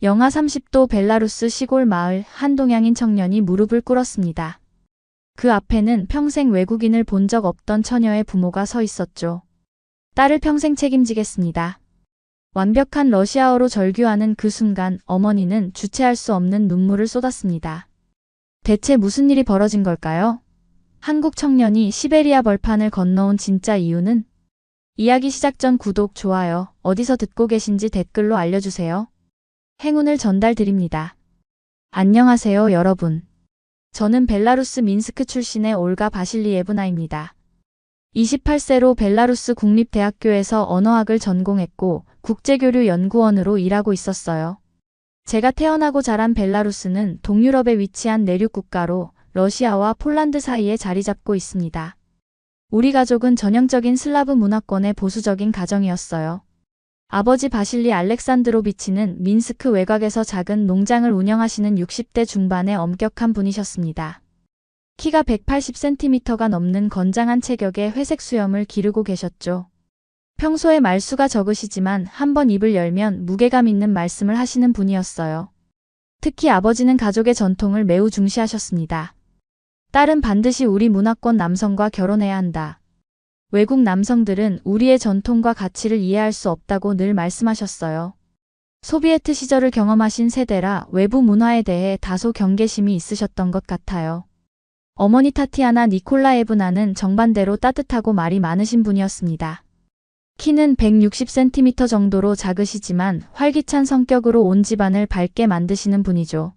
영하 30도 벨라루스 시골 마을 한 동양인 청년이 무릎을 꿇었습니다. 그 앞에는 평생 외국인을 본 적 없던 처녀의 부모가 서 있었죠. 딸을 평생 책임지겠습니다. 완벽한 러시아어로 절규하는 그 순간 어머니는 주체할 수 없는 눈물을 쏟았습니다. 대체 무슨 일이 벌어진 걸까요? 한국 청년이 시베리아 벌판을 건너온 진짜 이유는? 이야기 시작 전 구독, 좋아요, 어디서 듣고 계신지 댓글로 알려주세요. 행운을 전달드립니다. 안녕하세요, 여러분. 저는 벨라루스 민스크 출신의 올가 바실리예브나입니다. 28세로 벨라루스 국립대학교에서 언어학을 전공했고 국제교류연구원으로 일하고 있었어요. 제가 태어나고 자란 벨라루스는 동유럽에 위치한 내륙 국가로 러시아와 폴란드 사이에 자리 잡고 있습니다. 우리 가족은 전형적인 슬라브 문화권의 보수적인 가정이었어요. 아버지 바실리 알렉산드로비치는 민스크 외곽에서 작은 농장을 운영하시는 60대 중반의 엄격한 분이셨습니다. 키가 180cm가 넘는 건장한 체격에 회색 수염을 기르고 계셨죠. 평소에 말수가 적으시지만 한번 입을 열면 무게감 있는 말씀을 하시는 분이었어요. 특히 아버지는 가족의 전통을 매우 중시하셨습니다. 딸은 반드시 우리 문화권 남성과 결혼해야 한다. 외국 남성들은 우리의 전통과 가치를 이해할 수 없다고 늘 말씀하셨어요. 소비에트 시절을 경험하신 세대라 외부 문화에 대해 다소 경계심이 있으셨던 것 같아요. 어머니 타티아나 니콜라예브나는 정반대로 따뜻하고 말이 많으신 분이었습니다. 키는 160cm 정도로 작으시지만 활기찬 성격으로 온 집안을 밝게 만드시는 분이죠.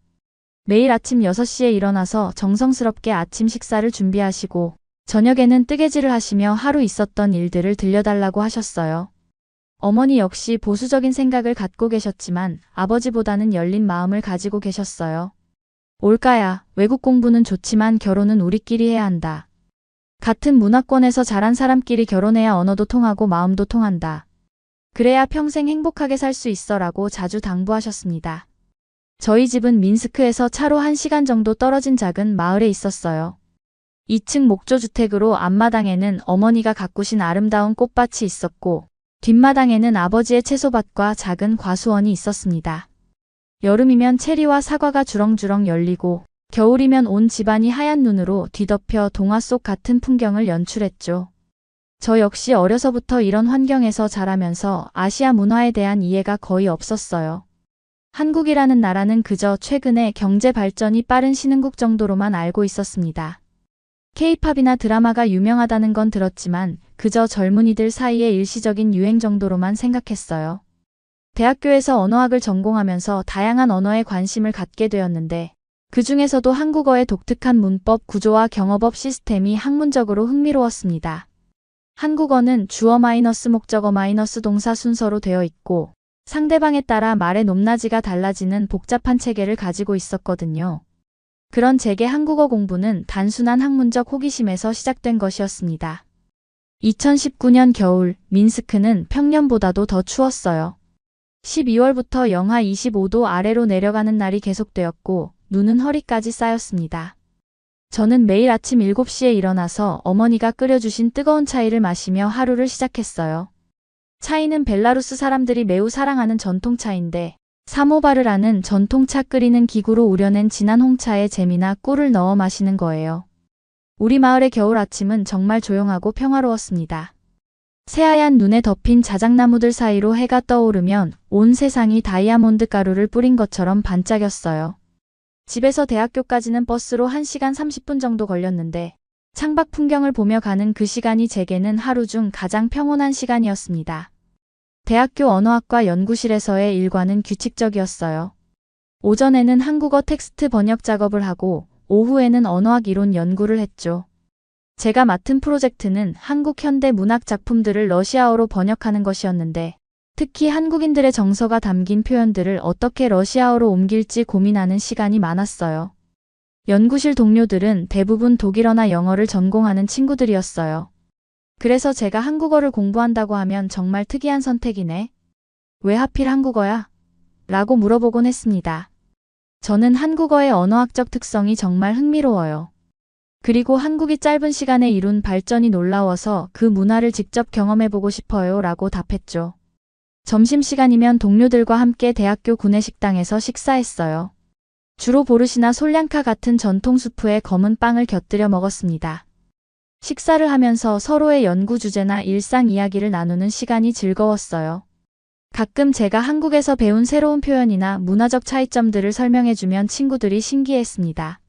매일 아침 6시에 일어나서 정성스럽게 아침 식사를 준비하시고 저녁에는 뜨개질을 하시며 하루 있었던 일들을 들려달라고 하셨어요. 어머니 역시 보수적인 생각을 갖고 계셨지만 아버지보다는 열린 마음을 가지고 계셨어요. 올가야, 외국 공부는 좋지만 결혼은 우리끼리 해야 한다. 같은 문화권에서 자란 사람끼리 결혼해야 언어도 통하고 마음도 통한다. 그래야 평생 행복하게 살 수 있어라고 자주 당부하셨습니다. 저희 집은 민스크에서 차로 1시간 정도 떨어진 작은 마을에 있었어요. 2층 목조주택으로 앞마당에는 어머니가 가꾸신 아름다운 꽃밭이 있었고 뒷마당에는 아버지의 채소밭과 작은 과수원이 있었습니다. 여름이면 체리와 사과가 주렁주렁 열리고 겨울이면 온 집안이 하얀 눈으로 뒤덮여 동화 속 같은 풍경을 연출했죠. 저 역시 어려서부터 이런 환경에서 자라면서 아시아 문화에 대한 이해가 거의 없었어요. 한국이라는 나라는 그저 최근에 경제 발전이 빠른 신흥국 정도로만 알고 있었습니다. K-팝이나 드라마가 유명하다는 건 들었지만 그저 젊은이들 사이의 일시적인 유행 정도로만 생각했어요. 대학교에서 언어학을 전공하면서 다양한 언어에 관심을 갖게 되었는데 그 중에서도 한국어의 독특한 문법 구조와 경어법 시스템이 학문적으로 흥미로웠습니다. 한국어는 주어 마이너스 목적어 마이너스 동사 순서로 되어 있고 상대방에 따라 말의 높낮이가 달라지는 복잡한 체계를 가지고 있었거든요. 그런 제게 한국어 공부는 단순한 학문적 호기심에서 시작된 것이었습니다. 2019년 겨울, 민스크는 평년보다도 더 추웠어요. 12월부터 영하 25도 아래로 내려가는 날이 계속되었고 눈은 허리까지 쌓였습니다. 저는 매일 아침 7시에 일어나서 어머니가 끓여주신 뜨거운 차이를 마시며 하루를 시작했어요. 차이는 벨라루스 사람들이 매우 사랑하는 전통차인데 사모바르라는 전통차 끓이는 기구로 우려낸 진한 홍차에 잼이나 꿀을 넣어 마시는 거예요. 우리 마을의 겨울 아침은 정말 조용하고 평화로웠습니다. 새하얀 눈에 덮인 자작나무들 사이로 해가 떠오르면 온 세상이 다이아몬드 가루를 뿌린 것처럼 반짝였어요. 집에서 대학교까지는 버스로 1시간 30분 정도 걸렸는데 창밖 풍경을 보며 가는 그 시간이 제게는 하루 중 가장 평온한 시간이었습니다. 대학교 언어학과 연구실에서의 일과는 규칙적이었어요. 오전에는 한국어 텍스트 번역 작업을 하고 오후에는 언어학 이론 연구를 했죠. 제가 맡은 프로젝트는 한국 현대 문학 작품들을 러시아어로 번역하는 것이었는데 특히 한국인들의 정서가 담긴 표현들을 어떻게 러시아어로 옮길지 고민하는 시간이 많았어요. 연구실 동료들은 대부분 독일어나 영어를 전공하는 친구들이었어요. 그래서 제가 한국어를 공부한다고 하면 정말 특이한 선택이네. 왜 하필 한국어야? 라고 물어보곤 했습니다. 저는 한국어의 언어학적 특성이 정말 흥미로워요. 그리고 한국이 짧은 시간에 이룬 발전이 놀라워서 그 문화를 직접 경험해보고 싶어요 라고 답했죠. 점심시간이면 동료들과 함께 대학교 구내식당에서 식사했어요. 주로 보르시나 솔량카 같은 전통 수프에 검은 빵을 곁들여 먹었습니다. 식사를 하면서 서로의 연구 주제나 일상 이야기를 나누는 시간이 즐거웠어요. 가끔 제가 한국에서 배운 새로운 표현이나 문화적 차이점들을 설명해주면 친구들이 신기해했습니다.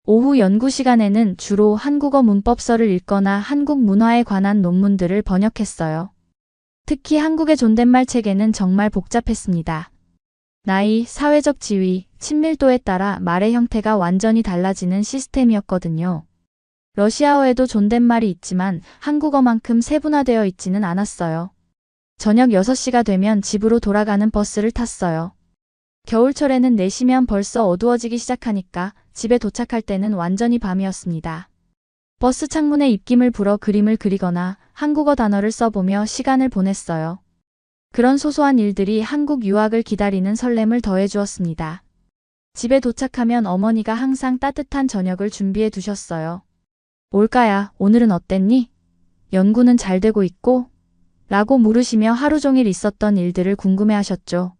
오후 연구 시간에는 주로 한국어 문법서를 읽거나 한국 문화에 관한 논문들을 번역했어요. 특히 한국의 존댓말 체계는 정말 복잡했습니다. 나이, 사회적 지위, 친밀도에 따라 말의 형태가 완전히 달라지는 시스템이었거든요. 러시아어에도 존댓말이 있지만 한국어만큼 세분화되어 있지는 않았어요. 저녁 6시가 되면 집으로 돌아가는 버스를 탔어요. 겨울철에는 4시면 벌써 어두워지기 시작하니까 집에 도착할 때는 완전히 밤이었습니다. 버스 창문에 입김을 불어 그림을 그리거나 한국어 단어를 써보며 시간을 보냈어요. 그런 소소한 일들이 한국 유학을 기다리는 설렘을 더해주었습니다. 집에 도착하면 어머니가 항상 따뜻한 저녁을 준비해 두셨어요. 올가야, 오늘은 어땠니? 연구는 잘 되고 있고? 라고 물으시며 하루 종일 있었던 일들을 궁금해하셨죠.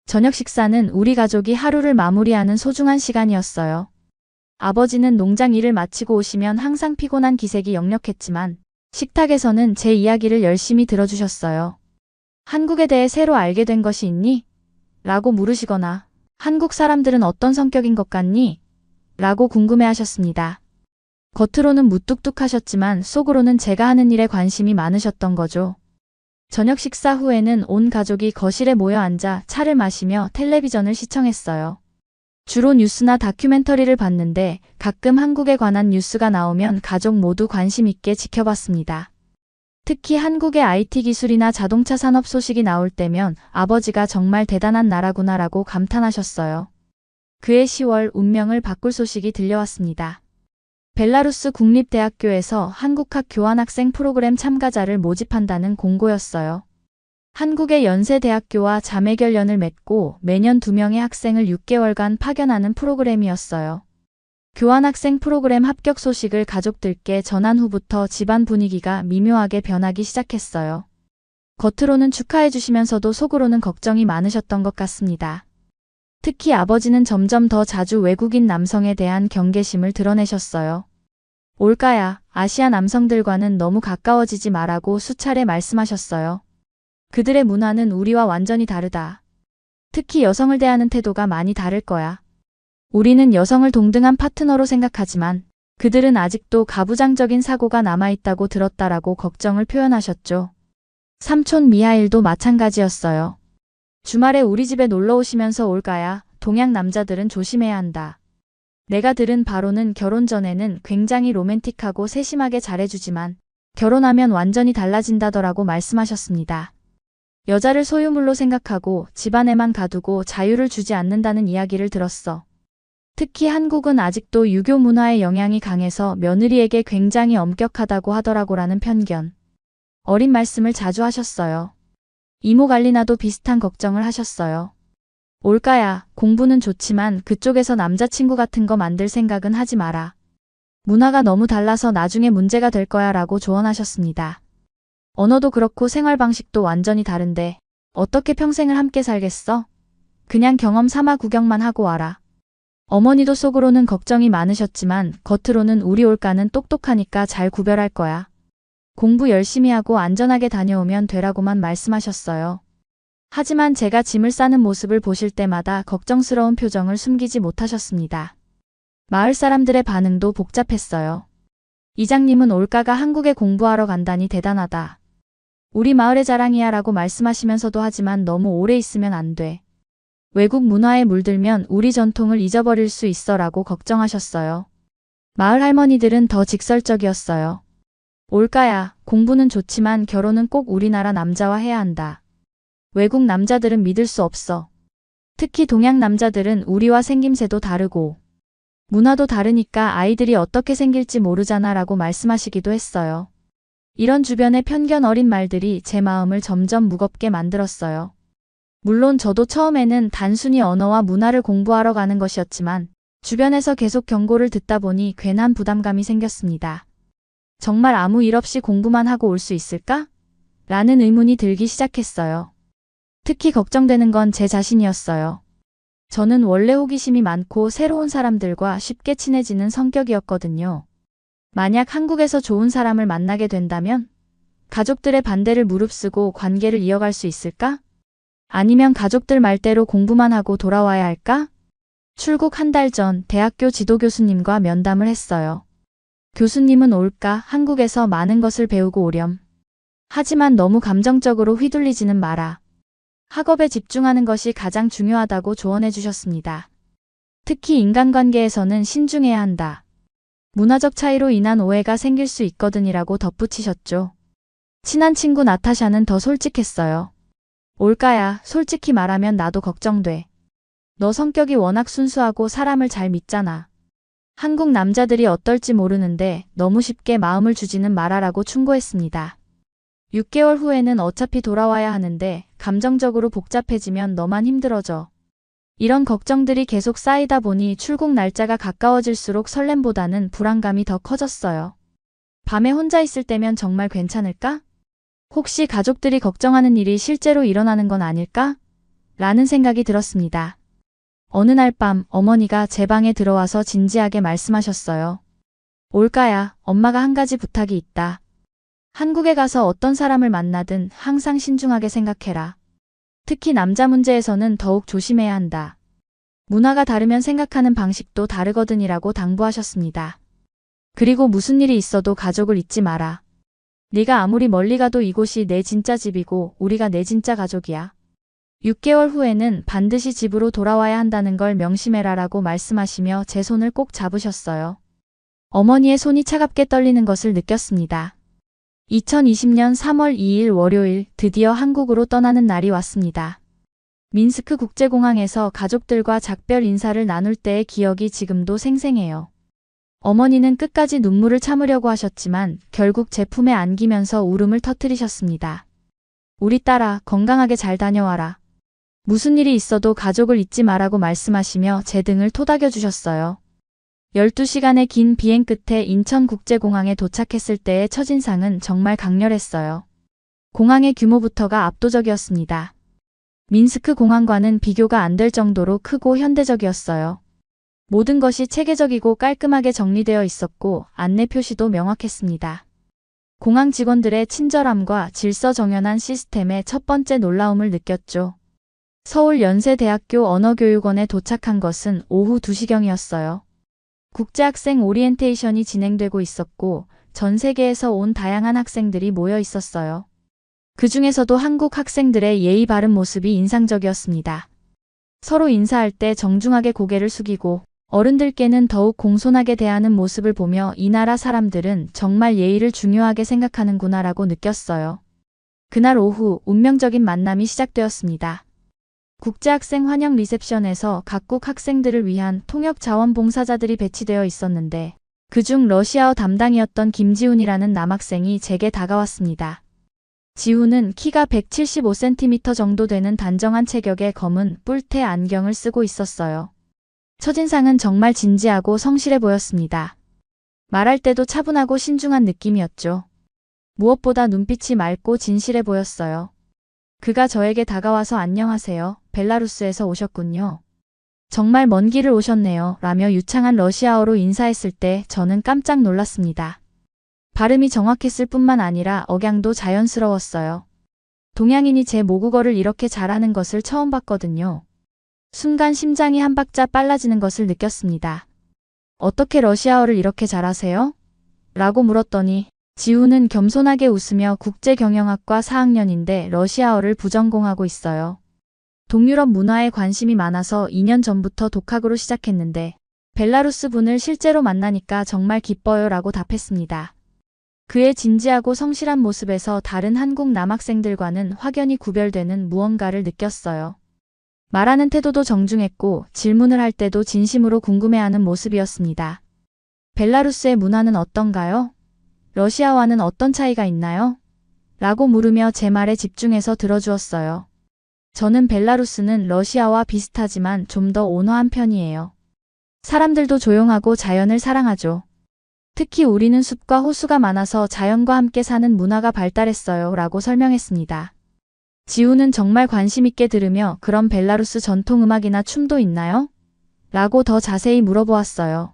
저녁 식사는 우리 가족이 하루를 마무리하는 소중한 시간이었어요. 아버지는 농장 일을 마치고 오시면 항상 피곤한 기색이 역력했지만 식탁에서는 제 이야기를 열심히 들어주셨어요. 한국에 대해 새로 알게 된 것이 있니? 라고 물으시거나 한국 사람들은 어떤 성격인 것 같니? 라고 궁금해하셨습니다. 겉으로는 무뚝뚝하셨지만 속으로는 제가 하는 일에 관심이 많으셨던 거죠. 저녁 식사 후에는 온 가족이 거실에 모여 앉아 차를 마시며 텔레비전을 시청했어요. 주로 뉴스나 다큐멘터리를 봤는데 가끔 한국에 관한 뉴스가 나오면 가족 모두 관심 있게 지켜봤습니다. 특히 한국의 IT 기술이나 자동차 산업 소식이 나올 때면 아버지가 정말 대단한 나라구나라고 감탄하셨어요. 그해 10월 운명을 바꿀 소식이 들려왔습니다. 벨라루스 국립대학교에서 한국학 교환학생 프로그램 참가자를 모집한다는 공고였어요. 한국의 연세대학교와 자매결연을 맺고 매년 2명의 학생을 6개월간 파견하는 프로그램이었어요. 교환학생 프로그램 합격 소식을 가족들께 전한 후부터 집안 분위기가 미묘하게 변하기 시작했어요. 겉으로는 축하해 주시면서도 속으로는 걱정이 많으셨던 것 같습니다. 특히 아버지는 점점 더 자주 외국인 남성에 대한 경계심을 드러내셨어요. 올가야, 아시아 남성들과는 너무 가까워지지 말라고 수차례 말씀하셨어요. 그들의 문화는 우리와 완전히 다르다. 특히 여성을 대하는 태도가 많이 다를 거야. 우리는 여성을 동등한 파트너로 생각하지만 그들은 아직도 가부장적인 사고가 남아있다고 들었다라고 걱정을 표현하셨죠. 삼촌 미하일도 마찬가지였어요. 주말에 우리 집에 놀러 오시면서 올가야, 동양 남자들은 조심해야 한다. 내가 들은 바로는 결혼 전에는 굉장히 로맨틱하고 세심하게 잘해주지만 결혼하면 완전히 달라진다더라고 말씀하셨습니다. 여자를 소유물로 생각하고 집안에만 가두고 자유를 주지 않는다는 이야기를 들었어. 특히 한국은 아직도 유교 문화의 영향이 강해서 며느리에게 굉장히 엄격하다고 하더라고라는 편견. 어린 말씀을 자주 하셨어요. 이모 갈리나도 비슷한 걱정을 하셨어요. 올가야, 공부는 좋지만 그쪽에서 남자친구 같은 거 만들 생각은 하지 마라. 문화가 너무 달라서 나중에 문제가 될 거야 라고 조언하셨습니다. 언어도 그렇고 생활 방식도 완전히 다른데 어떻게 평생을 함께 살겠어? 그냥 경험 삼아 구경만 하고 와라. 어머니도 속으로는 걱정이 많으셨지만 겉으로는 우리 올가는 똑똑하니까 잘 구별할 거야. 공부 열심히 하고 안전하게 다녀오면 되라고만 말씀하셨어요. 하지만 제가 짐을 싸는 모습을 보실 때마다 걱정스러운 표정을 숨기지 못하셨습니다. 마을 사람들의 반응도 복잡했어요. 이장님은 올가가 한국에 공부하러 간다니 대단하다. 우리 마을의 자랑이야 라고 말씀하시면서도 하지만 너무 오래 있으면 안 돼. 외국 문화에 물들면 우리 전통을 잊어버릴 수 있어 라고 걱정하셨어요. 마을 할머니들은 더 직설적이었어요. 올가야, 공부는 좋지만 결혼은 꼭 우리나라 남자와 해야 한다. 외국 남자들은 믿을 수 없어. 특히 동양 남자들은 우리와 생김새도 다르고 문화도 다르니까 아이들이 어떻게 생길지 모르잖아 라고 말씀하시기도 했어요. 이런 주변의 편견 어린 말들이 제 마음을 점점 무겁게 만들었어요. 물론 저도 처음에는 단순히 언어와 문화를 공부하러 가는 것이었지만 주변에서 계속 경고를 듣다 보니 괜한 부담감이 생겼습니다. 정말 아무 일 없이 공부만 하고 올 수 있을까? 라는 의문이 들기 시작했어요. 특히 걱정되는 건 제 자신이었어요. 저는 원래 호기심이 많고 새로운 사람들과 쉽게 친해지는 성격이었거든요. 만약 한국에서 좋은 사람을 만나게 된다면 가족들의 반대를 무릅쓰고 관계를 이어갈 수 있을까? 아니면 가족들 말대로 공부만 하고 돌아와야 할까? 출국 한 달 전 대학교 지도교수님과 면담을 했어요. 교수님은 올까 한국에서 많은 것을 배우고 오렴. 하지만 너무 감정적으로 휘둘리지는 마라. 학업에 집중하는 것이 가장 중요하다고 조언해 주셨습니다. 특히 인간관계에서는 신중해야 한다. 문화적 차이로 인한 오해가 생길 수 있거든이라고 덧붙이셨죠. 친한 친구 나타샤는 더 솔직했어요. 올까야, 솔직히 말하면 나도 걱정돼. 너 성격이 워낙 순수하고 사람을 잘 믿잖아. 한국 남자들이 어떨지 모르는데 너무 쉽게 마음을 주지는 말아라고 충고했습니다. 6개월 후에는 어차피 돌아와야 하는데 감정적으로 복잡해지면 너만 힘들어져. 이런 걱정들이 계속 쌓이다 보니 출국 날짜가 가까워질수록 설렘보다는 불안감이 더 커졌어요. 밤에 혼자 있을 때면 정말 괜찮을까? 혹시 가족들이 걱정하는 일이 실제로 일어나는 건 아닐까? 라는 생각이 들었습니다. 어느 날 밤 어머니가 제 방에 들어와서 진지하게 말씀하셨어요. 올까야, 엄마가 한 가지 부탁이 있다. 한국에 가서 어떤 사람을 만나든 항상 신중하게 생각해라. 특히 남자 문제에서는 더욱 조심해야 한다. 문화가 다르면 생각하는 방식도 다르거든이라고 당부하셨습니다. 그리고 무슨 일이 있어도 가족을 잊지 마라. 네가 아무리 멀리 가도 이곳이 내 진짜 집이고 우리가 내 진짜 가족이야. 6개월 후에는 반드시 집으로 돌아와야 한다는 걸 명심해라라고 말씀하시며 제 손을 꼭 잡으셨어요. 어머니의 손이 차갑게 떨리는 것을 느꼈습니다. 2020년 3월 2일 월요일 드디어 한국으로 떠나는 날이 왔습니다. 민스크 국제공항에서 가족들과 작별 인사를 나눌 때의 기억이 지금도 생생해요. 어머니는 끝까지 눈물을 참으려고 하셨지만 결국 제 품에 안기면서 울음을 터뜨리셨습니다. 우리 딸아, 건강하게 잘 다녀와라. 무슨 일이 있어도 가족을 잊지 마라고 말씀하시며 제 등을 토닥여 주셨어요. 12시간의 긴 비행 끝에 인천국제공항에 도착했을 때의 첫인상은 정말 강렬했어요. 공항의 규모부터가 압도적이었습니다. 민스크 공항과는 비교가 안 될 정도로 크고 현대적이었어요. 모든 것이 체계적이고 깔끔하게 정리되어 있었고 안내 표시도 명확했습니다. 공항 직원들의 친절함과 질서정연한 시스템에 첫 번째 놀라움을 느꼈죠. 서울연세대학교 언어교육원에 도착한 것은 오후 2시경이었어요. 국제학생 오리엔테이션이 진행되고 있었고 전 세계에서 온 다양한 학생들이 모여 있었어요. 그 중에서도 한국 학생들의 예의 바른 모습이 인상적이었습니다. 서로 인사할 때 정중하게 고개를 숙이고 어른들께는 더욱 공손하게 대하는 모습을 보며 이 나라 사람들은 정말 예의를 중요하게 생각하는구나라고 느꼈어요. 그날 오후 운명적인 만남이 시작되었습니다. 국제학생 환영 리셉션에서 각국 학생들을 위한 통역 자원봉사자들이 배치되어 있었는데 그중 러시아어 담당이었던 김지훈이라는 남학생이 제게 다가왔습니다. 지훈은 키가 175cm 정도 되는 단정한 체격의 검은 뿔테 안경을 쓰고 있었어요. 첫인상은 정말 진지하고 성실해 보였습니다. 말할 때도 차분하고 신중한 느낌이었죠. 무엇보다 눈빛이 맑고 진실해 보였어요. 그가 저에게 다가와서 안녕하세요. 벨라루스에서 오셨군요. 정말 먼 길을 오셨네요. 라며 유창한 러시아어로 인사했을 때 저는 깜짝 놀랐습니다. 발음이 정확했을 뿐만 아니라 억양도 자연스러웠어요. 동양인이 제 모국어를 이렇게 잘하는 것을 처음 봤거든요. 순간 심장이 한 박자 빨라지는 것을 느꼈습니다. 어떻게 러시아어를 이렇게 잘하세요? 라고 물었더니 지훈은 겸손하게 웃으며 국제경영학과 4학년인데 러시아어를 부전공하고 있어요. 동유럽 문화에 관심이 많아서 2년 전부터 독학으로 시작했는데 벨라루스 분을 실제로 만나니까 정말 기뻐요 라고 답했습니다. 그의 진지하고 성실한 모습에서 다른 한국 남학생들과는 확연히 구별되는 무언가를 느꼈어요. 말하는 태도도 정중했고 질문을 할 때도 진심으로 궁금해하는 모습이었습니다. 벨라루스의 문화는 어떤가요? 러시아와는 어떤 차이가 있나요? 라고 물으며 제 말에 집중해서 들어주었어요. 저는 벨라루스는 러시아와 비슷하지만 좀 더 온화한 편이에요. 사람들도 조용하고 자연을 사랑하죠. 특히 우리는 숲과 호수가 많아서 자연과 함께 사는 문화가 발달했어요. 라고 설명했습니다. 지우는 정말 관심 있게 들으며 그럼 벨라루스 전통 음악이나 춤도 있나요? 라고 더 자세히 물어보았어요.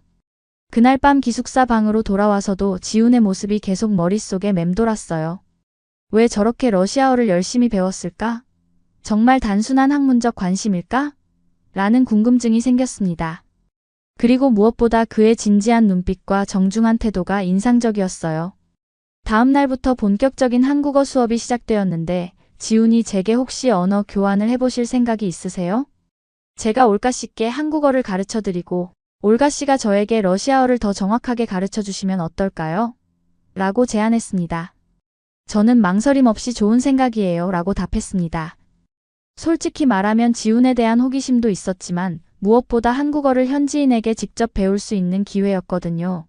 그날 밤 기숙사 방으로 돌아와서도 지훈의 모습이 계속 머릿속에 맴돌았어요. 왜 저렇게 러시아어를 열심히 배웠을까? 정말 단순한 학문적 관심일까? 라는 궁금증이 생겼습니다. 그리고 무엇보다 그의 진지한 눈빛과 정중한 태도가 인상적이었어요. 다음 날부터 본격적인 한국어 수업이 시작되었는데 지훈이 제게 혹시 언어 교환을 해보실 생각이 있으세요? 제가 올가 씨께 한국어를 가르쳐드리고 올가 씨가 저에게 러시아어를 더 정확하게 가르쳐 주시면 어떨까요? 라고 제안했습니다. 저는 망설임 없이 좋은 생각이에요 라고 답했습니다. 솔직히 말하면 지훈에 대한 호기심도 있었지만 무엇보다 한국어를 현지인에게 직접 배울 수 있는 기회였거든요.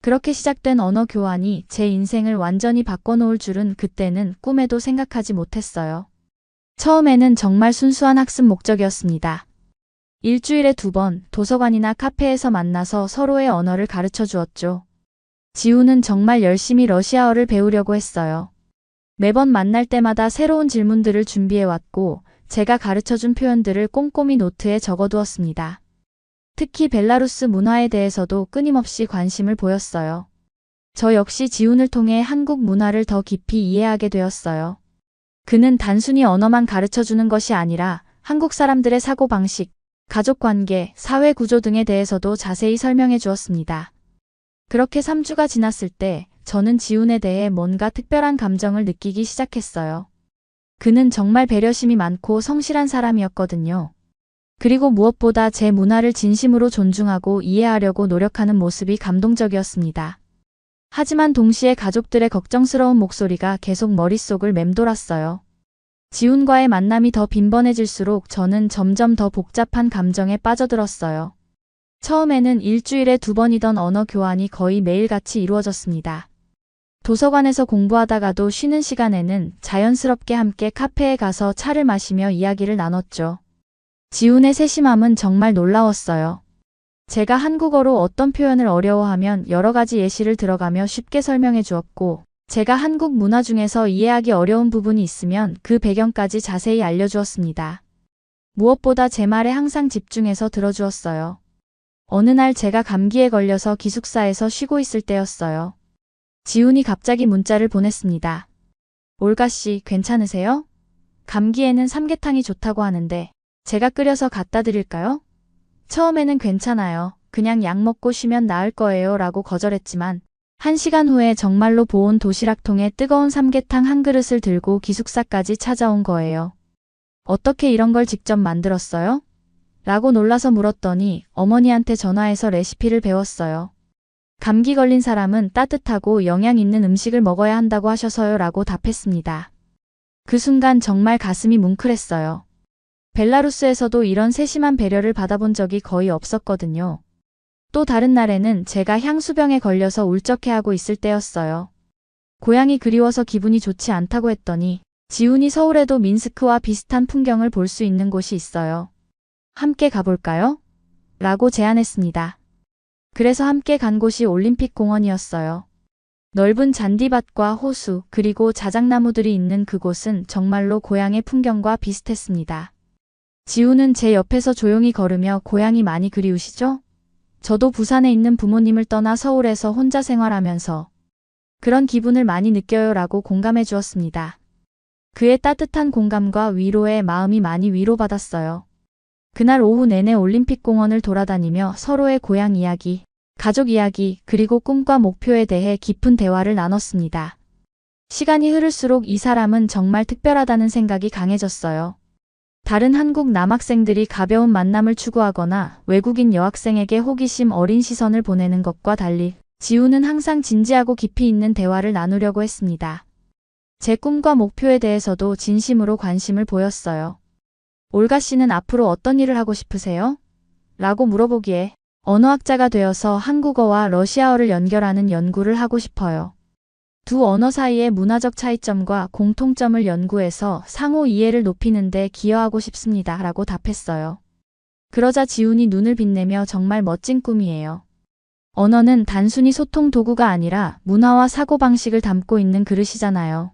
그렇게 시작된 언어 교환이 제 인생을 완전히 바꿔놓을 줄은 그때는 꿈에도 생각하지 못했어요. 처음에는 정말 순수한 학습 목적이었습니다. 일주일에 2번 도서관이나 카페에서 만나서 서로의 언어를 가르쳐 주었죠. 지훈은 정말 열심히 러시아어를 배우려고 했어요. 매번 만날 때마다 새로운 질문들을 준비해왔고 제가 가르쳐준 표현들을 꼼꼼히 노트에 적어두었습니다. 특히 벨라루스 문화에 대해서도 끊임없이 관심을 보였어요. 저 역시 지훈을 통해 한국 문화를 더 깊이 이해하게 되었어요. 그는 단순히 언어만 가르쳐주는 것이 아니라 한국 사람들의 사고방식, 가족관계, 사회구조 등에 대해서도 자세히 설명해 주었습니다. 그렇게 3주가 지났을 때 저는 지훈에 대해 뭔가 특별한 감정을 느끼기 시작했어요. 그는 정말 배려심이 많고 성실한 사람이었거든요. 그리고 무엇보다 제 문화를 진심으로 존중하고 이해하려고 노력하는 모습이 감동적이었습니다. 하지만 동시에 가족들의 걱정스러운 목소리가 계속 머릿속을 맴돌았어요. 지훈과의 만남이 더 빈번해질수록 저는 점점 더 복잡한 감정에 빠져들었어요. 처음에는 일주일에 2번이던 언어 교환이 거의 매일같이 이루어졌습니다. 도서관에서 공부하다가도 쉬는 시간에는 자연스럽게 함께 카페에 가서 차를 마시며 이야기를 나눴죠. 지훈의 세심함은 정말 놀라웠어요. 제가 한국어로 어떤 표현을 어려워하면 여러 가지 예시를 들어가며 쉽게 설명해 주었고, 제가 한국 문화 중에서 이해하기 어려운 부분이 있으면 그 배경까지 자세히 알려주었습니다. 무엇보다 제 말에 항상 집중해서 들어주었어요. 어느 날 제가 감기에 걸려서 기숙사에서 쉬고 있을 때였어요. 지훈이 갑자기 문자를 보냈습니다. 올가 씨, 괜찮으세요? 감기에는 삼계탕이 좋다고 하는데 제가 끓여서 갖다 드릴까요? 처음에는 괜찮아요. 그냥 약 먹고 쉬면 나을 거예요 라고 거절했지만 1시간 후에 정말로 보온 도시락통에 뜨거운 삼계탕 한 그릇을 들고 기숙사까지 찾아온 거예요. 어떻게 이런 걸 직접 만들었어요? 라고 놀라서 물었더니 어머니한테 전화해서 레시피를 배웠어요. 감기 걸린 사람은 따뜻하고 영양 있는 음식을 먹어야 한다고 하셔서요 라고 답했습니다. 그 순간 정말 가슴이 뭉클했어요. 벨라루스에서도 이런 세심한 배려를 받아본 적이 거의 없었거든요. 또 다른 날에는 제가 향수병에 걸려서 울적해하고 있을 때였어요. 고향이 그리워서 기분이 좋지 않다고 했더니 지훈이 서울에도 민스크와 비슷한 풍경을 볼 수 있는 곳이 있어요. 함께 가볼까요? 라고 제안했습니다. 그래서 함께 간 곳이 올림픽 공원이었어요. 넓은 잔디밭과 호수 그리고 자작나무들이 있는 그곳은 정말로 고향의 풍경과 비슷했습니다. 지훈은 제 옆에서 조용히 걸으며 고향이 많이 그리우시죠? 저도 부산에 있는 부모님을 떠나 서울에서 혼자 생활하면서 그런 기분을 많이 느껴요 라고 공감해 주었습니다. 그의 따뜻한 공감과 위로에 마음이 많이 위로받았어요. 그날 오후 내내 올림픽 공원을 돌아다니며 서로의 고향 이야기, 가족 이야기, 그리고 꿈과 목표에 대해 깊은 대화를 나눴습니다. 시간이 흐를수록 이 사람은 정말 특별하다는 생각이 강해졌어요. 다른 한국 남학생들이 가벼운 만남을 추구하거나 외국인 여학생에게 호기심 어린 시선을 보내는 것과 달리 지훈은 항상 진지하고 깊이 있는 대화를 나누려고 했습니다. 제 꿈과 목표에 대해서도 진심으로 관심을 보였어요. 올가 씨는 앞으로 어떤 일을 하고 싶으세요? 라고 물어보기에 언어학자가 되어서 한국어와 러시아어를 연결하는 연구를 하고 싶어요. 두 언어 사이의 문화적 차이점과 공통점을 연구해서 상호 이해를 높이는 데 기여하고 싶습니다. 라고 답했어요. 그러자 지훈이 눈을 빛내며 정말 멋진 꿈이에요. 언어는 단순히 소통 도구가 아니라 문화와 사고방식을 담고 있는 그릇이잖아요.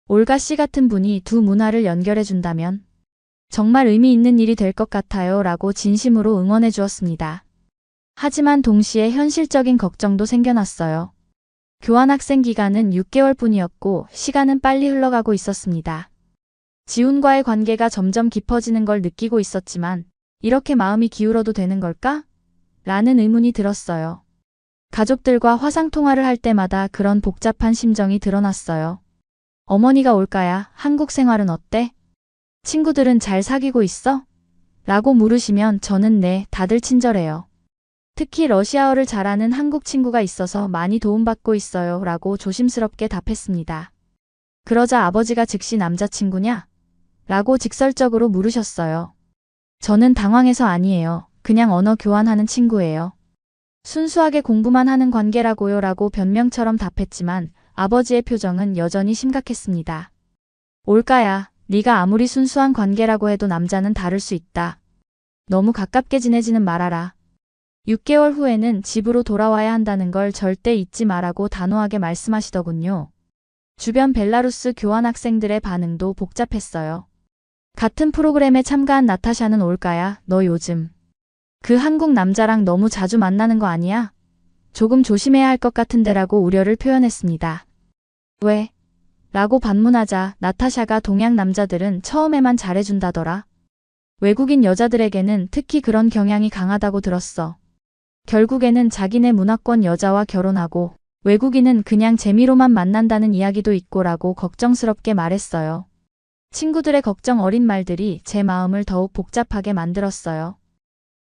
올가 씨 같은 분이 두 문화를 연결해 준다면 정말 의미 있는 일이 될 것 같아요 라고 진심으로 응원해 주었습니다. 하지만 동시에 현실적인 걱정도 생겨났어요. 교환학생 기간은 6개월뿐이었고 시간은 빨리 흘러가고 있었습니다. 지훈과의 관계가 점점 깊어지는 걸 느끼고 있었지만 이렇게 마음이 기울어도 되는 걸까? 라는 의문이 들었어요. 가족들과 화상통화를 할 때마다 그런 복잡한 심정이 드러났어요. 어머니가 올까야 한국 생활은 어때? 친구들은 잘 사귀고 있어? 라고 물으시면 저는 네, 다들 친절해요. 특히 러시아어를 잘하는 한국 친구가 있어서 많이 도움받고 있어요 라고 조심스럽게 답했습니다. 그러자 아버지가 즉시 남자친구냐? 라고 직설적으로 물으셨어요. 저는 당황해서 아니에요. 그냥 언어 교환하는 친구예요. 순수하게 공부만 하는 관계라고요 라고 변명처럼 답했지만 아버지의 표정은 여전히 심각했습니다. 올까야, 네가 아무리 순수한 관계라고 해도 남자는 다를 수 있다. 너무 가깝게 지내지는 말아라. 6개월 후에는 집으로 돌아와야 한다는 걸 절대 잊지 마라고 단호하게 말씀하시더군요. 주변 벨라루스 교환학생들의 반응도 복잡했어요. 같은 프로그램에 참가한 나타샤는 올까야, 너 요즘 그 한국 남자랑 너무 자주 만나는 거 아니야? 조금 조심해야 할 것 같은데라고 우려를 표현했습니다. 왜? 라고 반문하자 나타샤가 동양 남자들은 처음에만 잘해준다더라. 외국인 여자들에게는 특히 그런 경향이 강하다고 들었어. 결국에는 자기네 문화권 여자와 결혼하고 외국인은 그냥 재미로만 만난다는 이야기도 있고라고 걱정스럽게 말했어요. 친구들의 걱정 어린 말들이 제 마음을 더욱 복잡하게 만들었어요.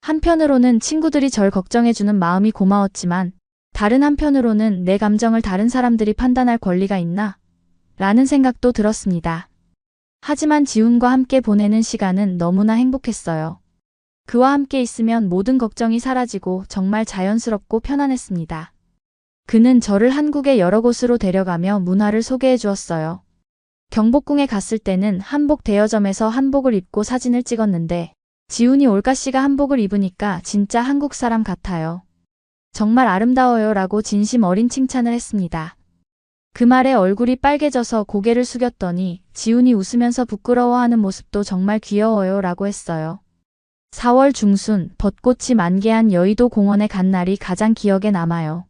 한편으로는 친구들이 절 걱정해주는 마음이 고마웠지만 다른 한편으로는 내 감정을 다른 사람들이 판단할 권리가 있나? 라는 생각도 들었습니다. 하지만 지훈과 함께 보내는 시간은 너무나 행복했어요. 그와 함께 있으면 모든 걱정이 사라지고 정말 자연스럽고 편안했습니다. 그는 저를 한국의 여러 곳으로 데려가며 문화를 소개해 주었어요. 경복궁에 갔을 때는 한복 대여점에서 한복을 입고 사진을 찍었는데 지훈이 올가씨가 한복을 입으니까 진짜 한국 사람 같아요. 정말 아름다워요 라고 진심 어린 칭찬을 했습니다. 그 말에 얼굴이 빨개져서 고개를 숙였더니 지훈이 웃으면서 부끄러워하는 모습도 정말 귀여워요 라고 했어요. 4월 중순 벚꽃이 만개한 여의도 공원에 간 날이 가장 기억에 남아요.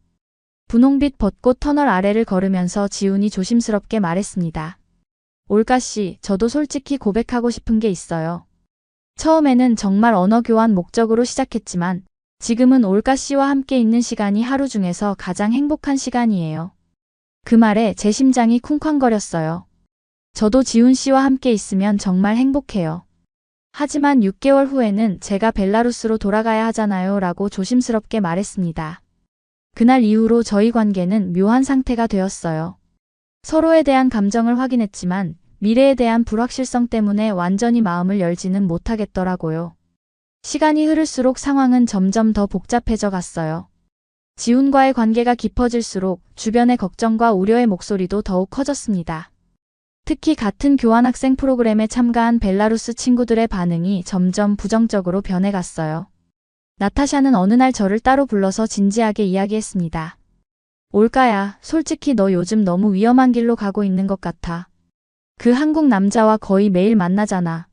분홍빛 벚꽃 터널 아래를 걸으면서 지훈이 조심스럽게 말했습니다. 올가씨, 저도 솔직히 고백하고 싶은 게 있어요. 처음에는 정말 언어 교환 목적으로 시작했지만 지금은 올가씨와 함께 있는 시간이 하루 중에서 가장 행복한 시간이에요. 그 말에 제 심장이 쿵쾅거렸어요. 저도 지훈씨와 함께 있으면 정말 행복해요. 하지만 6개월 후에는 제가 벨라루스로 돌아가야 하잖아요 라고 조심스럽게 말했습니다. 그날 이후로 저희 관계는 묘한 상태가 되었어요. 서로에 대한 감정을 확인했지만 미래에 대한 불확실성 때문에 완전히 마음을 열지는 못하겠더라고요. 시간이 흐를수록 상황은 점점 더 복잡해져 갔어요. 지훈과의 관계가 깊어질수록 주변의 걱정과 우려의 목소리도 더욱 커졌습니다. 특히 같은 교환학생 프로그램에 참가한 벨라루스 친구들의 반응이 점점 부정적으로 변해갔어요. 나타샤는 어느 날 저를 따로 불러서 진지하게 이야기했습니다. 올가야, 솔직히 너 요즘 너무 위험한 길로 가고 있는 것 같아. 그 한국 남자와 거의 매일 만나잖아.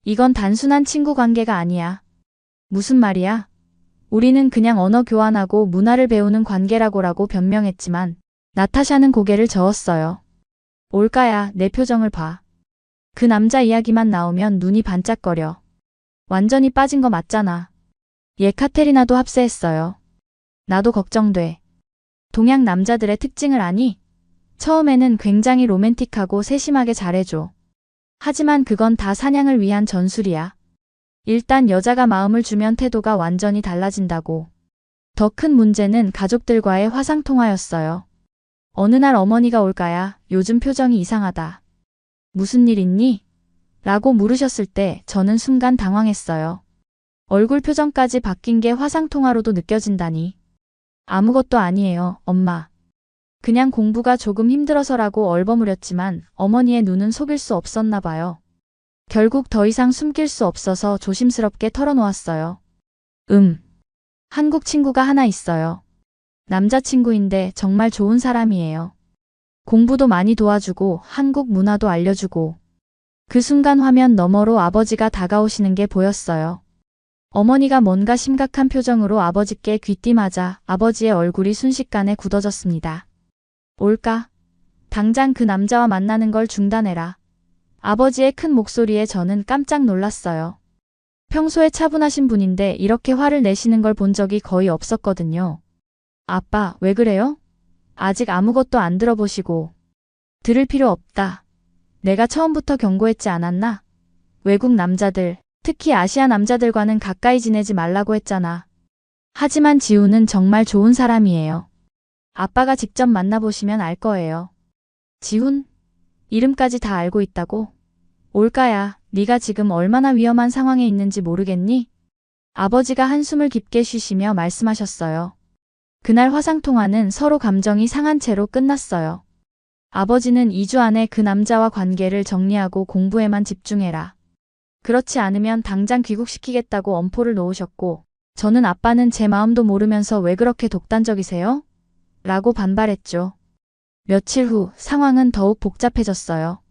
이건 단순한 친구 관계가 아니야. 무슨 말이야? 우리는 그냥 언어 교환하고 문화를 배우는 관계라고 변명했지만 나타샤는 고개를 저었어요. 올가야, 내 표정을 봐. 그 남자 이야기만 나오면 눈이 반짝거려. 완전히 빠진 거 맞잖아. 예카테리나도 합세했어요. 나도 걱정돼. 동양 남자들의 특징을 아니? 처음에는 굉장히 로맨틱하고 세심하게 잘해줘. 하지만 그건 다 사냥을 위한 전술이야. 일단 여자가 마음을 주면 태도가 완전히 달라진다고. 더 큰 문제는 가족들과의 화상통화였어요. 어느 날 어머니가 올까야, 요즘 표정이 이상하다. 무슨 일 있니? 라고 물으셨을 때 저는 순간 당황했어요. 얼굴 표정까지 바뀐 게 화상통화로도 느껴진다니. 아무것도 아니에요, 엄마. 그냥 공부가 조금 힘들어서라고 얼버무렸지만 어머니의 눈은 속일 수 없었나 봐요. 결국 더 이상 숨길 수 없어서 조심스럽게 털어놓았어요. 한국 친구가 하나 있어요. 남자친구인데 정말 좋은 사람이에요. 공부도 많이 도와주고 한국 문화도 알려주고. 그 순간 화면 너머로 아버지가 다가오시는 게 보였어요. 어머니가 뭔가 심각한 표정으로 아버지께 귀띔하자 아버지의 얼굴이 순식간에 굳어졌습니다. 올까? 당장 그 남자와 만나는 걸 중단해라. 아버지의 큰 목소리에 저는 깜짝 놀랐어요. 평소에 차분하신 분인데 이렇게 화를 내시는 걸 본 적이 거의 없었거든요. 아빠, 왜 그래요? 아직 아무것도 안 들어보시고. 들을 필요 없다. 내가 처음부터 경고했지 않았나? 외국 남자들, 특히 아시아 남자들과는 가까이 지내지 말라고 했잖아. 하지만 지훈은 정말 좋은 사람이에요. 아빠가 직접 만나보시면 알 거예요. 지훈? 이름까지 다 알고 있다고? 올까야, 네가 지금 얼마나 위험한 상황에 있는지 모르겠니? 아버지가 한숨을 깊게 쉬시며 말씀하셨어요. 그날 화상통화는 서로 감정이 상한 채로 끝났어요. 아버지는 2주 안에 그 남자와 관계를 정리하고 공부에만 집중해라. 그렇지 않으면 당장 귀국시키겠다고 엄포를 놓으셨고, 저는 아빠는 제 마음도 모르면서 왜 그렇게 독단적이세요? 라고 반발했죠. 며칠 후 상황은 더욱 복잡해졌어요.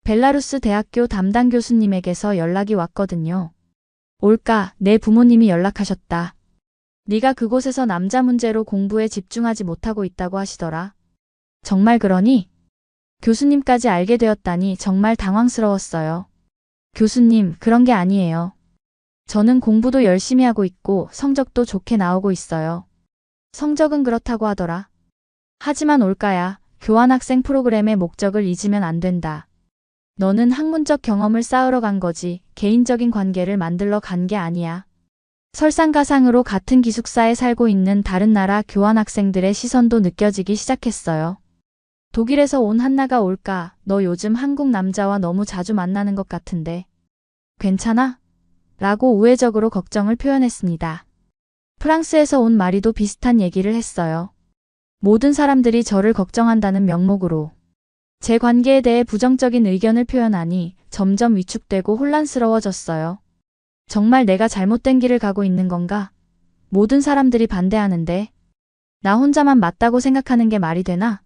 벨라루스 대학교 담당 교수님에게서 연락이 왔거든요. 올까, 내 부모님이 연락하셨다. 네가 그곳에서 남자 문제로 공부에 집중하지 못하고 있다고 하시더라. 정말 그러니? 교수님까지 알게 되었다니 정말 당황스러웠어요. 교수님, 그런 게 아니에요. 저는 공부도 열심히 하고 있고 성적도 좋게 나오고 있어요. 성적은 그렇다고 하더라. 하지만 올까야, 교환학생 프로그램의 목적을 잊으면 안 된다. 너는 학문적 경험을 쌓으러 간 거지 개인적인 관계를 만들러 간 게 아니야. 설상가상으로 같은 기숙사에 살고 있는 다른 나라 교환학생들의 시선도 느껴지기 시작했어요. 독일에서 온 한나가 올까, 너 요즘 한국 남자와 너무 자주 만나는 것 같은데. 괜찮아? 라고 우회적으로 걱정을 표현했습니다. 프랑스에서 온 마리도 비슷한 얘기를 했어요. 모든 사람들이 저를 걱정한다는 명목으로. 제 관계에 대해 부정적인 의견을 표현하니 점점 위축되고 혼란스러워졌어요. 정말 내가 잘못된 길을 가고 있는 건가? 모든 사람들이 반대하는데 나 혼자만 맞다고 생각하는 게 말이 되나?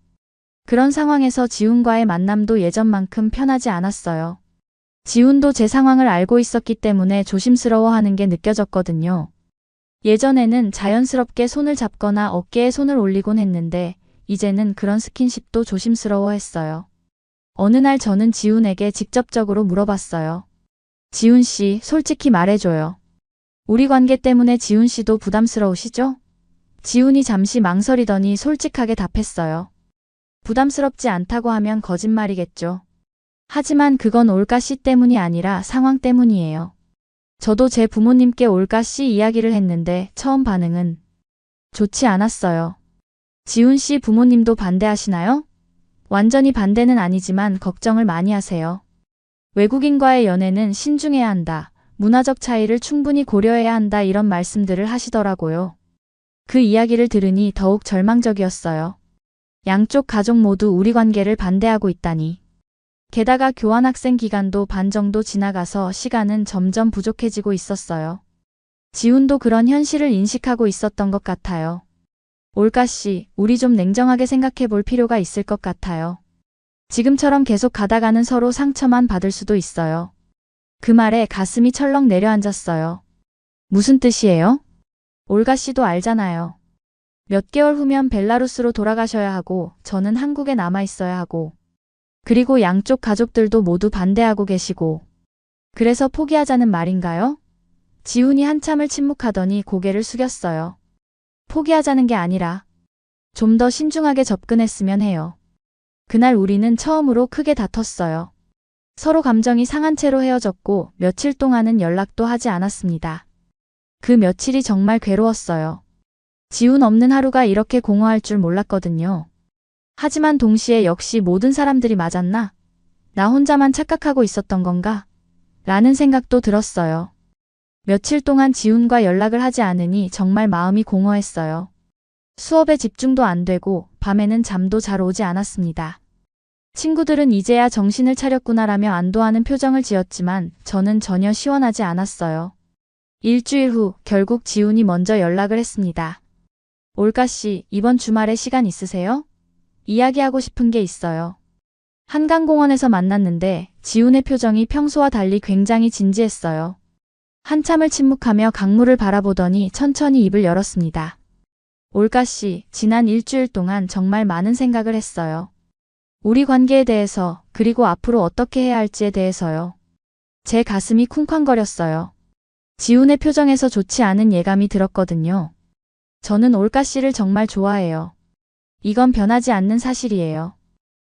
그런 상황에서 지훈과의 만남도 예전만큼 편하지 않았어요. 지훈도 제 상황을 알고 있었기 때문에 조심스러워하는 게 느껴졌거든요. 예전에는 자연스럽게 손을 잡거나 어깨에 손을 올리곤 했는데 이제는 그런 스킨십도 조심스러워했어요. 어느 날 저는 지훈에게 직접적으로 물어봤어요. 지훈 씨, 솔직히 말해줘요. 우리 관계 때문에 지훈 씨도 부담스러우시죠? 지훈이 잠시 망설이더니 솔직하게 답했어요. 부담스럽지 않다고 하면 거짓말이겠죠. 하지만 그건 올가 씨 때문이 아니라 상황 때문이에요. 저도 제 부모님께 올가 씨 이야기를 했는데 처음 반응은 좋지 않았어요. 지훈 씨 부모님도 반대하시나요? 완전히 반대는 아니지만 걱정을 많이 하세요. 외국인과의 연애는 신중해야 한다. 문화적 차이를 충분히 고려해야 한다. 이런 말씀들을 하시더라고요. 그 이야기를 들으니 더욱 절망적이었어요. 양쪽 가족 모두 우리 관계를 반대하고 있다니. 게다가 교환학생 기간도 반 정도 지나가서 시간은 점점 부족해지고 있었어요. 지훈도 그런 현실을 인식하고 있었던 것 같아요. 올가 씨, 우리 좀 냉정하게 생각해 볼 필요가 있을 것 같아요. 지금처럼 계속 가다가는 서로 상처만 받을 수도 있어요. 그 말에 가슴이 철렁 내려앉았어요. 무슨 뜻이에요? 올가 씨도 알잖아요. 몇 개월 후면 벨라루스로 돌아가셔야 하고 저는 한국에 남아 있어야 하고 그리고 양쪽 가족들도 모두 반대하고 계시고 그래서 포기하자는 말인가요? 지훈이 한참을 침묵하더니 고개를 숙였어요. 포기하자는 게 아니라 좀 더 신중하게 접근했으면 해요. 그날 우리는 처음으로 크게 다퉜어요. 서로 감정이 상한 채로 헤어졌고 며칠 동안은 연락도 하지 않았습니다. 그 며칠이 정말 괴로웠어요. 지훈 없는 하루가 이렇게 공허할 줄 몰랐거든요. 하지만 동시에 역시 모든 사람들이 맞았나? 나 혼자만 착각하고 있었던 건가? 라는 생각도 들었어요. 며칠 동안 지훈과 연락을 하지 않으니 정말 마음이 공허했어요. 수업에 집중도 안 되고 밤에는 잠도 잘 오지 않았습니다. 친구들은 이제야 정신을 차렸구나라며 안도하는 표정을 지었지만 저는 전혀 시원하지 않았어요. 일주일 후 결국 지훈이 먼저 연락을 했습니다. 올가 씨, 이번 주말에 시간 있으세요? 이야기하고 싶은 게 있어요. 한강공원에서 만났는데 지훈의 표정이 평소와 달리 굉장히 진지했어요. 한참을 침묵하며 강물을 바라보더니 천천히 입을 열었습니다. 올가씨, 지난 일주일 동안 정말 많은 생각을 했어요. 우리 관계에 대해서, 그리고 앞으로 어떻게 해야 할지에 대해서요. 제 가슴이 쿵쾅거렸어요. 지훈의 표정에서 좋지 않은 예감이 들었거든요. 저는 올가씨를 정말 좋아해요. 이건 변하지 않는 사실이에요.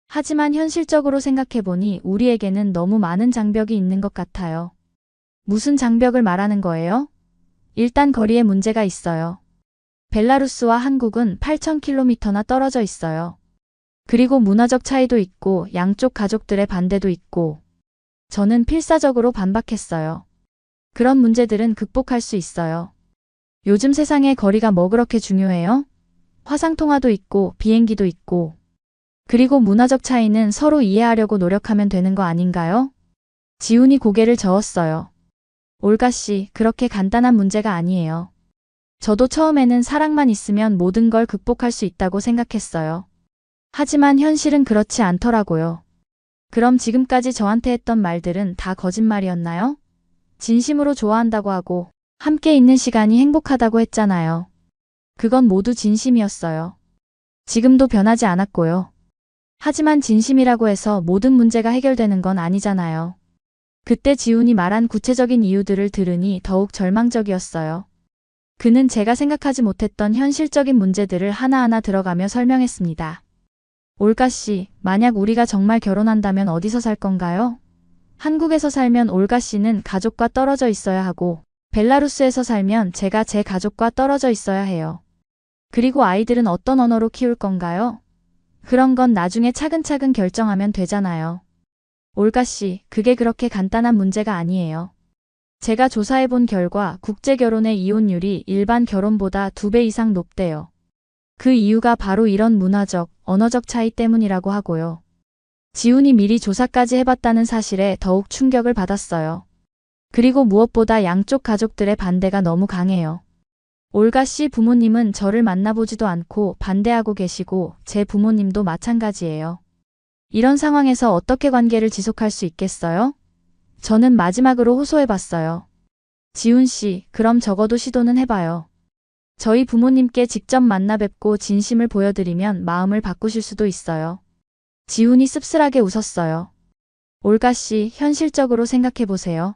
하지만 현실적으로 생각해보니 우리에게는 너무 많은 장벽이 있는 것 같아요. 무슨 장벽을 말하는 거예요? 일단 거리에 문제가 있어요. 벨라루스와 한국은 8,000km나 떨어져 있어요. 그리고 문화적 차이도 있고 양쪽 가족들의 반대도 있고. 저는 필사적으로 반박했어요. 그런 문제들은 극복할 수 있어요. 요즘 세상에 거리가 뭐 그렇게 중요해요? 화상통화도 있고 비행기도 있고. 그리고 문화적 차이는 서로 이해하려고 노력하면 되는 거 아닌가요? 지훈이 고개를 저었어요. 올가씨, 그렇게 간단한 문제가 아니에요. 저도 처음에는 사랑만 있으면 모든 걸 극복할 수 있다고 생각했어요. 하지만 현실은 그렇지 않더라고요. 그럼 지금까지 저한테 했던 말들은 다 거짓말이었나요? 진심으로 좋아한다고 하고 함께 있는 시간이 행복하다고 했잖아요. 그건 모두 진심이었어요. 지금도 변하지 않았고요. 하지만 진심이라고 해서 모든 문제가 해결되는 건 아니잖아요. 그때 지훈이 말한 구체적인 이유들을 들으니 더욱 절망적이었어요. 그는 제가 생각하지 못했던 현실적인 문제들을 하나하나 들어가며 설명했습니다. 올가씨, 만약 우리가 정말 결혼한다면 어디서 살 건가요? 한국에서 살면 올가씨는 가족과 떨어져 있어야 하고, 벨라루스에서 살면 제가 제 가족과 떨어져 있어야 해요. 그리고 아이들은 어떤 언어로 키울 건가요? 그런 건 나중에 차근차근 결정하면 되잖아요. 올가씨, 그게 그렇게 간단한 문제가 아니에요. 제가 조사해본 결과 국제결혼의 이혼율이 일반 결혼보다 2배 이상 높대요. 그 이유가 바로 이런 문화적, 언어적 차이 때문이라고 하고요. 지훈이 미리 조사까지 해봤다는 사실에 더욱 충격을 받았어요. 그리고 무엇보다 양쪽 가족들의 반대가 너무 강해요. 올가 씨 부모님은 저를 만나보지도 않고 반대하고 계시고 제 부모님도 마찬가지예요. 이런 상황에서 어떻게 관계를 지속할 수 있겠어요? 저는 마지막으로 호소해봤어요. 지훈 씨, 그럼 적어도 시도는 해봐요. 저희 부모님께 직접 만나 뵙고 진심을 보여드리면 마음을 바꾸실 수도 있어요. 지훈이 씁쓸하게 웃었어요. 올가 씨, 현실적으로 생각해보세요.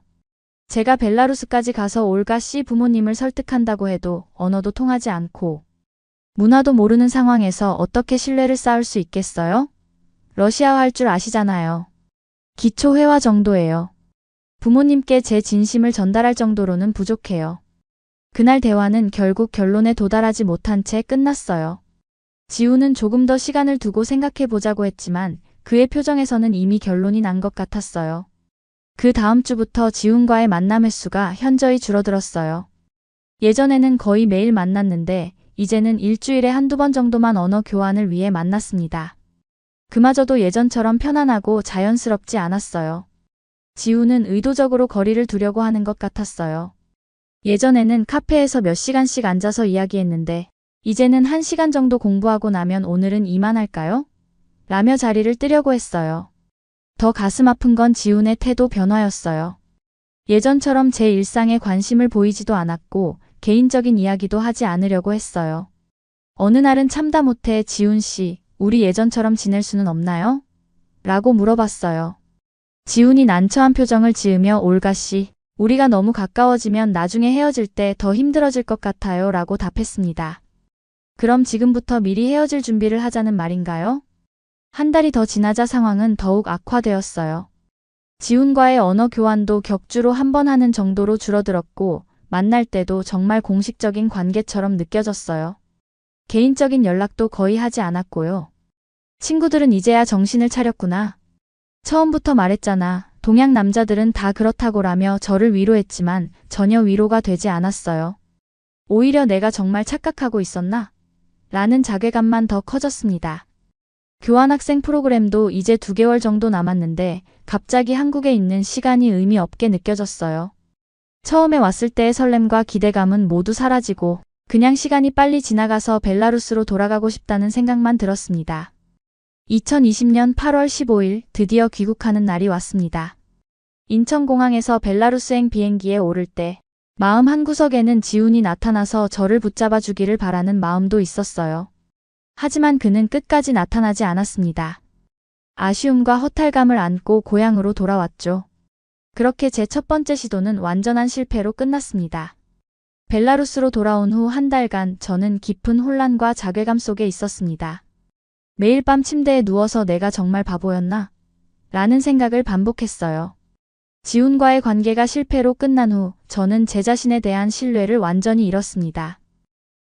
제가 벨라루스까지 가서 올가 씨 부모님을 설득한다고 해도 언어도 통하지 않고 문화도 모르는 상황에서 어떻게 신뢰를 쌓을 수 있겠어요? 러시아어 할 줄 아시잖아요. 기초 회화 정도예요. 부모님께 제 진심을 전달할 정도로는 부족해요. 그날 대화는 결국 결론에 도달하지 못한 채 끝났어요. 지훈은 조금 더 시간을 두고 생각해 보자고 했지만 그의 표정에서는 이미 결론이 난 것 같았어요. 그 다음 주부터 지훈과의 만남 횟수가 현저히 줄어들었어요. 예전에는 거의 매일 만났는데 이제는 일주일에 한두 번 정도만 언어 교환을 위해 만났습니다. 그마저도 예전처럼 편안하고 자연스럽지 않았어요. 지훈은 의도적으로 거리를 두려고 하는 것 같았어요. 예전에는 카페에서 몇 시간씩 앉아서 이야기했는데 이제는 1시간 정도 공부하고 나면 오늘은 이만할까요? 라며 자리를 뜨려고 했어요. 더 가슴 아픈 건 지훈의 태도 변화였어요. 예전처럼 제 일상에 관심을 보이지도 않았고 개인적인 이야기도 하지 않으려고 했어요. 어느 날은 참다 못해 지훈 씨, 우리 예전처럼 지낼 수는 없나요? 라고 물어봤어요. 지훈이 난처한 표정을 지으며 올가 씨, 우리가 너무 가까워지면 나중에 헤어질 때 더 힘들어질 것 같아요 라고 답했습니다. 그럼 지금부터 미리 헤어질 준비를 하자는 말인가요? 한 달이 더 지나자 상황은 더욱 악화되었어요. 지훈과의 언어 교환도 격주로 한 번 하는 정도로 줄어들었고 만날 때도 정말 공식적인 관계처럼 느껴졌어요. 개인적인 연락도 거의 하지 않았고요. 친구들은 이제야 정신을 차렸구나. 처음부터 말했잖아. 동양 남자들은 다 그렇다고라며 저를 위로했지만 전혀 위로가 되지 않았어요. 오히려 내가 정말 착각하고 있었나? 라는 자괴감만 더 커졌습니다. 교환학생 프로그램도 이제 2개월 정도 남았는데 갑자기 한국에 있는 시간이 의미 없게 느껴졌어요. 처음에 왔을 때의 설렘과 기대감은 모두 사라지고 그냥 시간이 빨리 지나가서 벨라루스로 돌아가고 싶다는 생각만 들었습니다. 2020년 8월 15일 드디어 귀국하는 날이 왔습니다. 인천공항에서 벨라루스행 비행기에 오를 때 마음 한구석에는 지훈이 나타나서 저를 붙잡아 주기를 바라는 마음도 있었어요. 하지만 그는 끝까지 나타나지 않았습니다. 아쉬움과 허탈감을 안고 고향으로 돌아왔죠. 그렇게 제 첫 번째 시도는 완전한 실패로 끝났습니다. 벨라루스로 돌아온 후 한 달간 저는 깊은 혼란과 자괴감 속에 있었습니다. 매일 밤 침대에 누워서 내가 정말 바보였나? 라는 생각을 반복했어요. 지훈과의 관계가 실패로 끝난 후 저는 제 자신에 대한 신뢰를 완전히 잃었습니다.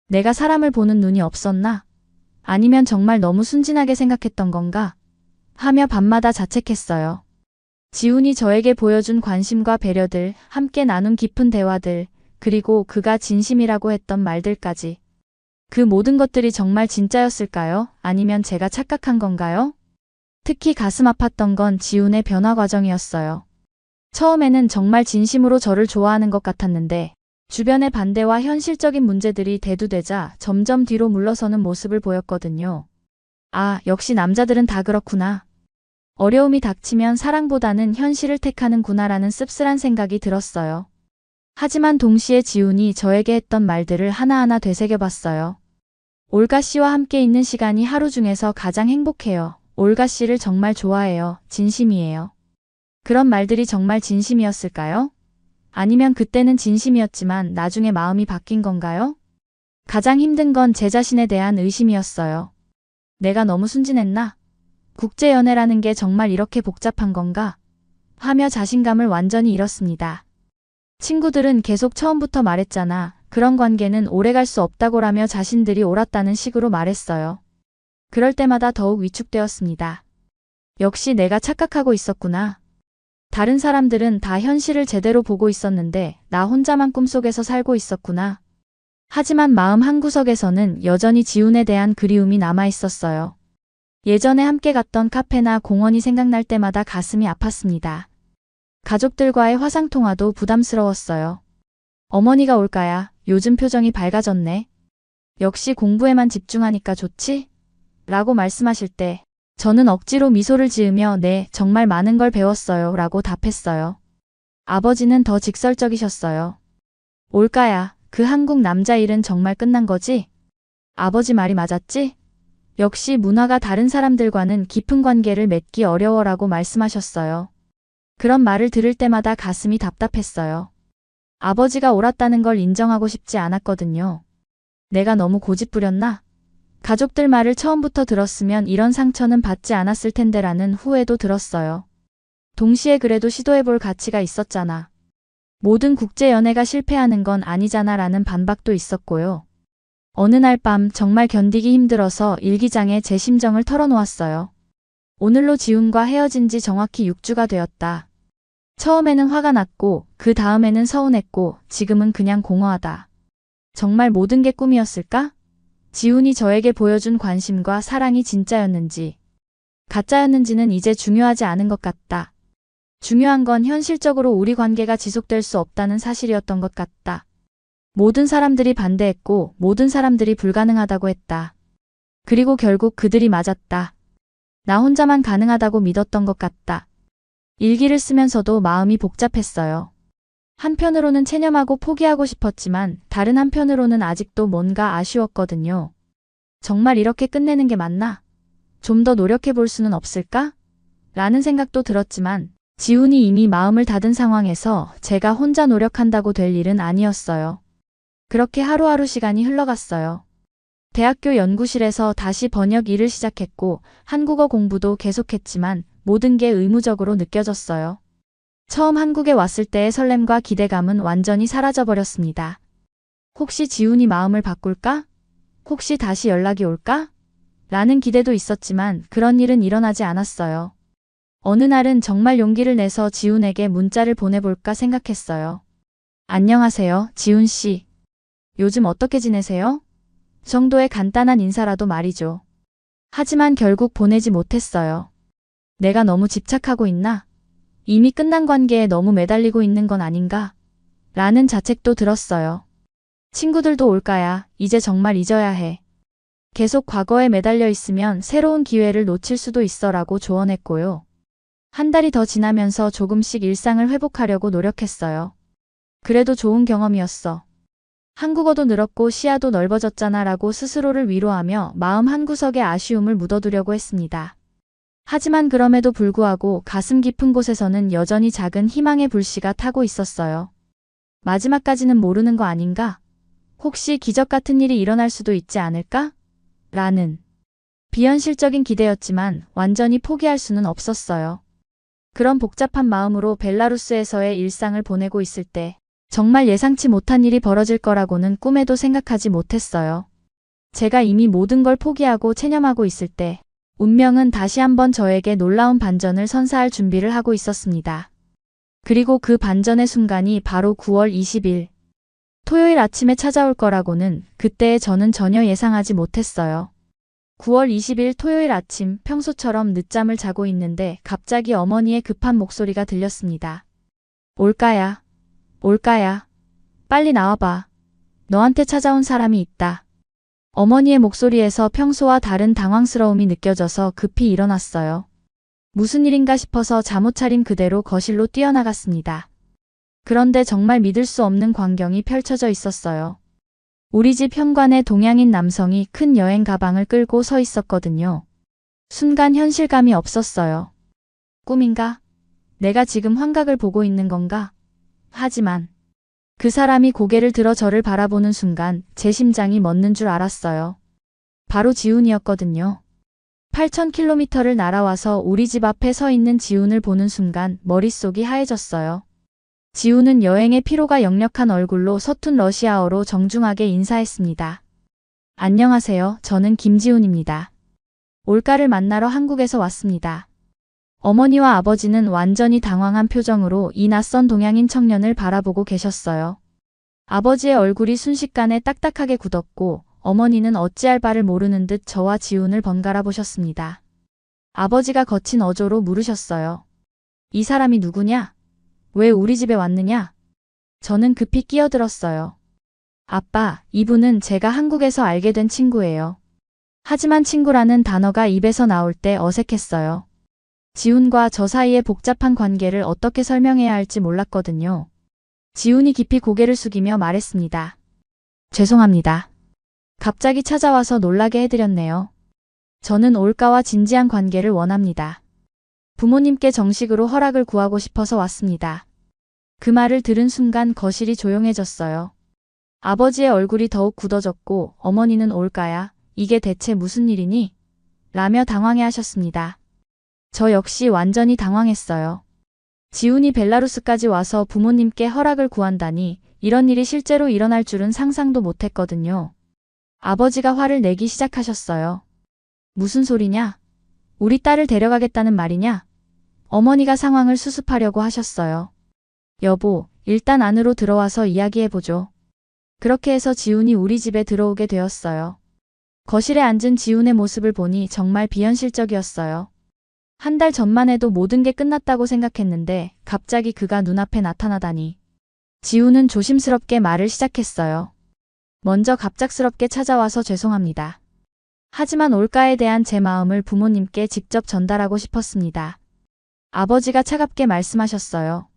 내가 사람을 보는 눈이 없었나? 아니면 정말 너무 순진하게 생각했던 건가? 하며 밤마다 자책했어요. 지훈이 저에게 보여준 관심과 배려들, 함께 나눈 깊은 대화들, 그리고 그가 진심이라고 했던 말들까지. 그 모든 것들이 정말 진짜였을까요? 아니면 제가 착각한 건가요? 특히 가슴 아팠던 건 지훈의 변화 과정이었어요. 처음에는 정말 진심으로 저를 좋아하는 것 같았는데 주변의 반대와 현실적인 문제들이 대두되자 점점 뒤로 물러서는 모습을 보였거든요. 아, 역시 남자들은 다 그렇구나. 어려움이 닥치면 사랑보다는 현실을 택하는구나라는 씁쓸한 생각이 들었어요. 하지만 동시에 지훈이 저에게 했던 말들을 하나하나 되새겨봤어요. 올가 씨와 함께 있는 시간이 하루 중에서 가장 행복해요. 올가 씨를 정말 좋아해요. 진심이에요. 그런 말들이 정말 진심이었을까요? 아니면 그때는 진심이었지만 나중에 마음이 바뀐 건가요? 가장 힘든 건 제 자신에 대한 의심이었어요. 내가 너무 순진했나? 국제연애라는 게 정말 이렇게 복잡한 건가? 하며 자신감을 완전히 잃었습니다. 친구들은 계속 처음부터 말했잖아. 그런 관계는 오래갈 수 없다고라며 자신들이 옳았다는 식으로 말했어요. 그럴 때마다 더욱 위축되었습니다. 역시 내가 착각하고 있었구나. 다른 사람들은 다 현실을 제대로 보고 있었는데 나 혼자만 꿈속에서 살고 있었구나. 하지만 마음 한구석에서는 여전히 지훈에 대한 그리움이 남아 있었어요. 예전에 함께 갔던 카페나 공원이 생각날 때마다 가슴이 아팠습니다. 가족들과의 화상통화도 부담스러웠어요. 어머니가 올까야 요즘 표정이 밝아졌네. 역시 공부에만 집중하니까 좋지? 라고 말씀하실 때 저는 억지로 미소를 지으며 네, 정말 많은 걸 배웠어요. 라고 답했어요. 아버지는 더 직설적이셨어요. 올까야, 그 한국 남자 일은 정말 끝난 거지? 아버지 말이 맞았지? 역시 문화가 다른 사람들과는 깊은 관계를 맺기 어려워라고 말씀하셨어요. 그런 말을 들을 때마다 가슴이 답답했어요. 아버지가 옳았다는 걸 인정하고 싶지 않았거든요. 내가 너무 고집부렸나? 가족들 말을 처음부터 들었으면 이런 상처는 받지 않았을 텐데라는 후회도 들었어요. 동시에 그래도 시도해볼 가치가 있었잖아. 모든 국제연애가 실패하는 건 아니잖아 라는 반박도 있었고요. 어느 날 밤 정말 견디기 힘들어서 일기장에 제 심정을 털어놓았어요. 오늘로 지훈과 헤어진 지 정확히 6주가 되었다. 처음에는 화가 났고 그 다음에는 서운했고 지금은 그냥 공허하다. 정말 모든 게 꿈이었을까? 지훈이 저에게 보여준 관심과 사랑이 진짜였는지 가짜였는지는 이제 중요하지 않은 것 같다. 중요한 건 현실적으로 우리 관계가 지속될 수 없다는 사실이었던 것 같다. 모든 사람들이 반대했고 모든 사람들이 불가능하다고 했다. 그리고 결국 그들이 맞았다. 나 혼자만 가능하다고 믿었던 것 같다. 일기를 쓰면서도 마음이 복잡했어요. 한편으로는 체념하고 포기하고 싶었지만 다른 한편으로는 아직도 뭔가 아쉬웠거든요. 정말 이렇게 끝내는 게 맞나? 좀 더 노력해 볼 수는 없을까? 라는 생각도 들었지만 지훈이 이미 마음을 닫은 상황에서 제가 혼자 노력한다고 될 일은 아니었어요. 그렇게 하루하루 시간이 흘러갔어요. 대학교 연구실에서 다시 번역 일을 시작했고 한국어 공부도 계속했지만 모든 게 의무적으로 느껴졌어요. 처음 한국에 왔을 때의 설렘과 기대감은 완전히 사라져버렸습니다. 혹시 지훈이 마음을 바꿀까? 혹시 다시 연락이 올까? 라는 기대도 있었지만 그런 일은 일어나지 않았어요. 어느 날은 정말 용기를 내서 지훈에게 문자를 보내볼까 생각했어요. 안녕하세요, 지훈 씨. 요즘 어떻게 지내세요? 정도의 간단한 인사라도 말이죠. 하지만 결국 보내지 못했어요. 내가 너무 집착하고 있나? 이미 끝난 관계에 너무 매달리고 있는 건 아닌가? 라는 자책도 들었어요. 친구들도 올까야, 이제 정말 잊어야 해. 계속 과거에 매달려 있으면 새로운 기회를 놓칠 수도 있어라고 조언했고요. 한 달이 더 지나면서 조금씩 일상을 회복하려고 노력했어요. 그래도 좋은 경험이었어. 한국어도 늘었고 시야도 넓어졌잖아 라고 스스로를 위로하며 마음 한구석에 아쉬움을 묻어두려고 했습니다. 하지만 그럼에도 불구하고 가슴 깊은 곳에서는 여전히 작은 희망의 불씨가 타고 있었어요. 마지막까지는 모르는 거 아닌가? 혹시 기적 같은 일이 일어날 수도 있지 않을까? 라는 비현실적인 기대였지만 완전히 포기할 수는 없었어요. 그런 복잡한 마음으로 벨라루스에서의 일상을 보내고 있을 때 정말 예상치 못한 일이 벌어질 거라고는 꿈에도 생각하지 못했어요. 제가 이미 모든 걸 포기하고 체념하고 있을 때 운명은 다시 한번 저에게 놀라운 반전을 선사할 준비를 하고 있었습니다. 그리고 그 반전의 순간이 바로 9월 20일 토요일 아침에 찾아올 거라고는 그때의 저는 전혀 예상하지 못했어요. 9월 20일 토요일 아침 평소처럼 늦잠을 자고 있는데 갑자기 어머니의 급한 목소리가 들렸습니다. 올까야, 올까야, 빨리 나와봐. 너한테 찾아온 사람이 있다. 어머니의 목소리에서 평소와 다른 당황스러움이 느껴져서 급히 일어났어요. 무슨 일인가 싶어서 잠옷 차림 그대로 거실로 뛰어나갔습니다. 그런데 정말 믿을 수 없는 광경이 펼쳐져 있었어요. 우리 집 현관에 동양인 남성이 큰 여행 가방을 끌고 서 있었거든요. 순간 현실감이 없었어요. 꿈인가? 내가 지금 환각을 보고 있는 건가? 하지만 그 사람이 고개를 들어 저를 바라보는 순간 제 심장이 멎는 줄 알았어요. 바로 지훈이었거든요. 8,000km를 날아와서 우리 집 앞에 서 있는 지훈을 보는 순간 머릿속이 하얘졌어요. 지훈은 여행의 피로가 역력한 얼굴로 서툰 러시아어로 정중하게 인사했습니다. 안녕하세요. 저는 김지훈입니다. 올가를 만나러 한국에서 왔습니다. 어머니와 아버지는 완전히 당황한 표정으로 이 낯선 동양인 청년을 바라보고 계셨어요. 아버지의 얼굴이 순식간에 딱딱하게 굳었고 어머니는 어찌할 바를 모르는 듯 저와 지훈을 번갈아 보셨습니다. 아버지가 거친 어조로 물으셨어요. 이 사람이 누구냐? 왜 우리 집에 왔느냐? 저는 급히 끼어들었어요. 아빠, 이분은 제가 한국에서 알게 된 친구예요. 하지만 친구라는 단어가 입에서 나올 때 어색했어요. 지훈과 저 사이의 복잡한 관계를 어떻게 설명해야 할지 몰랐거든요. 지훈이 깊이 고개를 숙이며 말했습니다. 죄송합니다. 갑자기 찾아와서 놀라게 해드렸네요. 저는 올가와 진지한 관계를 원합니다. 부모님께 정식으로 허락을 구하고 싶어서 왔습니다. 그 말을 들은 순간 거실이 조용해졌어요. 아버지의 얼굴이 더욱 굳어졌고 어머니는 올가야, 이게 대체 무슨 일이니? 라며 당황해하셨습니다. 저 역시 완전히 당황했어요. 지훈이 벨라루스까지 와서 부모님께 허락을 구한다니 이런 일이 실제로 일어날 줄은 상상도 못했거든요. 아버지가 화를 내기 시작하셨어요. 무슨 소리냐? 우리 딸을 데려가겠다는 말이냐? 어머니가 상황을 수습하려고 하셨어요. 여보, 일단 안으로 들어와서 이야기해보죠. 그렇게 해서 지훈이 우리 집에 들어오게 되었어요. 거실에 앉은 지훈의 모습을 보니 정말 비현실적이었어요. 한 달 전만 해도 모든 게 끝났다고 생각했는데 갑자기 그가 눈앞에 나타나다니. 지훈은 조심스럽게 말을 시작했어요. 먼저 갑작스럽게 찾아와서 죄송합니다. 하지만 올가에 대한 제 마음을 부모님께 직접 전달하고 싶었습니다. 아버지가 차갑게 말씀하셨어요.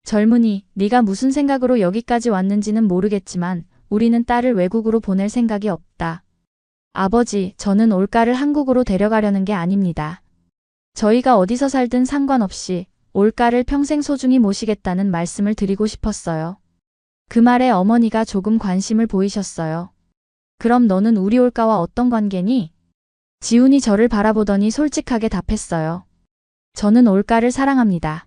젊은이, 네가 무슨 생각으로 여기까지 왔는지는 모르겠지만 우리는 딸을 외국으로 보낼 생각이 없다. 아버지, 저는 올가를 한국으로 데려가려는 게 아닙니다. 저희가 어디서 살든 상관없이 올가를 평생 소중히 모시겠다는 말씀을 드리고 싶었어요. 그 말에 어머니가 조금 관심을 보이셨어요. 그럼 너는 우리 올가와 어떤 관계니? 지훈이 저를 바라보더니 솔직하게 답했어요. 저는 올가를 사랑합니다.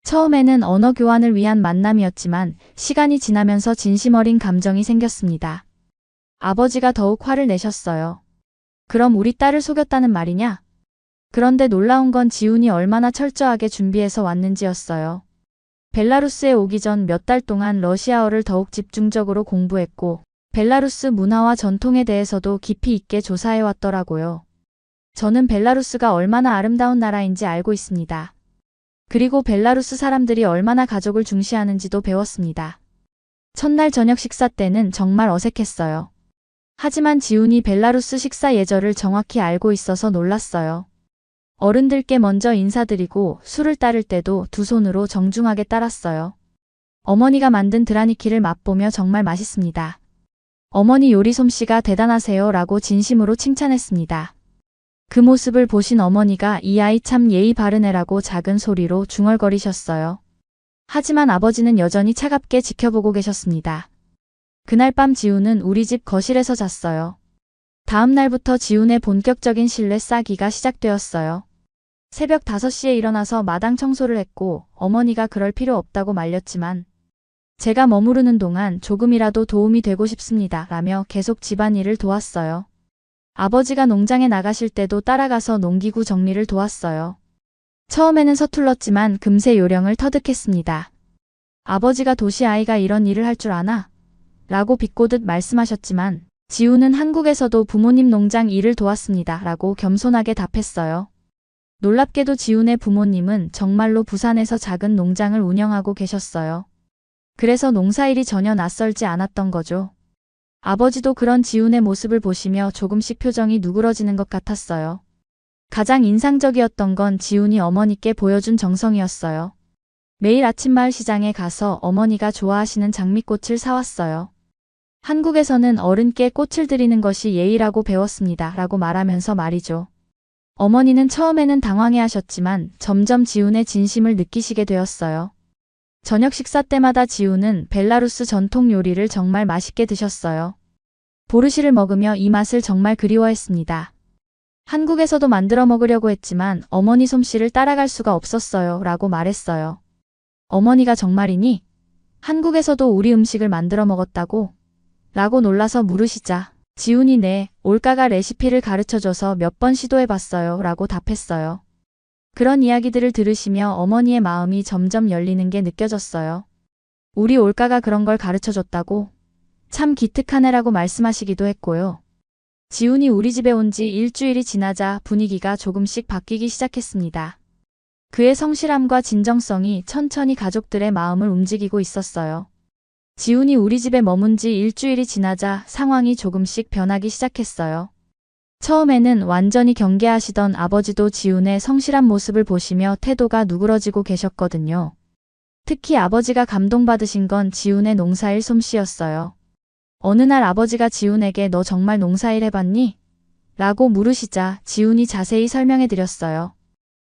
처음에는 언어 교환을 위한 만남이었지만 시간이 지나면서 진심 어린 감정이 생겼습니다. 아버지가 더욱 화를 내셨어요. 그럼 우리 딸을 속였다는 말이냐? 그런데 놀라운 건 지훈이 얼마나 철저하게 준비해서 왔는지였어요. 벨라루스에 오기 전 몇 달 동안 러시아어를 더욱 집중적으로 공부했고 벨라루스 문화와 전통에 대해서도 깊이 있게 조사해 왔더라고요. 저는 벨라루스가 얼마나 아름다운 나라인지 알고 있습니다. 그리고 벨라루스 사람들이 얼마나 가족을 중시하는지도 배웠습니다. 첫날 저녁 식사 때는 정말 어색했어요. 하지만 지훈이 벨라루스 식사 예절을 정확히 알고 있어서 놀랐어요. 어른들께 먼저 인사드리고 술을 따를 때도 두 손으로 정중하게 따랐어요. 어머니가 만든 드라니키를 맛보며 정말 맛있습니다. 어머니 요리 솜씨가 대단하세요 라고 진심으로 칭찬했습니다. 그 모습을 보신 어머니가 이 아이 참 예의 바른 애라고 작은 소리로 중얼거리셨어요. 하지만 아버지는 여전히 차갑게 지켜보고 계셨습니다. 그날 밤 지훈은 우리 집 거실에서 잤어요. 다음 날부터 지훈의 본격적인 실내 싸기가 시작되었어요. 새벽 5시에 일어나서 마당 청소를 했고 어머니가 그럴 필요 없다고 말렸지만 제가 머무르는 동안 조금이라도 도움이 되고 싶습니다 라며 계속 집안일을 도왔어요. 아버지가 농장에 나가실 때도 따라가서 농기구 정리를 도왔어요. 처음에는 서툴렀지만 금세 요령을 터득했습니다. 아버지가 도시 아이가 이런 일을 할 줄 아나? 라고 비꼬듯 말씀하셨지만 지훈은 한국에서도 부모님 농장 일을 도왔습니다 라고 겸손하게 답했어요. 놀랍게도 지훈의 부모님은 정말로 부산에서 작은 농장을 운영하고 계셨어요. 그래서 농사일이 전혀 낯설지 않았던 거죠. 아버지도 그런 지훈의 모습을 보시며 조금씩 표정이 누그러지는 것 같았어요. 가장 인상적이었던 건 지훈이 어머니께 보여준 정성이었어요. 매일 아침 마을 시장에 가서 어머니가 좋아하시는 장미꽃을 사왔어요. 한국에서는 어른께 꽃을 드리는 것이 예의라고 배웠습니다 라고 말하면서 말이죠. 어머니는 처음에는 당황해 하셨지만 점점 지훈의 진심을 느끼시게 되었어요. 저녁 식사 때마다 지훈은 벨라루스 전통 요리를 정말 맛있게 드셨어요. 보르시를 먹으며 이 맛을 정말 그리워했습니다. 한국에서도 만들어 먹으려고 했지만 어머니 솜씨를 따라갈 수가 없었어요 라고 말했어요. 어머니가 정말이니? 한국에서도 우리 음식을 만들어 먹었다고? 라고 놀라서 물으시자 지훈이 네, 올가가 레시피를 가르쳐줘서 몇 번 시도해봤어요 라고 답했어요. 그런 이야기들을 들으시며 어머니의 마음이 점점 열리는 게 느껴졌어요. 우리 올가가 그런 걸 가르쳐줬다고? 참 기특한 애라고 말씀하시기도 했고요. 지훈이 우리 집에 온 지 일주일이 지나자 분위기가 조금씩 바뀌기 시작했습니다. 그의 성실함과 진정성이 천천히 가족들의 마음을 움직이고 있었어요. 지훈이 우리 집에 머문 지 일주일이 지나자 상황이 조금씩 변하기 시작했어요. 처음에는 완전히 경계하시던 아버지도 지훈의 성실한 모습을 보시며 태도가 누그러지고 계셨거든요. 특히 아버지가 감동받으신 건 지훈의 농사일 솜씨였어요. 어느 날 아버지가 지훈에게 너 정말 농사일 해봤니? 라고 물으시자 지훈이 자세히 설명해드렸어요.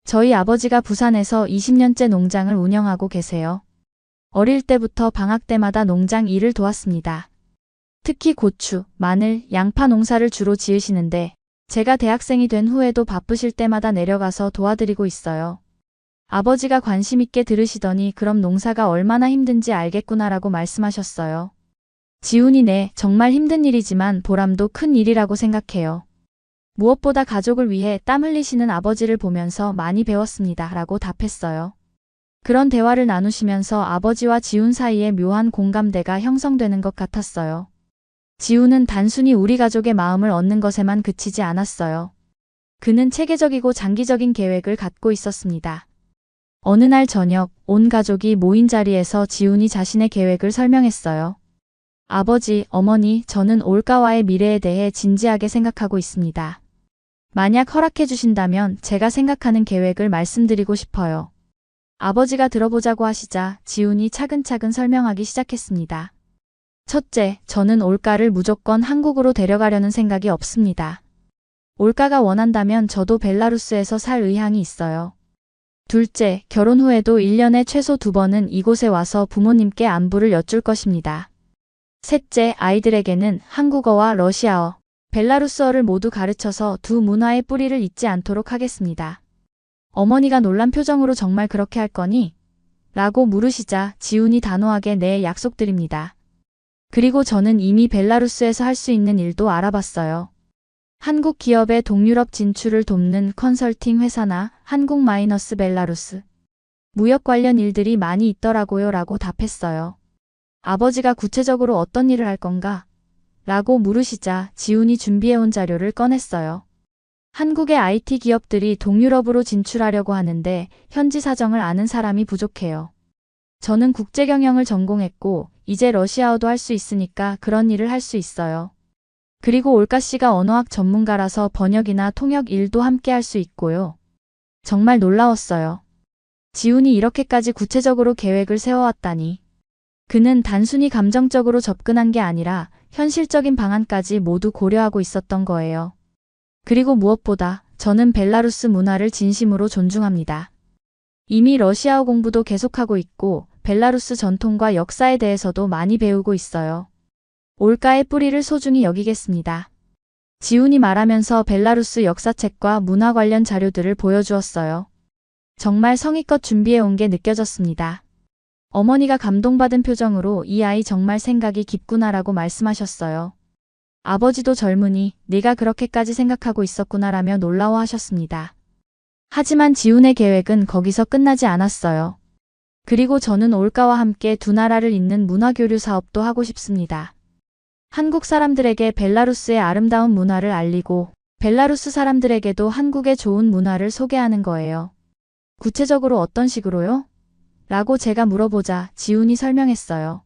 저희 아버지가 부산에서 20년째 농장을 운영하고 계세요. 어릴 때부터 방학 때마다 농장 일을 도왔습니다. 특히 고추, 마늘, 양파 농사를 주로 지으시는데 제가 대학생이 된 후에도 바쁘실 때마다 내려가서 도와드리고 있어요. 아버지가 관심 있게 들으시더니 그럼 농사가 얼마나 힘든지 알겠구나라고 말씀하셨어요. 지훈이 네, 정말 힘든 일이지만 보람도 큰 일이라고 생각해요. 무엇보다 가족을 위해 땀 흘리시는 아버지를 보면서 많이 배웠습니다. 라고 답했어요. 그런 대화를 나누시면서 아버지와 지훈 사이에 묘한 공감대가 형성되는 것 같았어요. 지훈은 단순히 우리 가족의 마음을 얻는 것에만 그치지 않았어요. 그는 체계적이고 장기적인 계획을 갖고 있었습니다. 어느 날 저녁, 온 가족이 모인 자리에서 지훈이 자신의 계획을 설명했어요. 아버지, 어머니, 저는 올가와의 미래에 대해 진지하게 생각하고 있습니다. 만약 허락해 주신다면 제가 생각하는 계획을 말씀드리고 싶어요. 아버지가 들어보자고 하시자 지훈이 차근차근 설명하기 시작했습니다. 첫째, 저는 올가를 무조건 한국으로 데려가려는 생각이 없습니다. 올가가 원한다면 저도 벨라루스에서 살 의향이 있어요. 둘째, 결혼 후에도 1년에 최소 2번은 이곳에 와서 부모님께 안부를 여쭐 것입니다. 셋째, 아이들에게는 한국어와 러시아어, 벨라루스어를 모두 가르쳐서 두 문화의 뿌리를 잊지 않도록 하겠습니다. 어머니가 놀란 표정으로 정말 그렇게 할 거니? 라고 물으시자 지훈이 단호하게 네, 약속드립니다. 그리고 저는 이미 벨라루스에서 할 수 있는 일도 알아봤어요. 한국 기업의 동유럽 진출을 돕는 컨설팅 회사나 한국 마이너스 벨라루스 무역 관련 일들이 많이 있더라고요 라고 답했어요. 아버지가 구체적으로 어떤 일을 할 건가? 라고 물으시자 지훈이 준비해온 자료를 꺼냈어요. 한국의 IT 기업들이 동유럽으로 진출하려고 하는데 현지 사정을 아는 사람이 부족해요. 저는 국제경영을 전공했고 이제 러시아어도 할 수 있으니까 그런 일을 할 수 있어요. 그리고 올가씨가 언어학 전문가라서 번역이나 통역 일도 함께 할 수 있고요. 정말 놀라웠어요. 지훈이 이렇게까지 구체적으로 계획을 세워왔다니. 그는 단순히 감정적으로 접근한 게 아니라 현실적인 방안까지 모두 고려하고 있었던 거예요. 그리고 무엇보다 저는 벨라루스 문화를 진심으로 존중합니다. 이미 러시아어 공부도 계속하고 있고 벨라루스 전통과 역사에 대해서도 많이 배우고 있어요. 올가의 뿌리를 소중히 여기겠습니다. 지훈이 말하면서 벨라루스 역사책과 문화 관련 자료들을 보여주었어요. 정말 성의껏 준비해온 게 느껴졌습니다. 어머니가 감동받은 표정으로 이 아이 정말 생각이 깊구나라고 말씀하셨어요. 아버지도 젊으니 네가 그렇게까지 생각하고 있었구나라며 놀라워하셨습니다. 하지만 지훈의 계획은 거기서 끝나지 않았어요. 그리고 저는 올가와 함께 두 나라를 잇는 문화교류 사업도 하고 싶습니다. 한국 사람들에게 벨라루스의 아름다운 문화를 알리고 벨라루스 사람들에게도 한국의 좋은 문화를 소개하는 거예요. 구체적으로 어떤 식으로요? 라고 제가 물어보자 지훈이 설명했어요.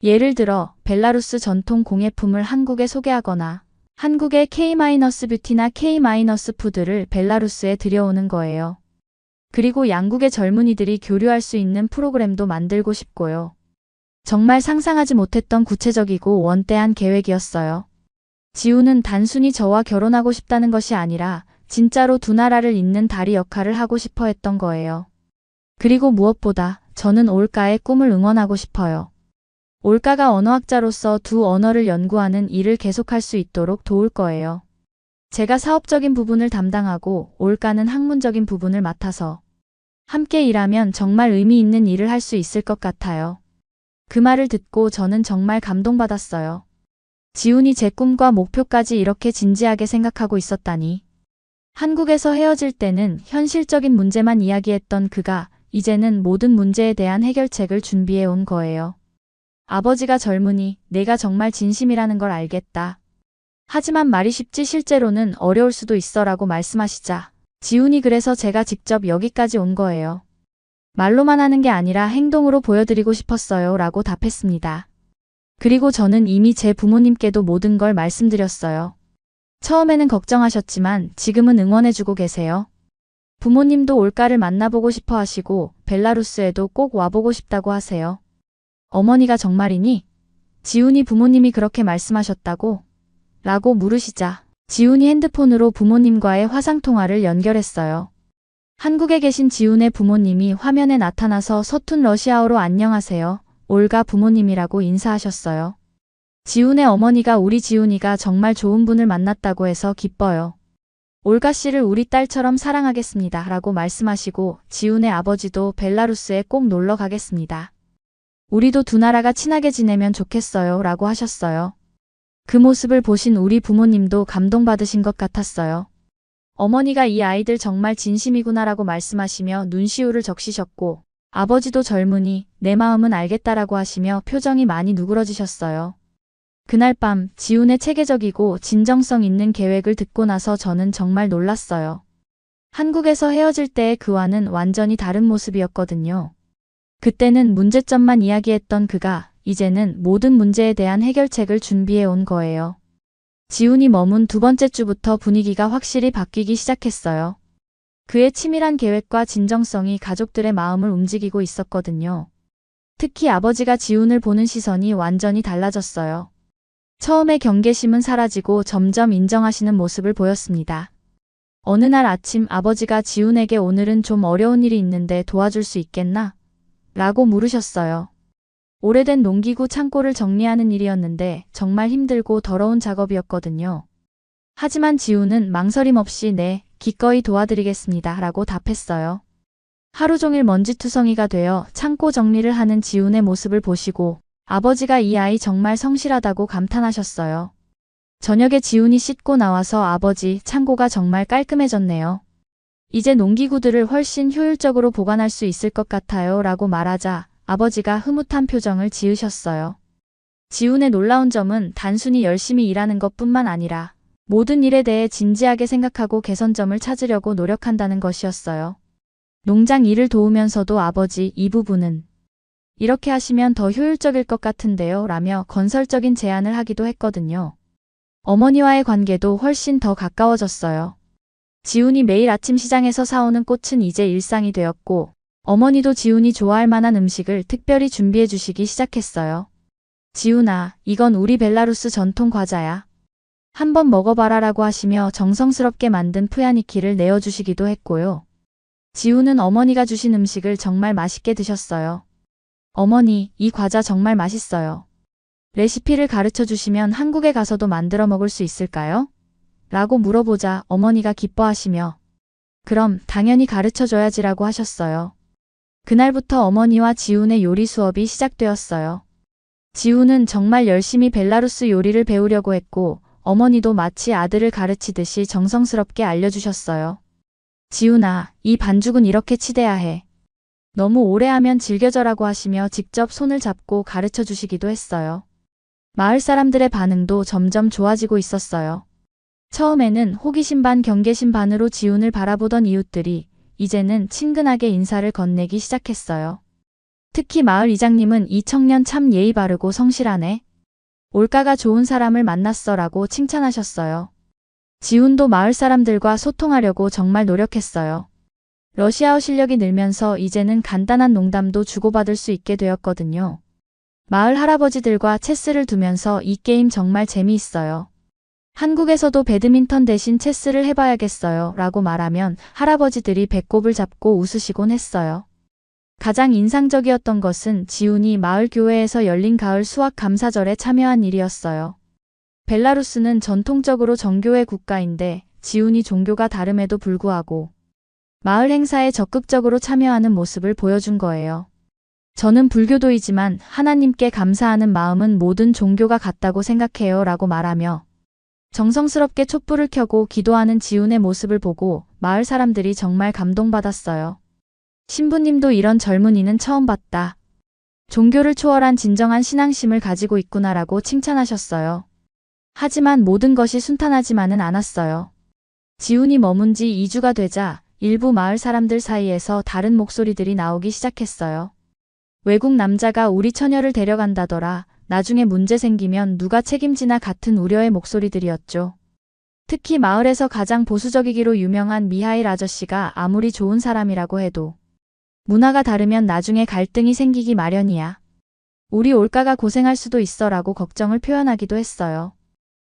예를 들어 벨라루스 전통 공예품을 한국에 소개하거나 한국의 K-뷰티나 K-푸드를 벨라루스에 들여오는 거예요. 그리고 양국의 젊은이들이 교류할 수 있는 프로그램도 만들고 싶고요. 정말 상상하지 못했던 구체적이고 원대한 계획이었어요. 지훈은 단순히 저와 결혼하고 싶다는 것이 아니라 진짜로 두 나라를 잇는 다리 역할을 하고 싶어 했던 거예요. 그리고 무엇보다 저는 올가의 꿈을 응원하고 싶어요. 올가가 언어학자로서 두 언어를 연구하는 일을 계속할 수 있도록 도울 거예요. 제가 사업적인 부분을 담당하고 올가는 학문적인 부분을 맡아서 함께 일하면 정말 의미 있는 일을 할 수 있을 것 같아요. 그 말을 듣고 저는 정말 감동받았어요. 지훈이 제 꿈과 목표까지 이렇게 진지하게 생각하고 있었다니. 한국에서 헤어질 때는 현실적인 문제만 이야기했던 그가 이제는 모든 문제에 대한 해결책을 준비해 온 거예요. 아버지가 젊으니 내가 정말 진심이라는 걸 알겠다. 하지만 말이 쉽지 실제로는 어려울 수도 있어라고 말씀하시자 지훈이 그래서 제가 직접 여기까지 온 거예요. 말로만 하는 게 아니라 행동으로 보여드리고 싶었어요 라고 답했습니다. 그리고 저는 이미 제 부모님께도 모든 걸 말씀드렸어요. 처음에는 걱정하셨지만 지금은 응원해주고 계세요. 부모님도 올가를 만나보고 싶어 하시고 벨라루스에도 꼭 와보고 싶다고 하세요. 어머니가 정말이니? 지훈이 부모님이 그렇게 말씀하셨다고? 라고 물으시자 지훈이 핸드폰으로 부모님과의 화상통화를 연결했어요. 한국에 계신 지훈의 부모님이 화면에 나타나서 서툰 러시아어로 안녕하세요. 올가 부모님이라고 인사하셨어요. 지훈의 어머니가 우리 지훈이가 정말 좋은 분을 만났다고 해서 기뻐요. 올가 씨를 우리 딸처럼 사랑하겠습니다. 라고 말씀하시고 지훈의 아버지도 벨라루스에 꼭 놀러 가겠습니다. 우리도 두 나라가 친하게 지내면 좋겠어요. 라고 하셨어요. 그 모습을 보신 우리 부모님도 감동받으신 것 같았어요. 어머니가 이 아이들 정말 진심이구나라고 말씀하시며 눈시울을 적시셨고 아버지도 젊으니 내 마음은 알겠다라고 하시며 표정이 많이 누그러지셨어요. 그날 밤 지훈의 체계적이고 진정성 있는 계획을 듣고 나서 저는 정말 놀랐어요. 한국에서 헤어질 때의 그와는 완전히 다른 모습이었거든요. 그때는 문제점만 이야기했던 그가 이제는 모든 문제에 대한 해결책을 준비해 온 거예요. 지훈이 머문 두 번째 주부터 분위기가 확실히 바뀌기 시작했어요. 그의 치밀한 계획과 진정성이 가족들의 마음을 움직이고 있었거든요. 특히 아버지가 지훈을 보는 시선이 완전히 달라졌어요. 처음에 경계심은 사라지고 점점 인정하시는 모습을 보였습니다. 어느 날 아침 아버지가 지훈에게 오늘은 좀 어려운 일이 있는데 도와줄 수 있겠나? 라고 물으셨어요. 오래된 농기구 창고를 정리하는 일이었는데 정말 힘들고 더러운 작업이었거든요. 하지만 지훈은 망설임 없이 네, 기꺼이 도와드리겠습니다. 라고 답했어요. 하루 종일 먼지투성이가 되어 창고 정리를 하는 지훈의 모습을 보시고 아버지가 이 아이 정말 성실하다고 감탄하셨어요. 저녁에 지훈이 씻고 나와서 아버지, 창고가 정말 깔끔해졌네요. 이제 농기구들을 훨씬 효율적으로 보관할 수 있을 것 같아요. 라고 말하자 아버지가 흐뭇한 표정을 지으셨어요. 지훈의 놀라운 점은 단순히 열심히 일하는 것뿐만 아니라 모든 일에 대해 진지하게 생각하고 개선점을 찾으려고 노력한다는 것이었어요. 농장 일을 도우면서도 아버지, 이 부분은 이렇게 하시면 더 효율적일 것 같은데요. 라며 건설적인 제안을 하기도 했거든요. 어머니와의 관계도 훨씬 더 가까워졌어요. 지훈이 매일 아침 시장에서 사오는 꽃은 이제 일상이 되었고, 어머니도 지훈이 좋아할 만한 음식을 특별히 준비해 주시기 시작했어요. 지훈아, 이건 우리 벨라루스 전통 과자야. 한번 먹어봐라 라고 하시며 정성스럽게 만든 푸야니키를 내어주시기도 했고요. 지훈은 어머니가 주신 음식을 정말 맛있게 드셨어요. 어머니, 이 과자 정말 맛있어요. 레시피를 가르쳐 주시면 한국에 가서도 만들어 먹을 수 있을까요? 라고 물어보자 어머니가 기뻐하시며 그럼 당연히 가르쳐 줘야지라고 하셨어요. 그날부터 어머니와 지훈의 요리 수업이 시작되었어요. 지훈은 정말 열심히 벨라루스 요리를 배우려고 했고 어머니도 마치 아들을 가르치듯이 정성스럽게 알려주셨어요. 지훈아, 이 반죽은 이렇게 치대야 해. 너무 오래 하면 질겨져라고 하시며 직접 손을 잡고 가르쳐 주시기도 했어요. 마을 사람들의 반응도 점점 좋아지고 있었어요. 처음에는 호기심 반 경계심 반으로 지훈을 바라보던 이웃들이 이제는 친근하게 인사를 건네기 시작했어요. 특히 마을 이장님은 이 청년 참 예의 바르고 성실하네. 올가가 좋은 사람을 만났어라고 칭찬하셨어요. 지훈도 마을 사람들과 소통하려고 정말 노력했어요. 러시아어 실력이 늘면서 이제는 간단한 농담도 주고받을 수 있게 되었거든요. 마을 할아버지들과 체스를 두면서 이 게임 정말 재미있어요. 한국에서도 배드민턴 대신 체스를 해봐야겠어요 라고 말하면 할아버지들이 배꼽을 잡고 웃으시곤 했어요. 가장 인상적이었던 것은 지훈이 마을 교회에서 열린 가을 수학 감사절에 참여한 일이었어요. 벨라루스는 전통적으로 정교회 국가인데 지훈이 종교가 다름에도 불구하고 마을 행사에 적극적으로 참여하는 모습을 보여준 거예요. 저는 불교도이지만 하나님께 감사하는 마음은 모든 종교가 같다고 생각해요 라고 말하며 정성스럽게 촛불을 켜고 기도하는 지훈의 모습을 보고 마을 사람들이 정말 감동받았어요. 신부님도 이런 젊은이는 처음 봤다. 종교를 초월한 진정한 신앙심을 가지고 있구나라고 칭찬하셨어요. 하지만 모든 것이 순탄하지만은 않았어요. 지훈이 머문 지 2주가 되자 일부 마을 사람들 사이에서 다른 목소리들이 나오기 시작했어요. 외국 남자가 우리 처녀를 데려간다더라. 나중에 문제 생기면 누가 책임지나 같은 우려의 목소리들이었죠. 특히 마을에서 가장 보수적이기로 유명한 미하일 아저씨가 아무리 좋은 사람이라고 해도 문화가 다르면 나중에 갈등이 생기기 마련이야. 우리 올가가 고생할 수도 있어 라고 걱정을 표현하기도 했어요.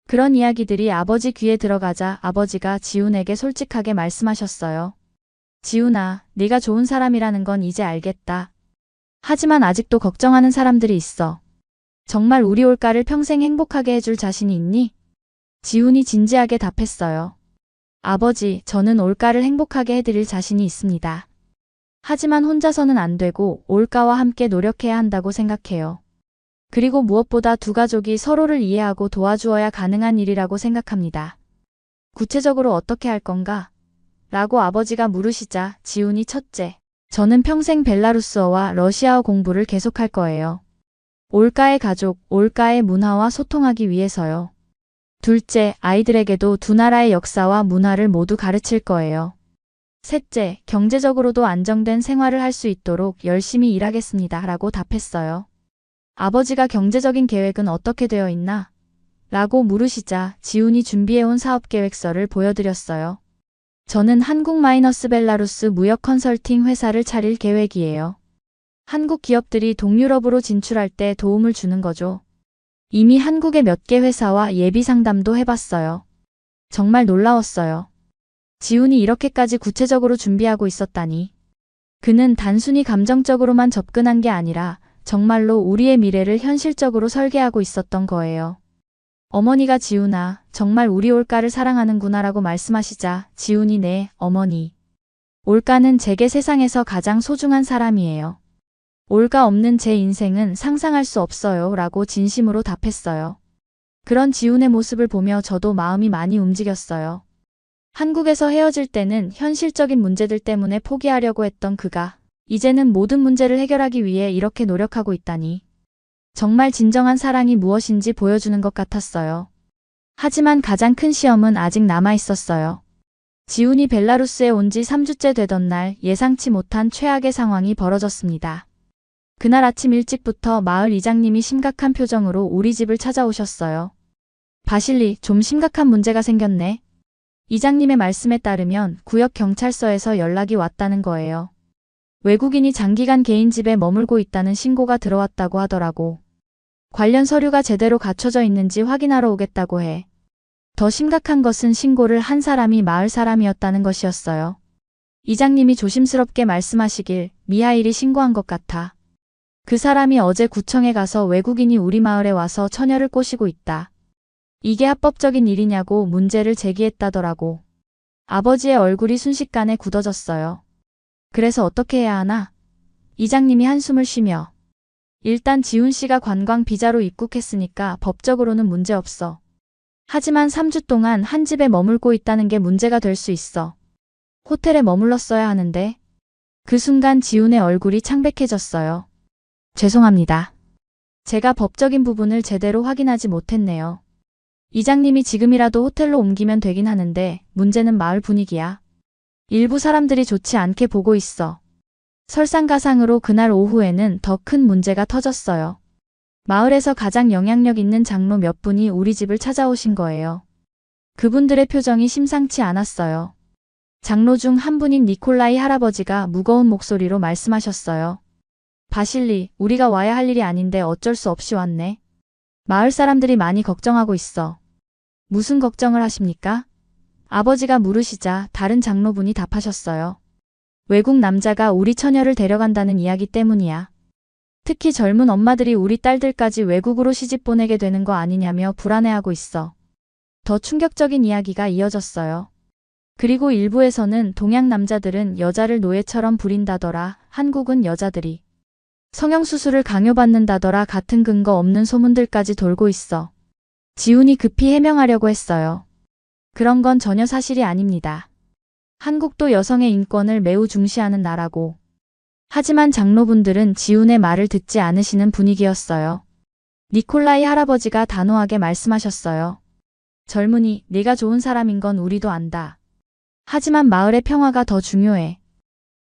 그런 이야기들이 아버지 귀에 들어가자 아버지가 지훈에게 솔직하게 말씀하셨어요. 지훈아, 네가 좋은 사람이라는 건 이제 알겠다. 하지만 아직도 걱정하는 사람들이 있어. 정말 우리 올가를 평생 행복하게 해줄 자신이 있니? 지훈이 진지하게 답했어요. 아버지, 저는 올가를 행복하게 해드릴 자신이 있습니다. 하지만 혼자서는 안 되고 올가와 함께 노력해야 한다고 생각해요. 그리고 무엇보다 두 가족이 서로를 이해하고 도와주어야 가능한 일이라고 생각합니다. 구체적으로 어떻게 할 건가? 라고 아버지가 물으시자 지훈이 첫째, 저는 평생 벨라루스어와 러시아어 공부를 계속할 거예요. 올가의 가족, 올가의 문화와 소통하기 위해서요. 둘째, 아이들에게도 두 나라의 역사와 문화를 모두 가르칠 거예요. 셋째, 경제적으로도 안정된 생활을 할 수 있도록 열심히 일하겠습니다. 라고 답했어요. 아버지가 경제적인 계획은 어떻게 되어 있나? 라고 물으시자 지훈이 준비해온 사업계획서를 보여드렸어요. 저는 한국-벨라루스 무역 컨설팅 회사를 차릴 계획이에요. 한국 기업들이 동유럽으로 진출할 때 도움을 주는 거죠. 이미 한국의 몇 개 회사와 예비 상담도 해봤어요. 정말 놀라웠어요. 지훈이 이렇게까지 구체적으로 준비하고 있었다니. 그는 단순히 감정적으로만 접근한 게 아니라 정말로 우리의 미래를 현실적으로 설계하고 있었던 거예요. 어머니가 지훈아, 정말 우리 올가를 사랑하는구나 라고 말씀하시자 지훈이 네, 어머니. 올가는 제게 세상에서 가장 소중한 사람이에요. 올가 없는 제 인생은 상상할 수 없어요 라고 진심으로 답했어요. 그런 지훈의 모습을 보며 저도 마음이 많이 움직였어요. 한국에서 헤어질 때는 현실적인 문제들 때문에 포기하려고 했던 그가 이제는 모든 문제를 해결하기 위해 이렇게 노력하고 있다니. 정말 진정한 사랑이 무엇인지 보여주는 것 같았어요. 하지만 가장 큰 시험은 아직 남아 있었어요. 지훈이 벨라루스에 온 지 3주째 되던 날 예상치 못한 최악의 상황이 벌어졌습니다. 그날 아침 일찍부터 마을 이장님이 심각한 표정으로 우리 집을 찾아오셨어요. 바실리, 좀 심각한 문제가 생겼네. 이장님의 말씀에 따르면 구역 경찰서에서 연락이 왔다는 거예요. 외국인이 장기간 개인 집에 머물고 있다는 신고가 들어왔다고 하더라고. 관련 서류가 제대로 갖춰져 있는지 확인하러 오겠다고 해. 더 심각한 것은 신고를 한 사람이 마을 사람이었다는 것이었어요. 이장님이 조심스럽게 말씀하시길 미하일이 신고한 것 같아. 그 사람이 어제 구청에 가서 외국인이 우리 마을에 와서 처녀를 꼬시고 있다. 이게 합법적인 일이냐고 문제를 제기했다더라고. 아버지의 얼굴이 순식간에 굳어졌어요. 그래서 어떻게 해야 하나? 이장님이 한숨을 쉬며. 일단 지훈 씨가 관광 비자로 입국했으니까 법적으로는 문제 없어. 하지만 3주 동안 한 집에 머물고 있다는 게 문제가 될 수 있어. 호텔에 머물렀어야 하는데. 그 순간 지훈의 얼굴이 창백해졌어요. 죄송합니다. 제가 법적인 부분을 제대로 확인하지 못했네요. 이장님이 지금이라도 호텔로 옮기면 되긴 하는데 문제는 마을 분위기야. 일부 사람들이 좋지 않게 보고 있어. 설상가상으로 그날 오후에는 더 큰 문제가 터졌어요. 마을에서 가장 영향력 있는 장로 몇 분이 우리 집을 찾아오신 거예요. 그분들의 표정이 심상치 않았어요. 장로 중 한 분인 니콜라이 할아버지가 무거운 목소리로 말씀하셨어요. 바실리, 우리가 와야 할 일이 아닌데 어쩔 수 없이 왔네. 마을 사람들이 많이 걱정하고 있어. 무슨 걱정을 하십니까? 아버지가 물으시자 다른 장로분이 답하셨어요. 외국 남자가 우리 처녀를 데려간다는 이야기 때문이야. 특히 젊은 엄마들이 우리 딸들까지 외국으로 시집 보내게 되는 거 아니냐며 불안해하고 있어. 더 충격적인 이야기가 이어졌어요. 그리고 일부에서는 동양 남자들은 여자를 노예처럼 부린다더라. 한국은 여자들이 성형수술을 강요받는다더라. 같은 근거 없는 소문들까지 돌고 있어. 지훈이 급히 해명하려고 했어요. 그런 건 전혀 사실이 아닙니다. 한국도 여성의 인권을 매우 중시하는 나라고. 하지만 장로분들은 지훈의 말을 듣지 않으시는 분위기였어요. 니콜라이 할아버지가 단호하게 말씀하셨어요. 젊은이, 네가 좋은 사람인 건 우리도 안다. 하지만 마을의 평화가 더 중요해.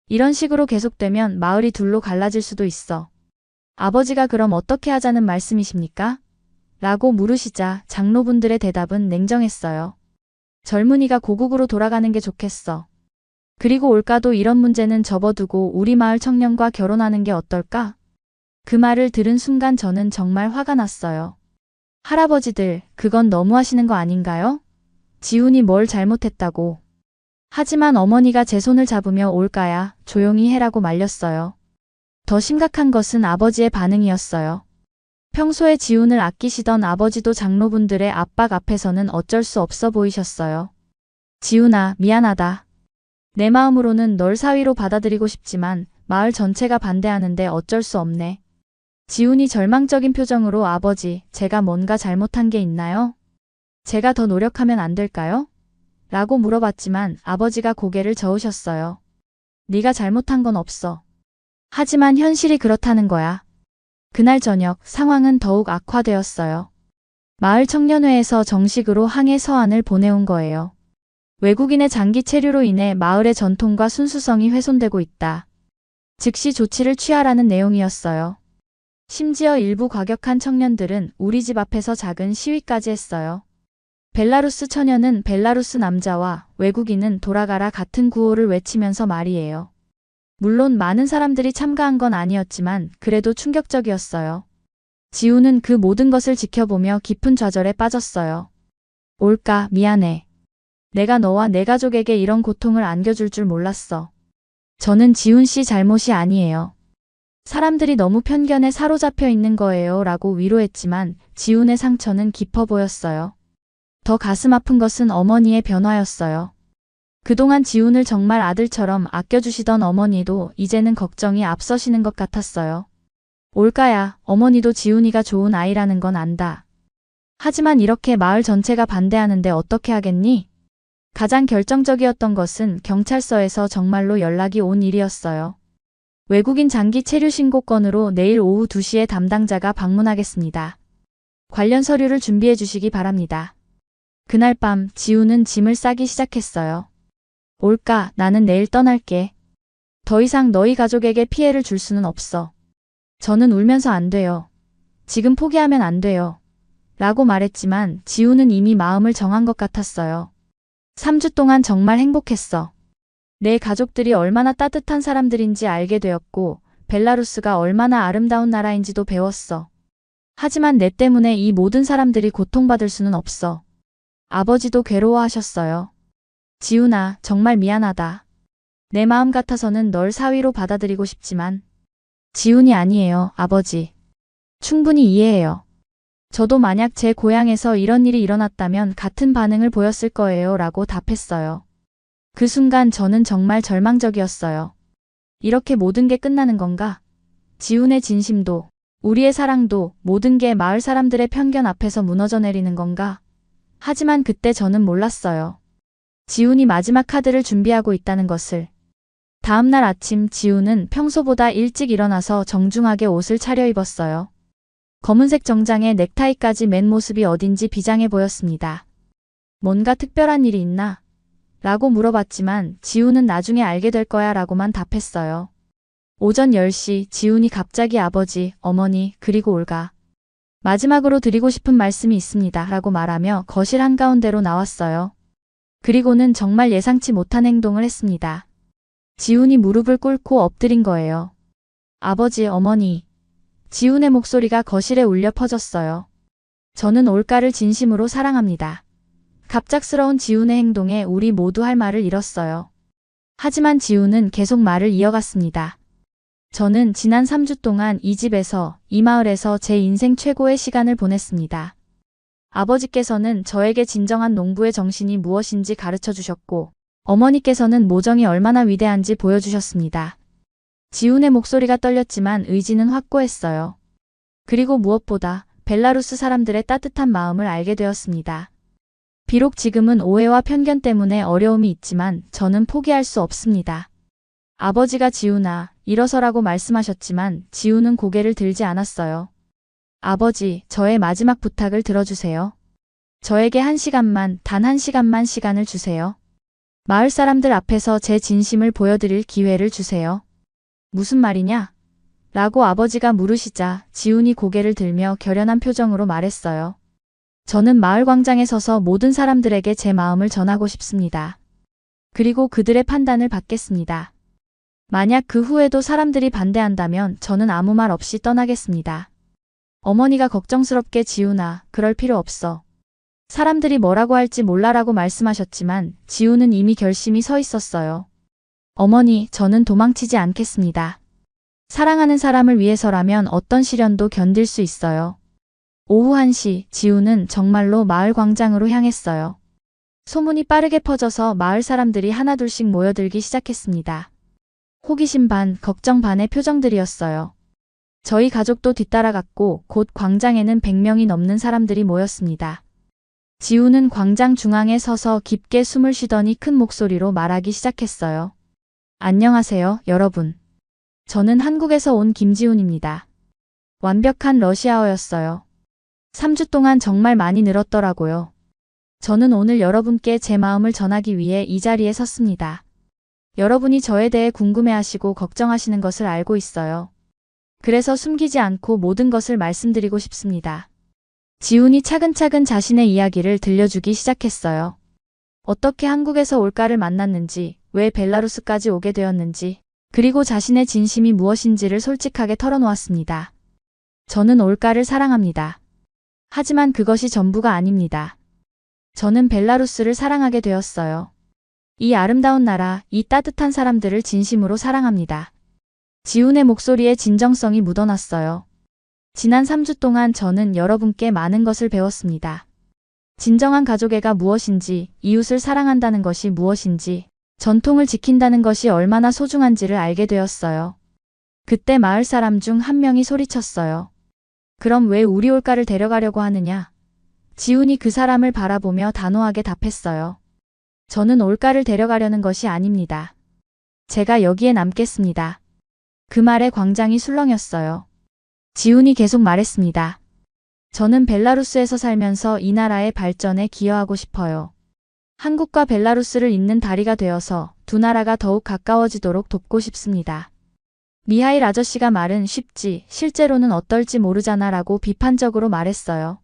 이런 식으로 계속되면 마을이 둘로 갈라질 수도 있어. 아버지가 그럼 어떻게 하자는 말씀이십니까? 라고 물으시자 장로분들의 대답은 냉정했어요. 젊은이가 고국으로 돌아가는 게 좋겠어. 그리고 올가도 이런 문제는 접어두고 우리 마을 청년과 결혼하는 게 어떨까? 그 말을 들은 순간 저는 정말 화가 났어요. 할아버지들, 그건 너무하시는 거 아닌가요? 지훈이 뭘 잘못했다고. 하지만 어머니가 제 손을 잡으며 올가야, 조용히 해라고 말렸어요. 더 심각한 것은 아버지의 반응이었어요. 평소에 지훈을 아끼시던 아버지도 장로분들의 압박 앞에서는 어쩔 수 없어 보이셨어요. 지훈아, 미안하다. 내 마음으로는 널 사위로 받아들이고 싶지만 마을 전체가 반대하는데 어쩔 수 없네. 지훈이 절망적인 표정으로 아버지, 제가 뭔가 잘못한 게 있나요? 제가 더 노력하면 안 될까요? 라고 물어봤지만 아버지가 고개를 저으셨어요. 네가 잘못한 건 없어. 하지만 현실이 그렇다는 거야. 그날 저녁 상황은 더욱 악화되었어요. 마을 청년회에서 정식으로 항해 서한을 보내온 거예요. 외국인의 장기 체류로 인해 마을의 전통과 순수성이 훼손되고 있다. 즉시 조치를 취하라는 내용이었어요. 심지어 일부 과격한 청년들은 우리 집 앞에서 작은 시위까지 했어요. 벨라루스 처녀는 벨라루스 남자와 외국인은 돌아가라 같은 구호를 외치면서 말이에요. 물론 많은 사람들이 참가한 건 아니었지만 그래도 충격적이었어요. 지훈은 그 모든 것을 지켜보며 깊은 좌절에 빠졌어요. 올까, 미안해. 내가 너와 내 가족에게 이런 고통을 안겨줄 줄 몰랐어. 저는 지훈 씨 잘못이 아니에요. 사람들이 너무 편견에 사로잡혀 있는 거예요 라고 위로했지만 지훈의 상처는 깊어 보였어요. 더 가슴 아픈 것은 어머니의 변화였어요. 그동안 지훈을 정말 아들처럼 아껴주시던 어머니도 이제는 걱정이 앞서시는 것 같았어요. 올가야, 어머니도 지훈이가 좋은 아이라는 건 안다. 하지만 이렇게 마을 전체가 반대하는데 어떻게 하겠니? 가장 결정적이었던 것은 경찰서에서 정말로 연락이 온 일이었어요. 외국인 장기 체류 신고 건으로 내일 오후 2시에 담당자가 방문하겠습니다. 관련 서류를 준비해 주시기 바랍니다. 그날 밤 지훈은 짐을 싸기 시작했어요. 올까, 나는 내일 떠날게. 더 이상 너희 가족에게 피해를 줄 수는 없어. 저는 울면서 안 돼요. 지금 포기하면 안 돼요. 라고 말했지만 지우는 이미 마음을 정한 것 같았어요. 3주 동안 정말 행복했어. 내 가족들이 얼마나 따뜻한 사람들인지 알게 되었고 벨라루스가 얼마나 아름다운 나라인지도 배웠어. 하지만 내 때문에 이 모든 사람들이 고통받을 수는 없어. 아버지도 괴로워하셨어요. 지훈아, 정말 미안하다. 내 마음 같아서는 널 사위로 받아들이고 싶지만 지훈이 아니에요, 아버지. 충분히 이해해요. 저도 만약 제 고향에서 이런 일이 일어났다면 같은 반응을 보였을 거예요 라고 답했어요. 그 순간 저는 정말 절망적이었어요. 이렇게 모든 게 끝나는 건가? 지훈의 진심도, 우리의 사랑도 모든 게 마을 사람들의 편견 앞에서 무너져 내리는 건가? 하지만 그때 저는 몰랐어요. 지훈이 마지막 카드를 준비하고 있다는 것을. 다음 날 아침 지훈은 평소보다 일찍 일어나서 정중하게 옷을 차려입었어요. 검은색 정장에 넥타이까지 맨 모습이 어딘지 비장해 보였습니다. 뭔가 특별한 일이 있나? 라고 물어봤지만 지훈은 나중에 알게 될 거야 라고만 답했어요. 오전 10시 지훈이 갑자기 아버지, 어머니, 그리고 올가. 마지막으로 드리고 싶은 말씀이 있습니다 라고 말하며 거실 한가운데로 나왔어요. 그리고는 정말 예상치 못한 행동을 했습니다. 지훈이 무릎을 꿇고 엎드린 거예요. 아버지, 어머니. 지훈의 목소리가 거실에 울려 퍼졌어요. 저는 올가를 진심으로 사랑합니다. 갑작스러운 지훈의 행동에 우리 모두 할 말을 잃었어요. 하지만 지훈은 계속 말을 이어갔습니다. 저는 지난 3주 동안 이 집에서, 이 마을에서 제 인생 최고의 시간을 보냈습니다. 아버지께서는 저에게 진정한 농부의 정신이 무엇인지 가르쳐 주셨고, 어머니께서는 모정이 얼마나 위대한지 보여주셨습니다. 지훈의 목소리가 떨렸지만 의지는 확고했어요. 그리고 무엇보다 벨라루스 사람들의 따뜻한 마음을 알게 되었습니다. 비록 지금은 오해와 편견 때문에 어려움이 있지만 저는 포기할 수 없습니다. 아버지가 지훈아, 일어서라고 말씀하셨지만 지훈은 고개를 들지 않았어요. 아버지, 저의 마지막 부탁을 들어주세요. 저에게 1시간만, 단 1시간만 시간을 주세요. 마을 사람들 앞에서 제 진심을 보여드릴 기회를 주세요. 무슨 말이냐? 라고 아버지가 물으시자 지훈이 고개를 들며 결연한 표정으로 말했어요. 저는 마을 광장에 서서 모든 사람들에게 제 마음을 전하고 싶습니다. 그리고 그들의 판단을 받겠습니다. 만약 그 후에도 사람들이 반대한다면 저는 아무 말 없이 떠나겠습니다. 어머니가 걱정스럽게 지훈아, 그럴 필요 없어. 사람들이 뭐라고 할지 몰라라고 말씀하셨지만 지훈은 이미 결심이 서 있었어요. 어머니, 저는 도망치지 않겠습니다. 사랑하는 사람을 위해서라면 어떤 시련도 견딜 수 있어요. 오후 1시, 지훈은 정말로 마을 광장으로 향했어요. 소문이 빠르게 퍼져서 마을 사람들이 하나둘씩 모여들기 시작했습니다. 호기심 반, 걱정 반의 표정들이었어요. 저희 가족도 뒤따라갔고 곧 광장에는 100명이 넘는 사람들이 모였습니다. 지훈은 광장 중앙에 서서 깊게 숨을 쉬더니 큰 목소리로 말하기 시작했어요. 안녕하세요, 여러분. 저는 한국에서 온 김지훈입니다. 완벽한 러시아어였어요. 3주 동안 정말 많이 늘었더라고요. 저는 오늘 여러분께 제 마음을 전하기 위해 이 자리에 섰습니다. 여러분이 저에 대해 궁금해하시고 걱정하시는 것을 알고 있어요. 그래서 숨기지 않고 모든 것을 말씀드리고 싶습니다. 지훈이 차근차근 자신의 이야기를 들려주기 시작했어요. 어떻게 한국에서 올가를 만났는지, 왜 벨라루스까지 오게 되었는지, 그리고 자신의 진심이 무엇인지를 솔직하게 털어놓았습니다. 저는 올가를 사랑합니다. 하지만 그것이 전부가 아닙니다. 저는 벨라루스를 사랑하게 되었어요. 이 아름다운 나라, 이 따뜻한 사람들을 진심으로 사랑합니다. 지훈의 목소리에 진정성이 묻어났어요. 지난 3주 동안 저는 여러분께 많은 것을 배웠습니다. 진정한 가족애가 무엇인지, 이웃을 사랑한다는 것이 무엇인지, 전통을 지킨다는 것이 얼마나 소중한지를 알게 되었어요. 그때 마을 사람 중 한 명이 소리쳤어요. 그럼 왜 우리 올가를 데려가려고 하느냐? 지훈이 그 사람을 바라보며 단호하게 답했어요. 저는 올가를 데려가려는 것이 아닙니다. 제가 여기에 남겠습니다. 그 말에 광장이 술렁였어요. 지훈이 계속 말했습니다. 저는 벨라루스에서 살면서 이 나라의 발전에 기여하고 싶어요. 한국과 벨라루스를 잇는 다리가 되어서 두 나라가 더욱 가까워지도록 돕고 싶습니다. 미하일 아저씨가 말은 쉽지 실제로는 어떨지 모르잖아 라고 비판적으로 말했어요.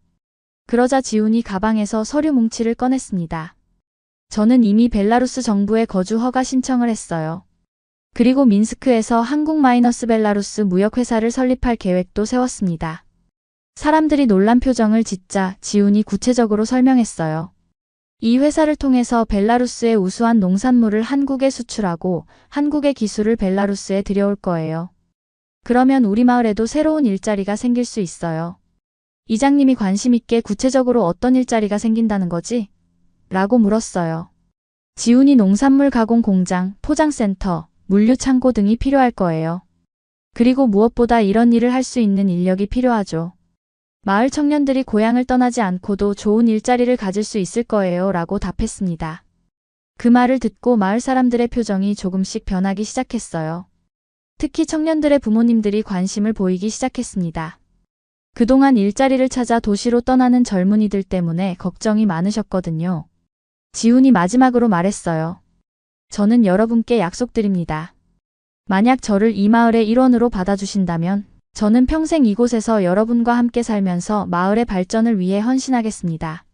그러자 지훈이 가방에서 서류 뭉치를 꺼냈습니다. 저는 이미 벨라루스 정부에 거주 허가 신청을 했어요. 그리고 민스크에서 한국-벨라루스 무역회사를 설립할 계획도 세웠습니다. 사람들이 놀란 표정을 짓자 지훈이 구체적으로 설명했어요. 이 회사를 통해서 벨라루스의 우수한 농산물을 한국에 수출하고 한국의 기술을 벨라루스에 들여올 거예요. 그러면 우리 마을에도 새로운 일자리가 생길 수 있어요. 이장님이 관심 있게 구체적으로 어떤 일자리가 생긴다는 거지? 라고 물었어요. 지훈이 농산물 가공 공장, 포장센터, 물류 창고 등이 필요할 거예요. 그리고 무엇보다 이런 일을 할 수 있는 인력이 필요하죠. 마을 청년들이 고향을 떠나지 않고도 좋은 일자리를 가질 수 있을 거예요. 라고 답했습니다. 그 말을 듣고 마을 사람들의 표정이 조금씩 변하기 시작했어요. 특히 청년들의 부모님들이 관심을 보이기 시작했습니다. 그동안 일자리를 찾아 도시로 떠나는 젊은이들 때문에 걱정이 많으셨거든요. 지훈이 마지막으로 말했어요. 저는 여러분께 약속드립니다. 만약 저를 이 마을의 일원으로 받아주신다면 저는 평생 이곳에서 여러분과 함께 살면서 마을의 발전을 위해 헌신하겠습니다.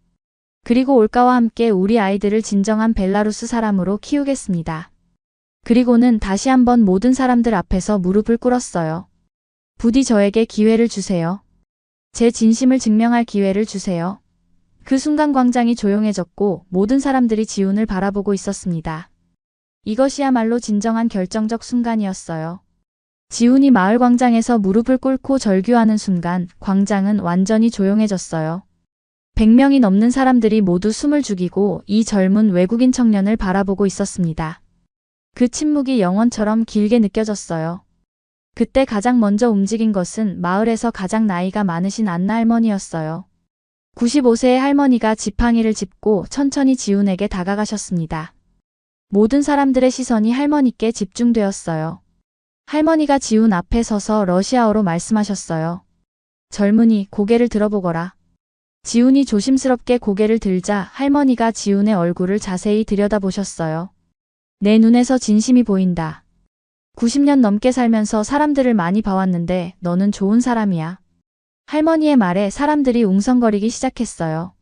그리고 올가와 함께 우리 아이들을 진정한 벨라루스 사람으로 키우겠습니다. 그리고는 다시 한번 모든 사람들 앞에서 무릎을 꿇었어요. 부디 저에게 기회를 주세요. 제 진심을 증명할 기회를 주세요. 그 순간 광장이 조용해졌고 모든 사람들이 지훈을 바라보고 있었습니다. 이것이야말로 진정한 결정적 순간이었어요. 지훈이 마을 광장에서 무릎을 꿇고 절규하는 순간 광장은 완전히 조용해졌어요. 100명이 넘는 사람들이 모두 숨을 죽이고 이 젊은 외국인 청년을 바라보고 있었습니다. 그 침묵이 영원처럼 길게 느껴졌어요. 그때 가장 먼저 움직인 것은 마을에서 가장 나이가 많으신 안나 할머니였어요. 95세의 할머니가 지팡이를 짚고 천천히 지훈에게 다가가셨습니다. 모든 사람들의 시선이 할머니께 집중되었어요. 할머니가 지훈 앞에 서서 러시아어로 말씀하셨어요. 젊은이, 고개를 들어보거라. 지훈이 조심스럽게 고개를 들자 할머니가 지훈의 얼굴을 자세히 들여다보셨어요. 내 눈에서 진심이 보인다. 90년 넘게 살면서 사람들을 많이 봐왔는데 너는 좋은 사람이야. 할머니의 말에 사람들이 웅성거리기 시작했어요.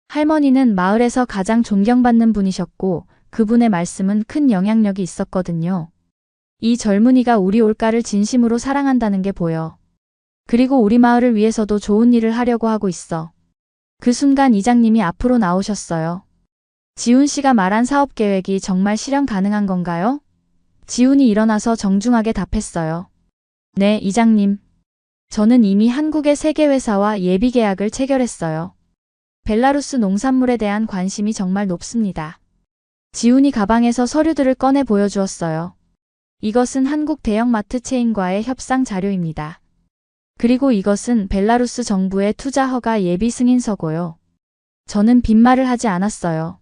할머니는 마을에서 가장 존경받는 분이셨고 그분의 말씀은 큰 영향력이 있었거든요. 이 젊은이가 우리 올가를 진심으로 사랑한다는 게 보여. 그리고 우리 마을을 위해서도 좋은 일을 하려고 하고 있어. 그 순간 이장님이 앞으로 나오셨어요. 지훈 씨가 말한 사업 계획이 정말 실현 가능한 건가요? 지훈이 일어나서 정중하게 답했어요. 네, 이장님. 저는 이미 한국의 세계회사와 예비 계약을 체결했어요. 벨라루스 농산물에 대한 관심이 정말 높습니다. 지훈이 가방에서 서류들을 꺼내 보여주었어요. 이것은 한국 대형마트 체인과의 협상 자료입니다. 그리고 이것은 벨라루스 정부의 투자 허가 예비 승인서고요. 저는 빈말을 하지 않았어요.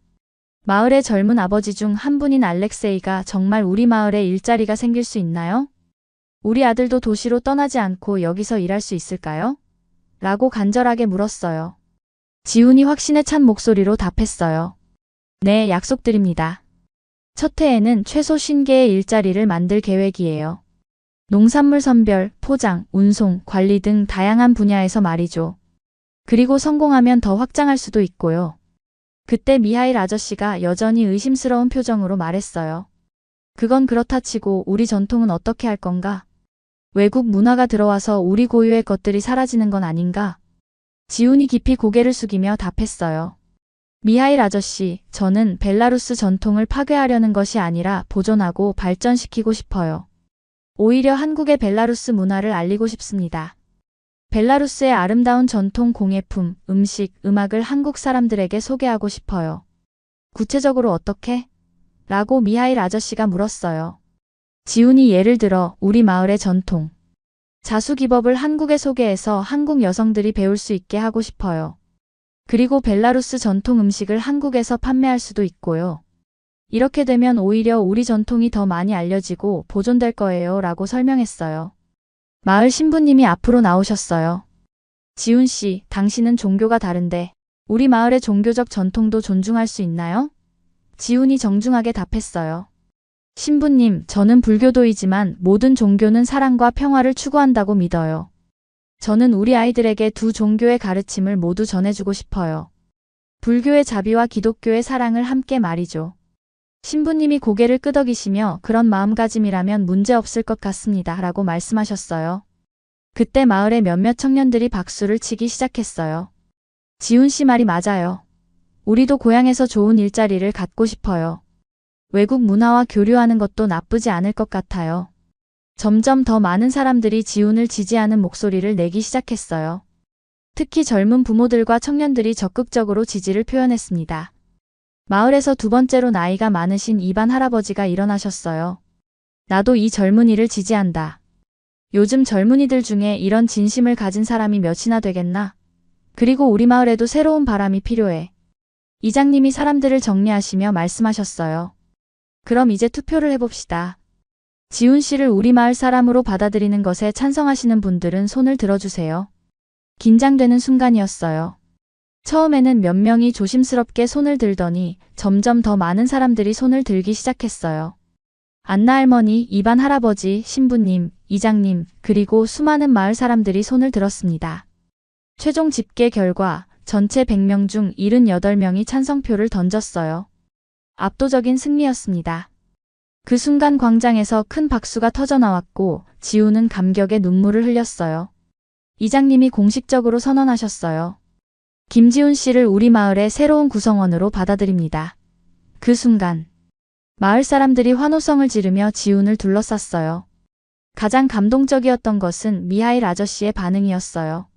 마을의 젊은 아버지 중 한 분인 알렉세이가 정말 우리 마을에 일자리가 생길 수 있나요? 우리 아들도 도시로 떠나지 않고 여기서 일할 수 있을까요? 라고 간절하게 물었어요. 지훈이 확신에 찬 목소리로 답했어요. 네, 약속드립니다. 첫 해에는 최소 50개의 일자리를 만들 계획이에요. 농산물 선별, 포장, 운송, 관리 등 다양한 분야에서 말이죠. 그리고 성공하면 더 확장할 수도 있고요. 그때 미하일 아저씨가 여전히 의심스러운 표정으로 말했어요. 그건 그렇다 치고 우리 전통은 어떻게 할 건가? 외국 문화가 들어와서 우리 고유의 것들이 사라지는 건 아닌가? 지훈이 깊이 고개를 숙이며 답했어요. 미하일 아저씨, 저는 벨라루스 전통을 파괴하려는 것이 아니라 보존하고 발전시키고 싶어요. 오히려 한국의 벨라루스 문화를 알리고 싶습니다. 벨라루스의 아름다운 전통 공예품, 음식, 음악을 한국 사람들에게 소개하고 싶어요. 구체적으로 어떻게? 라고 미하일 아저씨가 물었어요. 지훈이 예를 들어 우리 마을의 전통. 자수기법을 한국에 소개해서 한국 여성들이 배울 수 있게 하고 싶어요. 그리고 벨라루스 전통 음식을 한국에서 판매할 수도 있고요. 이렇게 되면 오히려 우리 전통이 더 많이 알려지고 보존될 거예요. 라고 설명했어요. 마을 신부님이 앞으로 나오셨어요. 지훈 씨, 당신은 종교가 다른데 우리 마을의 종교적 전통도 존중할 수 있나요? 지훈이 정중하게 답했어요. 신부님, 저는 불교도이지만 모든 종교는 사랑과 평화를 추구한다고 믿어요. 저는 우리 아이들에게 두 종교의 가르침을 모두 전해주고 싶어요. 불교의 자비와 기독교의 사랑을 함께 말이죠. 신부님이 고개를 끄덕이시며 그런 마음가짐이라면 문제 없을 것 같습니다. 라고 말씀하셨어요. 그때 마을의 몇몇 청년들이 박수를 치기 시작했어요. 지훈 씨 말이 맞아요. 우리도 고향에서 좋은 일자리를 갖고 싶어요. 외국 문화와 교류하는 것도 나쁘지 않을 것 같아요. 점점 더 많은 사람들이 지훈을 지지하는 목소리를 내기 시작했어요. 특히 젊은 부모들과 청년들이 적극적으로 지지를 표현했습니다. 마을에서 두 번째로 나이가 많으신 이반 할아버지가 일어나셨어요. 나도 이 젊은이를 지지한다. 요즘 젊은이들 중에 이런 진심을 가진 사람이 몇이나 되겠나? 그리고 우리 마을에도 새로운 바람이 필요해. 이장님이 사람들을 정리하시며 말씀하셨어요. 그럼 이제 투표를 해봅시다. 지훈 씨를 우리 마을 사람으로 받아들이는 것에 찬성하시는 분들은 손을 들어주세요. 긴장되는 순간이었어요. 처음에는 몇 명이 조심스럽게 손을 들더니 점점 더 많은 사람들이 손을 들기 시작했어요. 안나 할머니, 이반 할아버지, 신부님, 이장님, 그리고 수많은 마을 사람들이 손을 들었습니다. 최종 집계 결과 전체 100명 중 78명이 찬성표를 던졌어요. 압도적인 승리였습니다. 그 순간 광장에서 큰 박수가 터져나왔고 지훈은 감격에 눈물을 흘렸어요. 이장님이 공식적으로 선언하셨어요. 김지훈 씨를 우리 마을의 새로운 구성원으로 받아들입니다. 그 순간 마을 사람들이 환호성을 지르며 지훈을 둘러쌌어요. 가장 감동적이었던 것은 미하일 아저씨의 반응이었어요.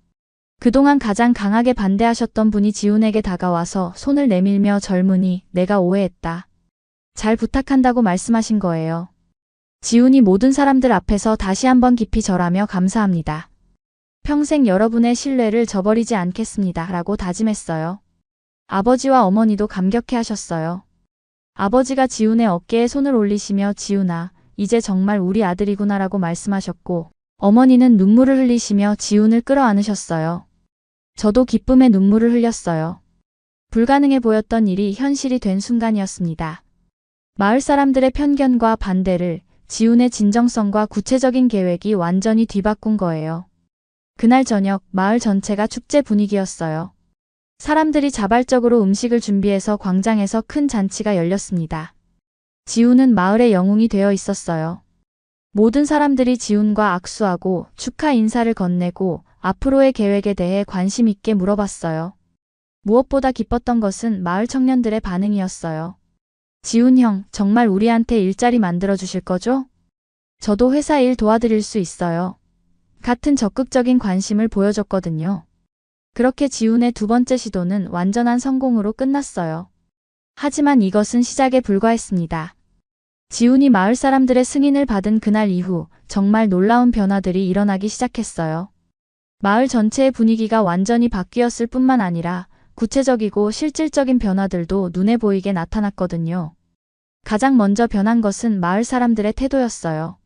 그동안 가장 강하게 반대하셨던 분이 지훈에게 다가와서 손을 내밀며 젊은이, 내가 오해했다. 잘 부탁한다고 말씀하신 거예요. 지훈이 모든 사람들 앞에서 다시 한번 깊이 절하며 감사합니다. 평생 여러분의 신뢰를 저버리지 않겠습니다. 라고 다짐했어요. 아버지와 어머니도 감격해 하셨어요. 아버지가 지훈의 어깨에 손을 올리시며 지훈아, 이제 정말 우리 아들이구나 라고 말씀하셨고 어머니는 눈물을 흘리시며 지훈을 끌어안으셨어요. 저도 기쁨의 눈물을 흘렸어요. 불가능해 보였던 일이 현실이 된 순간이었습니다. 마을 사람들의 편견과 반대를 지훈의 진정성과 구체적인 계획이 완전히 뒤바꾼 거예요. 그날 저녁 마을 전체가 축제 분위기였어요. 사람들이 자발적으로 음식을 준비해서 광장에서 큰 잔치가 열렸습니다. 지훈은 마을의 영웅이 되어 있었어요. 모든 사람들이 지훈과 악수하고 축하 인사를 건네고 앞으로의 계획에 대해 관심 있게 물어봤어요. 무엇보다 기뻤던 것은 마을 청년들의 반응이었어요. 지훈 형, 정말 우리한테 일자리 만들어 주실 거죠? 저도 회사 일 도와드릴 수 있어요. 같은 적극적인 관심을 보여줬거든요. 그렇게 지훈의 두 번째 시도는 완전한 성공으로 끝났어요. 하지만 이것은 시작에 불과했습니다. 지훈이 마을 사람들의 승인을 받은 그날 이후 정말 놀라운 변화들이 일어나기 시작했어요. 마을 전체의 분위기가 완전히 바뀌었을 뿐만 아니라 구체적이고 실질적인 변화들도 눈에 보이게 나타났거든요. 가장 먼저 변한 것은 마을 사람들의 태도였어요.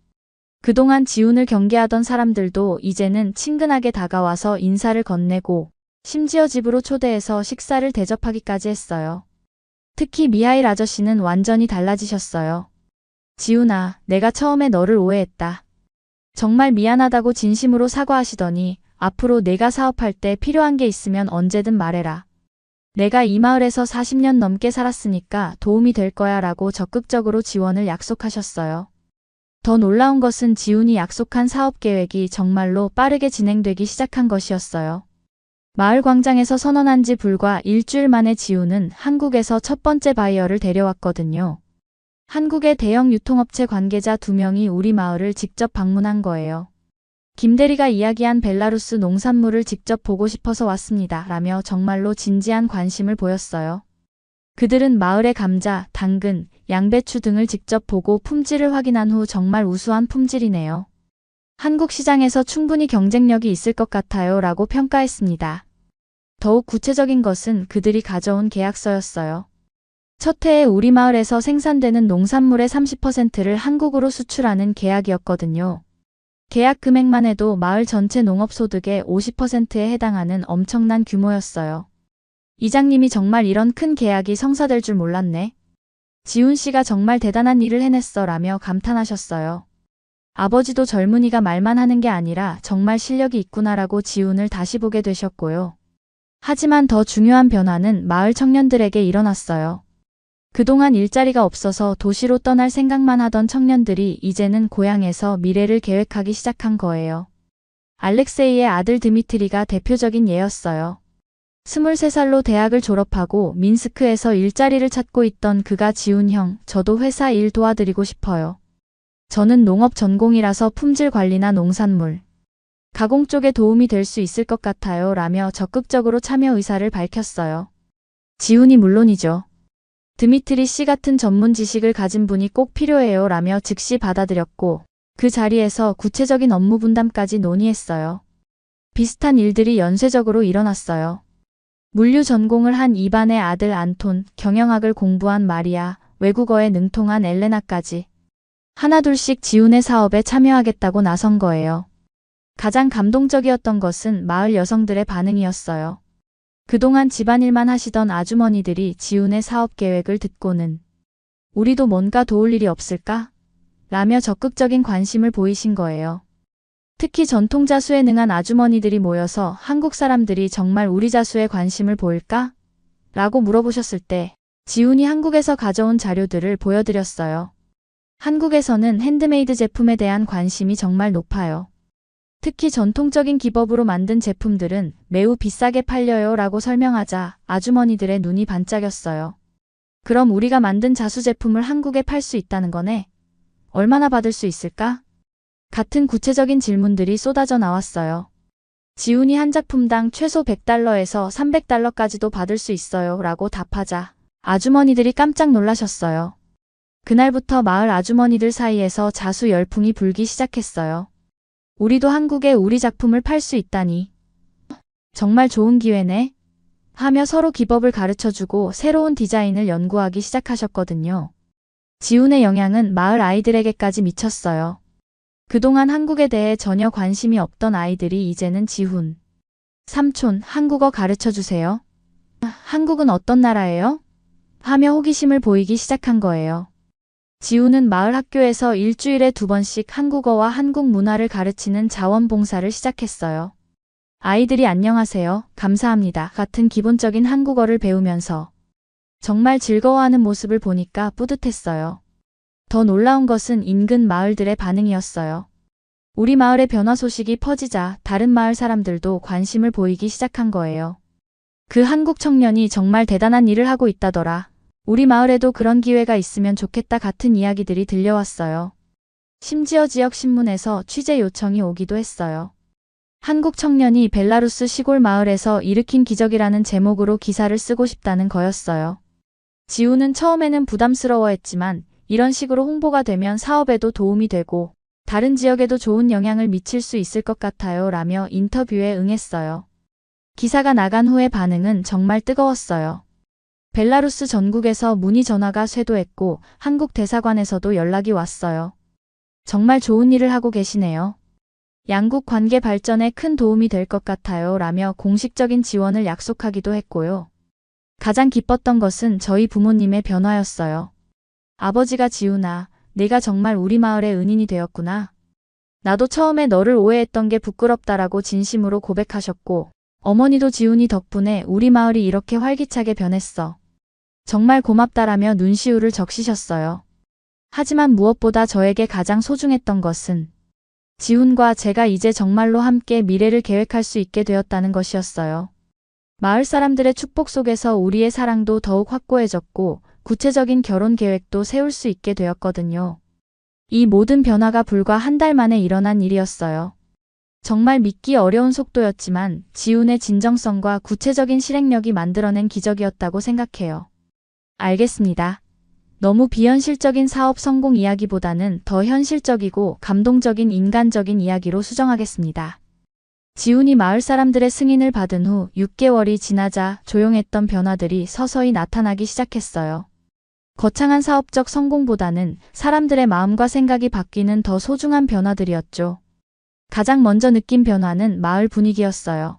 그동안 지훈을 경계하던 사람들도 이제는 친근하게 다가와서 인사를 건네고 심지어 집으로 초대해서 식사를 대접하기까지 했어요. 특히 미하일 아저씨는 완전히 달라지셨어요. 지훈아, 내가 처음에 너를 오해했다. 정말 미안하다고 진심으로 사과하시더니 앞으로 내가 사업할 때 필요한 게 있으면 언제든 말해라. 내가 이 마을에서 40년 넘게 살았으니까 도움이 될 거야 라고 적극적으로 지원을 약속하셨어요. 더 놀라운 것은 지훈이 약속한 사업 계획이 정말로 빠르게 진행되기 시작한 것이었어요. 마을 광장에서 선언한 지 불과 일주일 만에 지훈은 한국에서 첫 번째 바이어를 데려왔거든요. 한국의 대형 유통업체 관계자 2명이 우리 마을을 직접 방문한 거예요. 김대리가 이야기한 벨라루스 농산물을 직접 보고 싶어서 왔습니다. 라며 정말로 진지한 관심을 보였어요. 그들은 마을의 감자, 당근, 양배추 등을 직접 보고 품질을 확인한 후 정말 우수한 품질이네요. 한국 시장에서 충분히 경쟁력이 있을 것 같아요. 라고 평가했습니다. 더욱 구체적인 것은 그들이 가져온 계약서였어요. 첫 해에 우리 마을에서 생산되는 농산물의 30%를 한국으로 수출하는 계약이었거든요. 계약 금액만 해도 마을 전체 농업소득의 50%에 해당하는 엄청난 규모였어요. 이장님이 정말 이런 큰 계약이 성사될 줄 몰랐네. 지훈 씨가 정말 대단한 일을 해냈어 라며 감탄하셨어요. 아버지도 젊은이가 말만 하는 게 아니라 정말 실력이 있구나라고 지훈을 다시 보게 되셨고요. 하지만 더 중요한 변화는 마을 청년들에게 일어났어요. 그동안 일자리가 없어서 도시로 떠날 생각만 하던 청년들이 이제는 고향에서 미래를 계획하기 시작한 거예요. 알렉세이의 아들 드미트리가 대표적인 예였어요. 23살로 대학을 졸업하고 민스크에서 일자리를 찾고 있던 그가 지훈 형, 저도 회사 일 도와드리고 싶어요. 저는 농업 전공이라서 품질 관리나 농산물, 가공 쪽에 도움이 될 수 있을 것 같아요 라며 적극적으로 참여 의사를 밝혔어요. 지훈이 물론이죠. 드미트리 씨 같은 전문 지식을 가진 분이 꼭 필요해요 라며 즉시 받아들였고 그 자리에서 구체적인 업무 분담까지 논의했어요. 비슷한 일들이 연쇄적으로 일어났어요. 물류 전공을 한 이반의 아들 안톤, 경영학을 공부한 마리아, 외국어에 능통한 엘레나까지 하나둘씩 지훈의 사업에 참여하겠다고 나선 거예요. 가장 감동적이었던 것은 마을 여성들의 반응이었어요. 그동안 집안일만 하시던 아주머니들이 지훈의 사업 계획을 듣고는 우리도 뭔가 도울 일이 없을까? 라며 적극적인 관심을 보이신 거예요. 특히 전통 자수에 능한 아주머니들이 모여서 한국 사람들이 정말 우리 자수에 관심을 보일까? 라고 물어보셨을 때 지훈이 한국에서 가져온 자료들을 보여드렸어요. 한국에서는 핸드메이드 제품에 대한 관심이 정말 높아요. 특히 전통적인 기법으로 만든 제품들은 매우 비싸게 팔려요 라고 설명하자 아주머니들의 눈이 반짝였어요. 그럼 우리가 만든 자수 제품을 한국에 팔 수 있다는 거네? 얼마나 받을 수 있을까? 같은 구체적인 질문들이 쏟아져 나왔어요. 지훈이 한 작품당 최소 $100에서 $300까지도 받을 수 있어요 라고 답하자 아주머니들이 깜짝 놀라셨어요. 그날부터 마을 아주머니들 사이에서 자수 열풍이 불기 시작했어요. 우리도 한국에 우리 작품을 팔 수 있다니. 정말 좋은 기회네. 하며 서로 기법을 가르쳐주고 새로운 디자인을 연구하기 시작하셨거든요. 지훈의 영향은 마을 아이들에게까지 미쳤어요. 그동안 한국에 대해 전혀 관심이 없던 아이들이 이제는 지훈, 삼촌, 한국어 가르쳐주세요. 한국은 어떤 나라예요? 하며 호기심을 보이기 시작한 거예요. 지훈은 마을 학교에서 일주일에 2번씩 한국어와 한국 문화를 가르치는 자원봉사를 시작했어요. 아이들이 안녕하세요, 감사합니다 같은 기본적인 한국어를 배우면서 정말 즐거워하는 모습을 보니까 뿌듯했어요. 더 놀라운 것은 인근 마을들의 반응이었어요. 우리 마을의 변화 소식이 퍼지자 다른 마을 사람들도 관심을 보이기 시작한 거예요. 그 한국 청년이 정말 대단한 일을 하고 있다더라. 우리 마을에도 그런 기회가 있으면 좋겠다 같은 이야기들이 들려왔어요. 심지어 지역 신문에서 취재 요청이 오기도 했어요. 한국 청년이 벨라루스 시골 마을에서 일으킨 기적이라는 제목으로 기사를 쓰고 싶다는 거였어요. 지훈은 처음에는 부담스러워했지만 이런 식으로 홍보가 되면 사업에도 도움이 되고 다른 지역에도 좋은 영향을 미칠 수 있을 것 같아요 라며 인터뷰에 응했어요. 기사가 나간 후의 반응은 정말 뜨거웠어요. 벨라루스 전국에서 문의 전화가 쇄도했고 한국 대사관에서도 연락이 왔어요. 정말 좋은 일을 하고 계시네요. 양국 관계 발전에 큰 도움이 될 것 같아요 라며 공식적인 지원을 약속하기도 했고요. 가장 기뻤던 것은 저희 부모님의 변화였어요. 아버지가 지훈아, 네가 정말 우리 마을의 은인이 되었구나. 나도 처음에 너를 오해했던 게 부끄럽다라고 진심으로 고백하셨고 어머니도 지훈이 덕분에 우리 마을이 이렇게 활기차게 변했어. 정말 고맙다라며 눈시울을 적시셨어요. 하지만 무엇보다 저에게 가장 소중했던 것은 지훈과 제가 이제 정말로 함께 미래를 계획할 수 있게 되었다는 것이었어요. 마을 사람들의 축복 속에서 우리의 사랑도 더욱 확고해졌고 구체적인 결혼 계획도 세울 수 있게 되었거든요. 이 모든 변화가 불과 한 달 만에 일어난 일이었어요. 정말 믿기 어려운 속도였지만 지훈의 진정성과 구체적인 실행력이 만들어낸 기적이었다고 생각해요. 알겠습니다. 너무 비현실적인 사업 성공 이야기보다는 더 현실적이고 감동적인 인간적인 이야기로 수정하겠습니다. 지훈이 마을 사람들의 승인을 받은 후 6개월이 지나자 조용했던 변화들이 서서히 나타나기 시작했어요. 거창한 사업적 성공보다는 사람들의 마음과 생각이 바뀌는 더 소중한 변화들이었죠. 가장 먼저 느낀 변화는 마을 분위기였어요.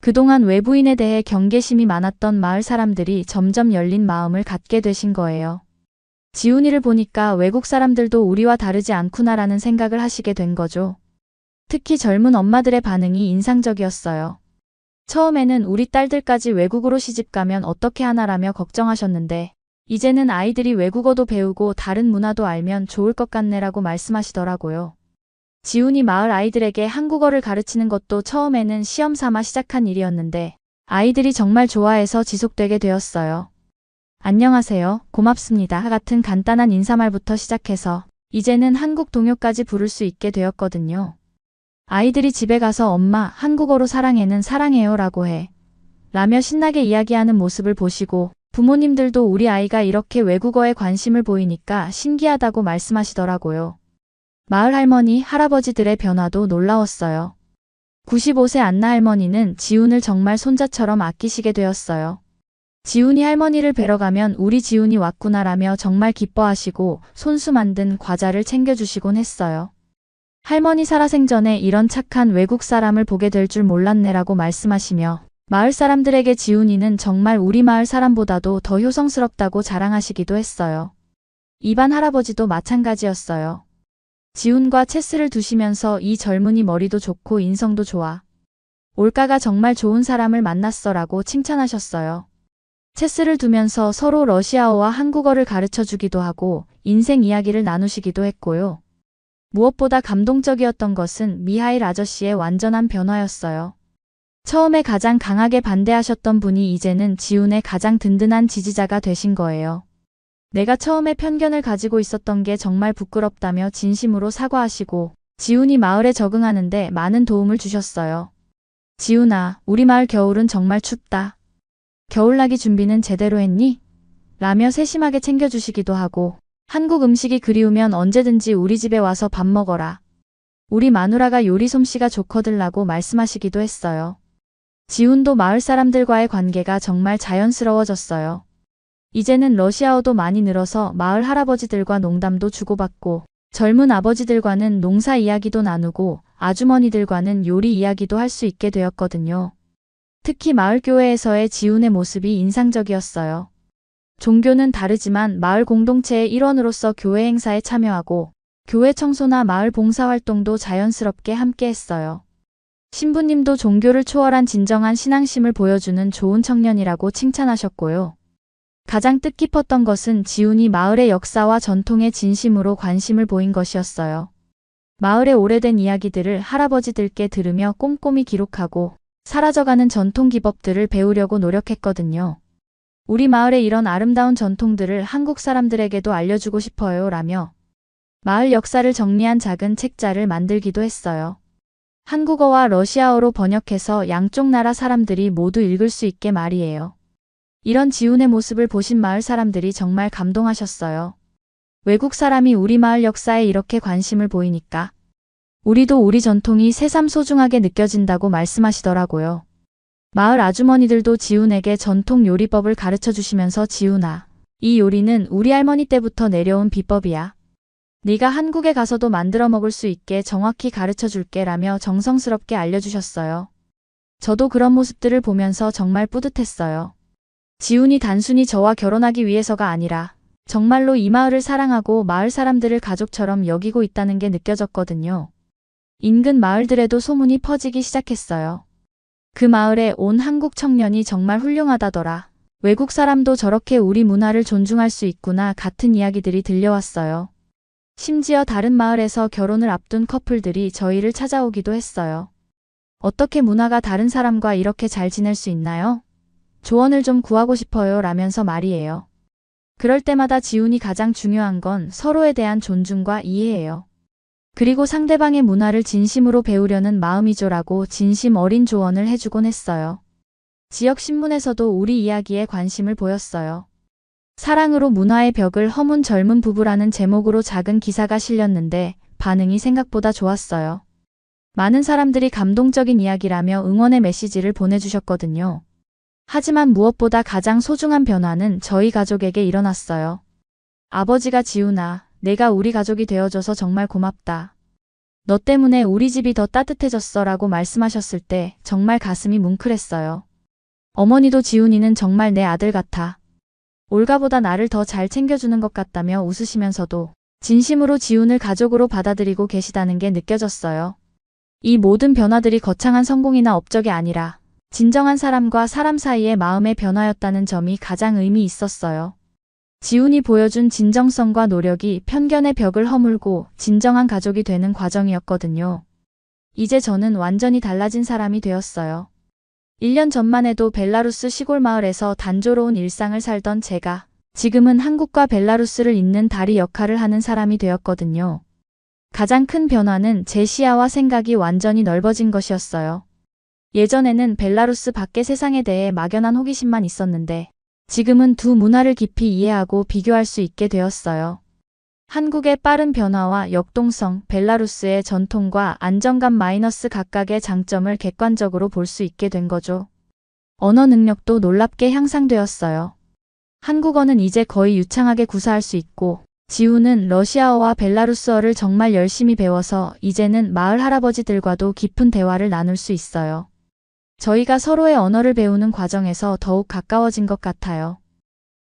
그동안 외부인에 대해 경계심이 많았던 마을 사람들이 점점 열린 마음을 갖게 되신 거예요. 지훈이를 보니까 외국 사람들도 우리와 다르지 않구나라는 생각을 하시게 된 거죠. 특히 젊은 엄마들의 반응이 인상적이었어요. 처음에는 우리 딸들까지 외국으로 시집가면 어떻게 하나라며 걱정하셨는데 이제는 아이들이 외국어도 배우고 다른 문화도 알면 좋을 것 같네라고 말씀하시더라고요. 지훈이 마을 아이들에게 한국어를 가르치는 것도 처음에는 시험 삼아 시작한 일이었는데 아이들이 정말 좋아해서 지속되게 되었어요. 안녕하세요, 고맙습니다 같은 간단한 인사말부터 시작해서 이제는 한국 동요까지 부를 수 있게 되었거든요. 아이들이 집에 가서 엄마 한국어로 사랑해는 사랑해요 라고 해 라며 신나게 이야기하는 모습을 보시고 부모님들도 우리 아이가 이렇게 외국어에 관심을 보이니까 신기하다고 말씀하시더라고요. 마을 할머니, 할아버지들의 변화도 놀라웠어요. 95세 안나 할머니는 지훈을 정말 손자처럼 아끼시게 되었어요. 지훈이 할머니를 뵈러 가면 우리 지훈이 왔구나라며 정말 기뻐하시고 손수 만든 과자를 챙겨주시곤 했어요. 할머니 살아생전에 이런 착한 외국 사람을 보게 될 줄 몰랐네라고 말씀하시며 마을 사람들에게 지훈이는 정말 우리 마을 사람보다도 더 효성스럽다고 자랑하시기도 했어요. 이반 할아버지도 마찬가지였어요. 지훈과 체스를 두시면서 이 젊은이 머리도 좋고 인성도 좋아. 올가가 정말 좋은 사람을 만났어라고 칭찬하셨어요. 체스를 두면서 서로 러시아어와 한국어를 가르쳐 주기도 하고 인생 이야기를 나누시기도 했고요. 무엇보다 감동적이었던 것은 미하일 아저씨의 완전한 변화였어요. 처음에 가장 강하게 반대하셨던 분이 이제는 지훈의 가장 든든한 지지자가 되신 거예요. 내가 처음에 편견을 가지고 있었던 게 정말 부끄럽다며 진심으로 사과하시고 지훈이 마을에 적응하는데 많은 도움을 주셨어요. 지훈아, 우리 마을 겨울은 정말 춥다. 겨울나기 준비는 제대로 했니? 라며 세심하게 챙겨주시기도 하고 한국 음식이 그리우면 언제든지 우리 집에 와서 밥 먹어라. 우리 마누라가 요리 솜씨가 좋거들라고 말씀하시기도 했어요. 지훈도 마을 사람들과의 관계가 정말 자연스러워졌어요. 이제는 러시아어도 많이 늘어서 마을 할아버지들과 농담도 주고받고 젊은 아버지들과는 농사 이야기도 나누고 아주머니들과는 요리 이야기도 할 수 있게 되었거든요. 특히 마을 교회에서의 지훈의 모습이 인상적이었어요. 종교는 다르지만 마을 공동체의 일원으로서 교회 행사에 참여하고 교회 청소나 마을 봉사활동도 자연스럽게 함께했어요. 신부님도 종교를 초월한 진정한 신앙심을 보여주는 좋은 청년이라고 칭찬하셨고요. 가장 뜻깊었던 것은 지훈이 마을의 역사와 전통에 진심으로 관심을 보인 것이었어요. 마을의 오래된 이야기들을 할아버지들께 들으며 꼼꼼히 기록하고 사라져가는 전통 기법들을 배우려고 노력했거든요. 우리 마을의 이런 아름다운 전통들을 한국 사람들에게도 알려주고 싶어요 라며 마을 역사를 정리한 작은 책자를 만들기도 했어요. 한국어와 러시아어로 번역해서 양쪽 나라 사람들이 모두 읽을 수 있게 말이에요. 이런 지훈의 모습을 보신 마을 사람들이 정말 감동하셨어요. 외국 사람이 우리 마을 역사에 이렇게 관심을 보이니까 우리도 우리 전통이 새삼 소중하게 느껴진다고 말씀하시더라고요. 마을 아주머니들도 지훈에게 전통 요리법을 가르쳐 주시면서 지훈아, 이 요리는 우리 할머니 때부터 내려온 비법이야. 네가 한국에 가서도 만들어 먹을 수 있게 정확히 가르쳐 줄게 라며 정성스럽게 알려주셨어요. 저도 그런 모습들을 보면서 정말 뿌듯했어요. 지훈이 단순히 저와 결혼하기 위해서가 아니라 정말로 이 마을을 사랑하고 마을 사람들을 가족처럼 여기고 있다는 게 느껴졌거든요. 인근 마을들에도 소문이 퍼지기 시작했어요. 그 마을에 온 한국 청년이 정말 훌륭하다더라. 외국 사람도 저렇게 우리 문화를 존중할 수 있구나 같은 이야기들이 들려왔어요. 심지어 다른 마을에서 결혼을 앞둔 커플들이 저희를 찾아오기도 했어요. 어떻게 문화가 다른 사람과 이렇게 잘 지낼 수 있나요? 조언을 좀 구하고 싶어요 라면서 말이에요. 그럴 때마다 지훈이 가장 중요한 건 서로에 대한 존중과 이해예요. 그리고 상대방의 문화를 진심으로 배우려는 마음이죠라고 진심 어린 조언을 해주곤 했어요. 지역 신문에서도 우리 이야기에 관심을 보였어요. 사랑으로 문화의 벽을 허문 젊은 부부라는 제목으로 작은 기사가 실렸는데 반응이 생각보다 좋았어요. 많은 사람들이 감동적인 이야기라며 응원의 메시지를 보내주셨거든요. 하지만 무엇보다 가장 소중한 변화는 저희 가족에게 일어났어요. 아버지가 지훈아, 내가 우리 가족이 되어줘서 정말 고맙다. 너 때문에 우리 집이 더 따뜻해졌어 라고 말씀하셨을 때 정말 가슴이 뭉클했어요. 어머니도 지훈이는 정말 내 아들 같아. 올가보다 나를 더 잘 챙겨주는 것 같다며 웃으시면서도 진심으로 지훈을 가족으로 받아들이고 계시다는 게 느껴졌어요. 이 모든 변화들이 거창한 성공이나 업적이 아니라 진정한 사람과 사람 사이의 마음의 변화였다는 점이 가장 의미 있었어요. 지훈이 보여준 진정성과 노력이 편견의 벽을 허물고 진정한 가족이 되는 과정이었거든요. 이제 저는 완전히 달라진 사람이 되었어요. 1년 전만 해도 벨라루스 시골 마을에서 단조로운 일상을 살던 제가 지금은 한국과 벨라루스를 잇는 다리 역할을 하는 사람이 되었거든요. 가장 큰 변화는 제 시야와 생각이 완전히 넓어진 것이었어요. 예전에는 벨라루스 밖의 세상에 대해 막연한 호기심만 있었는데 지금은 두 문화를 깊이 이해하고 비교할 수 있게 되었어요. 한국의 빠른 변화와 역동성, 벨라루스의 전통과 안정감 마이너스 각각의 장점을 객관적으로 볼 수 있게 된 거죠. 언어 능력도 놀랍게 향상되었어요. 한국어는 이제 거의 유창하게 구사할 수 있고 지훈은 러시아어와 벨라루스어를 정말 열심히 배워서 이제는 마을 할아버지들과도 깊은 대화를 나눌 수 있어요. 저희가 서로의 언어를 배우는 과정에서 더욱 가까워진 것 같아요.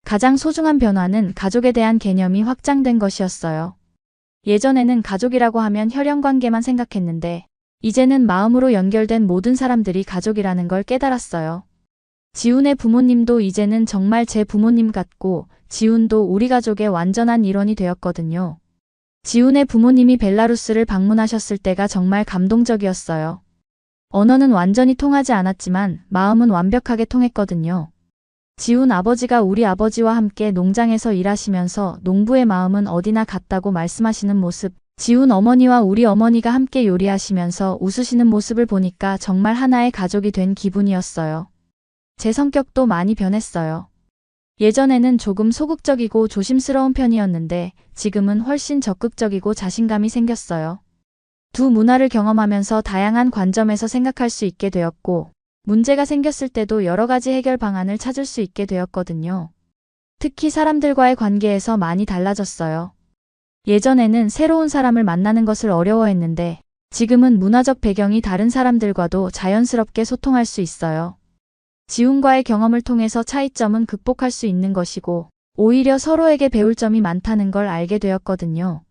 가장 소중한 변화는 가족에 대한 개념이 확장된 것이었어요. 예전에는 가족이라고 하면 혈연관계만 생각했는데 이제는 마음으로 연결된 모든 사람들이 가족이라는 걸 깨달았어요. 지훈의 부모님도 이제는 정말 제 부모님 같고 지훈도 우리 가족의 완전한 일원이 되었거든요. 지훈의 부모님이 벨라루스를 방문하셨을 때가 정말 감동적이었어요. 언어는 완전히 통하지 않았지만 마음은 완벽하게 통했거든요. 지훈 아버지가 우리 아버지와 함께 농장에서 일하시면서 농부의 마음은 어디나 같다고 말씀하시는 모습, 지훈 어머니와 우리 어머니가 함께 요리하시면서 웃으시는 모습을 보니까 정말 하나의 가족이 된 기분이었어요. 제 성격도 많이 변했어요. 예전에는 조금 소극적이고 조심스러운 편이었는데 지금은 훨씬 적극적이고 자신감이 생겼어요. 두 문화를 경험하면서 다양한 관점에서 생각할 수 있게 되었고 문제가 생겼을 때도 여러 가지 해결 방안을 찾을 수 있게 되었거든요. 특히 사람들과의 관계에서 많이 달라졌어요. 예전에는 새로운 사람을 만나는 것을 어려워했는데 지금은 문화적 배경이 다른 사람들과도 자연스럽게 소통할 수 있어요. 지훈과의 경험을 통해서 차이점은 극복할 수 있는 것이고 오히려 서로에게 배울 점이 많다는 걸 알게 되었거든요.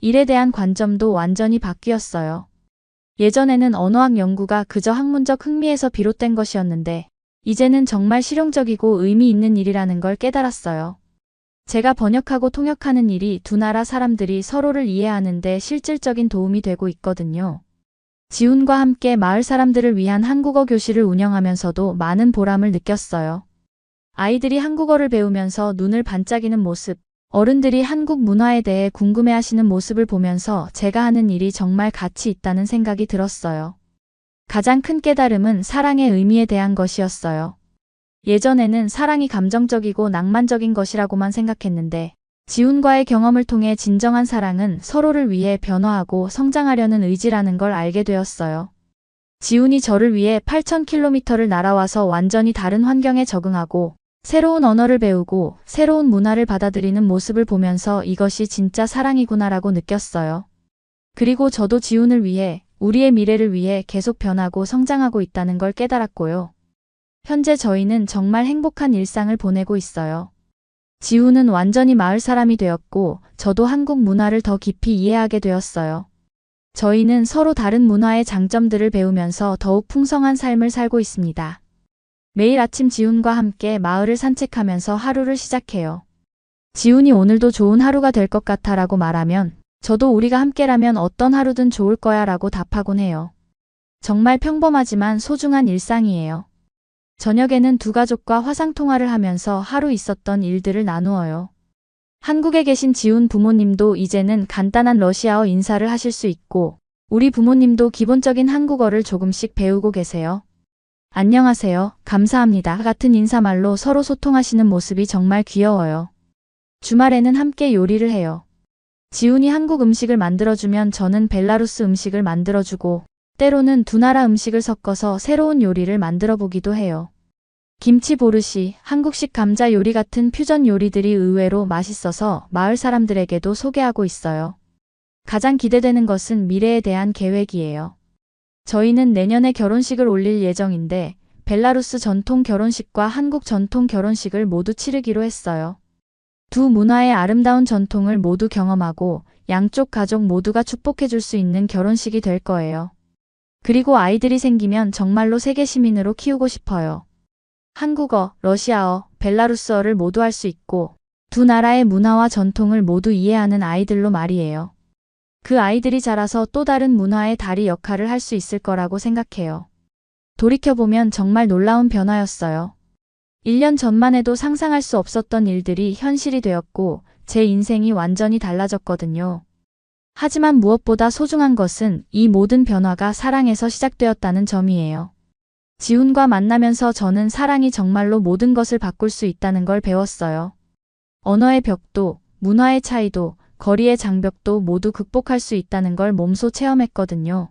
일에 대한 관점도 완전히 바뀌었어요. 예전에는 언어학 연구가 그저 학문적 흥미에서 비롯된 것이었는데 이제는 정말 실용적이고 의미 있는 일이라는 걸 깨달았어요. 제가 번역하고 통역하는 일이 두 나라 사람들이 서로를 이해하는 데 실질적인 도움이 되고 있거든요. 지훈과 함께 마을 사람들을 위한 한국어 교실을 운영하면서도 많은 보람을 느꼈어요. 아이들이 한국어를 배우면서 눈을 반짝이는 모습, 어른들이 한국 문화에 대해 궁금해하시는 모습을 보면서 제가 하는 일이 정말 가치 있다는 생각이 들었어요. 가장 큰 깨달음은 사랑의 의미에 대한 것이었어요. 예전에는 사랑이 감정적이고 낭만적인 것이라고만 생각했는데 지훈과의 경험을 통해 진정한 사랑은 서로를 위해 변화하고 성장하려는 의지라는 걸 알게 되었어요. 지훈이 저를 위해 8,000km를 날아와서 완전히 다른 환경에 적응하고 새로운 언어를 배우고 새로운 문화를 받아들이는 모습을 보면서 이것이 진짜 사랑이구나라고 느꼈어요. 그리고 저도 지훈을 위해, 우리의 미래를 위해 계속 변하고 성장하고 있다는 걸 깨달았고요. 현재 저희는 정말 행복한 일상을 보내고 있어요. 지훈은 완전히 마을 사람이 되었고 저도 한국 문화를 더 깊이 이해하게 되었어요. 저희는 서로 다른 문화의 장점들을 배우면서 더욱 풍성한 삶을 살고 있습니다. 매일 아침 지훈과 함께 마을을 산책하면서 하루를 시작해요. 지훈이 오늘도 좋은 하루가 될 것 같아 라고 말하면 저도 우리가 함께라면 어떤 하루든 좋을 거야 라고 답하곤 해요. 정말 평범하지만 소중한 일상이에요. 저녁에는 두 가족과 화상통화를 하면서 하루 있었던 일들을 나누어요. 한국에 계신 지훈 부모님도 이제는 간단한 러시아어 인사를 하실 수 있고 우리 부모님도 기본적인 한국어를 조금씩 배우고 계세요. 안녕하세요, 감사합니다 같은 인사말로 서로 소통하시는 모습이 정말 귀여워요. 주말에는 함께 요리를 해요. 지훈이 한국 음식을 만들어주면 저는 벨라루스 음식을 만들어주고 때로는 두 나라 음식을 섞어서 새로운 요리를 만들어 보기도 해요. 김치 보르시, 한국식 감자 요리 같은 퓨전 요리들이 의외로 맛있어서 마을 사람들에게도 소개하고 있어요. 가장 기대되는 것은 미래에 대한 계획이에요. 저희는 내년에 결혼식을 올릴 예정인데 벨라루스 전통 결혼식과 한국 전통 결혼식을 모두 치르기로 했어요. 두 문화의 아름다운 전통을 모두 경험하고 양쪽 가족 모두가 축복해줄 수 있는 결혼식이 될 거예요. 그리고 아이들이 생기면 정말로 세계 시민으로 키우고 싶어요. 한국어, 러시아어, 벨라루스어를 모두 할 수 있고 두 나라의 문화와 전통을 모두 이해하는 아이들로 말이에요. 그 아이들이 자라서 또 다른 문화의 다리 역할을 할 수 있을 거라고 생각해요. 돌이켜보면 정말 놀라운 변화였어요. 1년 전만 해도 상상할 수 없었던 일들이 현실이 되었고 제 인생이 완전히 달라졌거든요. 하지만 무엇보다 소중한 것은 이 모든 변화가 사랑에서 시작되었다는 점이에요. 지훈과 만나면서 저는 사랑이 정말로 모든 것을 바꿀 수 있다는 걸 배웠어요. 언어의 벽도, 문화의 차이도, 거리의 장벽도 모두 극복할 수 있다는 걸 몸소 체험했거든요.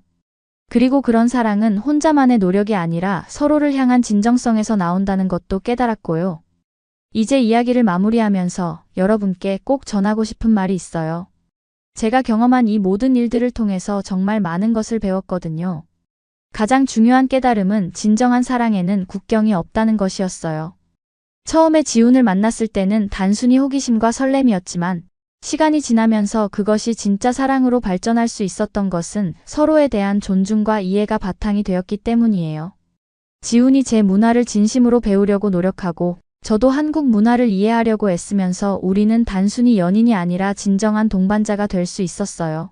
그리고 그런 사랑은 혼자만의 노력이 아니라 서로를 향한 진정성에서 나온다는 것도 깨달았고요. 이제 이야기를 마무리하면서 여러분께 꼭 전하고 싶은 말이 있어요. 제가 경험한 이 모든 일들을 통해서 정말 많은 것을 배웠거든요. 가장 중요한 깨달음은 진정한 사랑에는 국경이 없다는 것이었어요. 처음에 지훈을 만났을 때는 단순히 호기심과 설렘이었지만 시간이 지나면서 그것이 진짜 사랑으로 발전할 수 있었던 것은 서로에 대한 존중과 이해가 바탕이 되었기 때문이에요. 지훈이 제 문화를 진심으로 배우려고 노력하고 저도 한국 문화를 이해하려고 애쓰면서 우리는 단순히 연인이 아니라 진정한 동반자가 될 수 있었어요.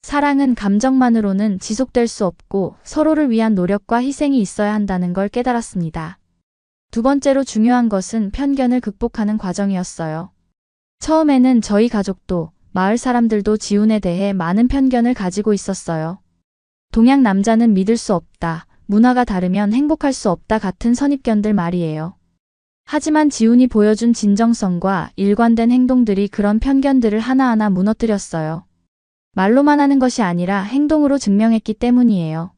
사랑은 감정만으로는 지속될 수 없고 서로를 위한 노력과 희생이 있어야 한다는 걸 깨달았습니다. 두 번째로 중요한 것은 편견을 극복하는 과정이었어요. 처음에는 저희 가족도 마을 사람들도 지훈에 대해 많은 편견을 가지고 있었어요. 동양 남자는 믿을 수 없다, 문화가 다르면 행복할 수 없다 같은 선입견들 말이에요. 하지만 지훈이 보여준 진정성과 일관된 행동들이 그런 편견들을 하나하나 무너뜨렸어요. 말로만 하는 것이 아니라 행동으로 증명했기 때문이에요.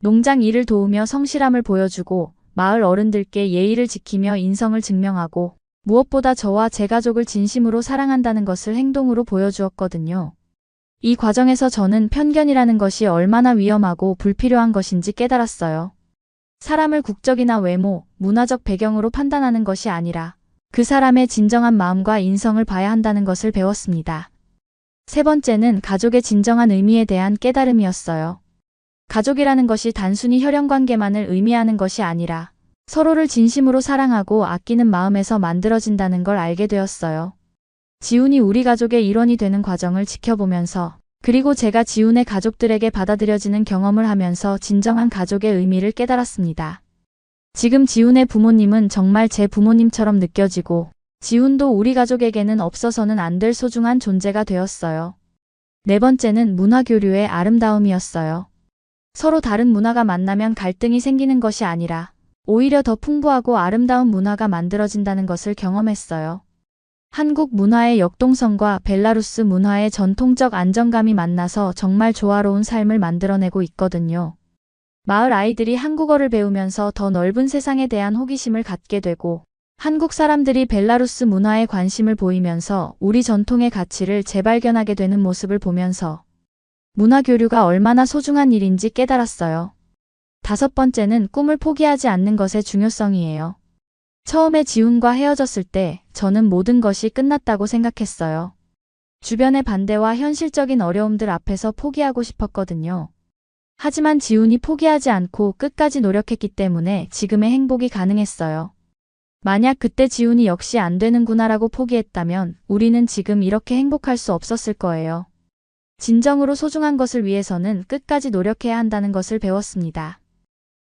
농장 일을 도우며 성실함을 보여주고 마을 어른들께 예의를 지키며 인성을 증명하고 무엇보다 저와 제 가족을 진심으로 사랑한다는 것을 행동으로 보여주었거든요. 이 과정에서 저는 편견이라는 것이 얼마나 위험하고 불필요한 것인지 깨달았어요. 사람을 국적이나 외모, 문화적 배경으로 판단하는 것이 아니라 그 사람의 진정한 마음과 인성을 봐야 한다는 것을 배웠습니다. 세 번째는 가족의 진정한 의미에 대한 깨달음이었어요. 가족이라는 것이 단순히 혈연관계만을 의미하는 것이 아니라 서로를 진심으로 사랑하고 아끼는 마음에서 만들어진다는 걸 알게 되었어요. 지훈이 우리 가족의 일원이 되는 과정을 지켜보면서 그리고 제가 지훈의 가족들에게 받아들여지는 경험을 하면서 진정한 가족의 의미를 깨달았습니다. 지금 지훈의 부모님은 정말 제 부모님처럼 느껴지고 지훈도 우리 가족에게는 없어서는 안 될 소중한 존재가 되었어요. 네 번째는 문화 교류의 아름다움이었어요. 서로 다른 문화가 만나면 갈등이 생기는 것이 아니라 오히려 더 풍부하고 아름다운 문화가 만들어진다는 것을 경험했어요. 한국 문화의 역동성과 벨라루스 문화의 전통적 안정감이 만나서 정말 조화로운 삶을 만들어내고 있거든요. 마을 아이들이 한국어를 배우면서 더 넓은 세상에 대한 호기심을 갖게 되고 한국 사람들이 벨라루스 문화에 관심을 보이면서 우리 전통의 가치를 재발견하게 되는 모습을 보면서 문화 교류가 얼마나 소중한 일인지 깨달았어요. 다섯 번째는 꿈을 포기하지 않는 것의 중요성이에요. 처음에 지훈과 헤어졌을 때 저는 모든 것이 끝났다고 생각했어요. 주변의 반대와 현실적인 어려움들 앞에서 포기하고 싶었거든요. 하지만 지훈이 포기하지 않고 끝까지 노력했기 때문에 지금의 행복이 가능했어요. 만약 그때 지훈이 역시 안 되는구나라고 포기했다면 우리는 지금 이렇게 행복할 수 없었을 거예요. 진정으로 소중한 것을 위해서는 끝까지 노력해야 한다는 것을 배웠습니다.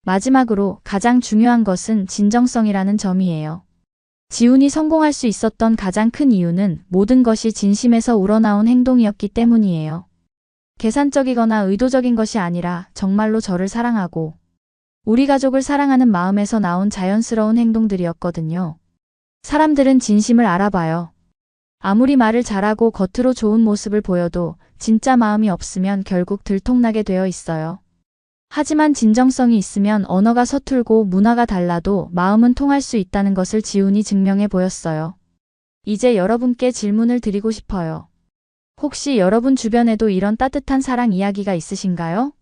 마지막으로 가장 중요한 것은 진정성이라는 점이에요. 지훈이 성공할 수 있었던 가장 큰 이유는 모든 것이 진심에서 우러나온 행동이었기 때문이에요. 계산적이거나 의도적인 것이 아니라 정말로 저를 사랑하고 우리 가족을 사랑하는 마음에서 나온 자연스러운 행동들이었거든요. 사람들은 진심을 알아봐요. 아무리 말을 잘하고 겉으로 좋은 모습을 보여도 진짜 마음이 없으면 결국 들통나게 되어 있어요. 하지만 진정성이 있으면 언어가 서툴고 문화가 달라도 마음은 통할 수 있다는 것을 지훈이 증명해 보였어요. 이제 여러분께 질문을 드리고 싶어요. 혹시 여러분 주변에도 이런 따뜻한 사랑 이야기가 있으신가요?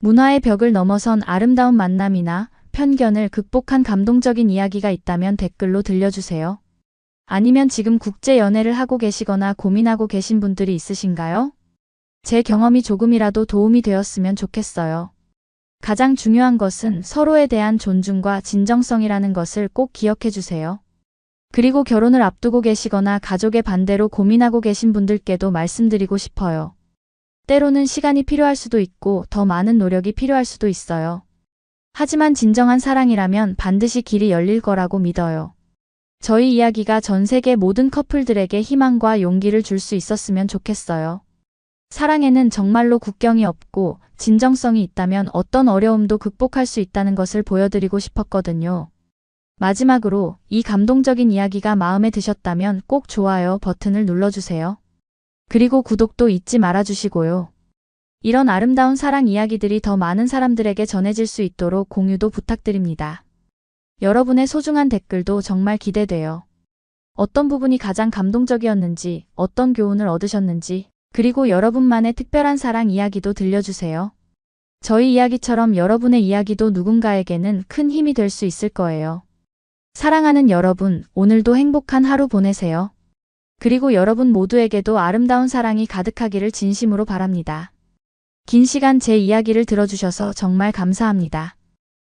문화의 벽을 넘어선 아름다운 만남이나 편견을 극복한 감동적인 이야기가 있다면 댓글로 들려주세요. 아니면 지금 국제 연애를 하고 계시거나 고민하고 계신 분들이 있으신가요? 제 경험이 조금이라도 도움이 되었으면 좋겠어요. 가장 중요한 것은 서로에 대한 존중과 진정성이라는 것을 꼭 기억해 주세요. 그리고 결혼을 앞두고 계시거나 가족의 반대로 고민하고 계신 분들께도 말씀드리고 싶어요. 때로는 시간이 필요할 수도 있고 더 많은 노력이 필요할 수도 있어요. 하지만 진정한 사랑이라면 반드시 길이 열릴 거라고 믿어요. 저희 이야기가 전 세계 모든 커플들에게 희망과 용기를 줄 수 있었으면 좋겠어요. 사랑에는 정말로 국경이 없고 진정성이 있다면 어떤 어려움도 극복할 수 있다는 것을 보여드리고 싶었거든요. 마지막으로 이 감동적인 이야기가 마음에 드셨다면 꼭 좋아요 버튼을 눌러주세요. 그리고 구독도 잊지 말아주시고요. 이런 아름다운 사랑 이야기들이 더 많은 사람들에게 전해질 수 있도록 공유도 부탁드립니다. 여러분의 소중한 댓글도 정말 기대돼요. 어떤 부분이 가장 감동적이었는지, 어떤 교훈을 얻으셨는지, 그리고 여러분만의 특별한 사랑 이야기도 들려주세요. 저희 이야기처럼 여러분의 이야기도 누군가에게는 큰 힘이 될 수 있을 거예요. 사랑하는 여러분, 오늘도 행복한 하루 보내세요. 그리고 여러분 모두에게도 아름다운 사랑이 가득하기를 진심으로 바랍니다. 긴 시간 제 이야기를 들어주셔서 정말 감사합니다.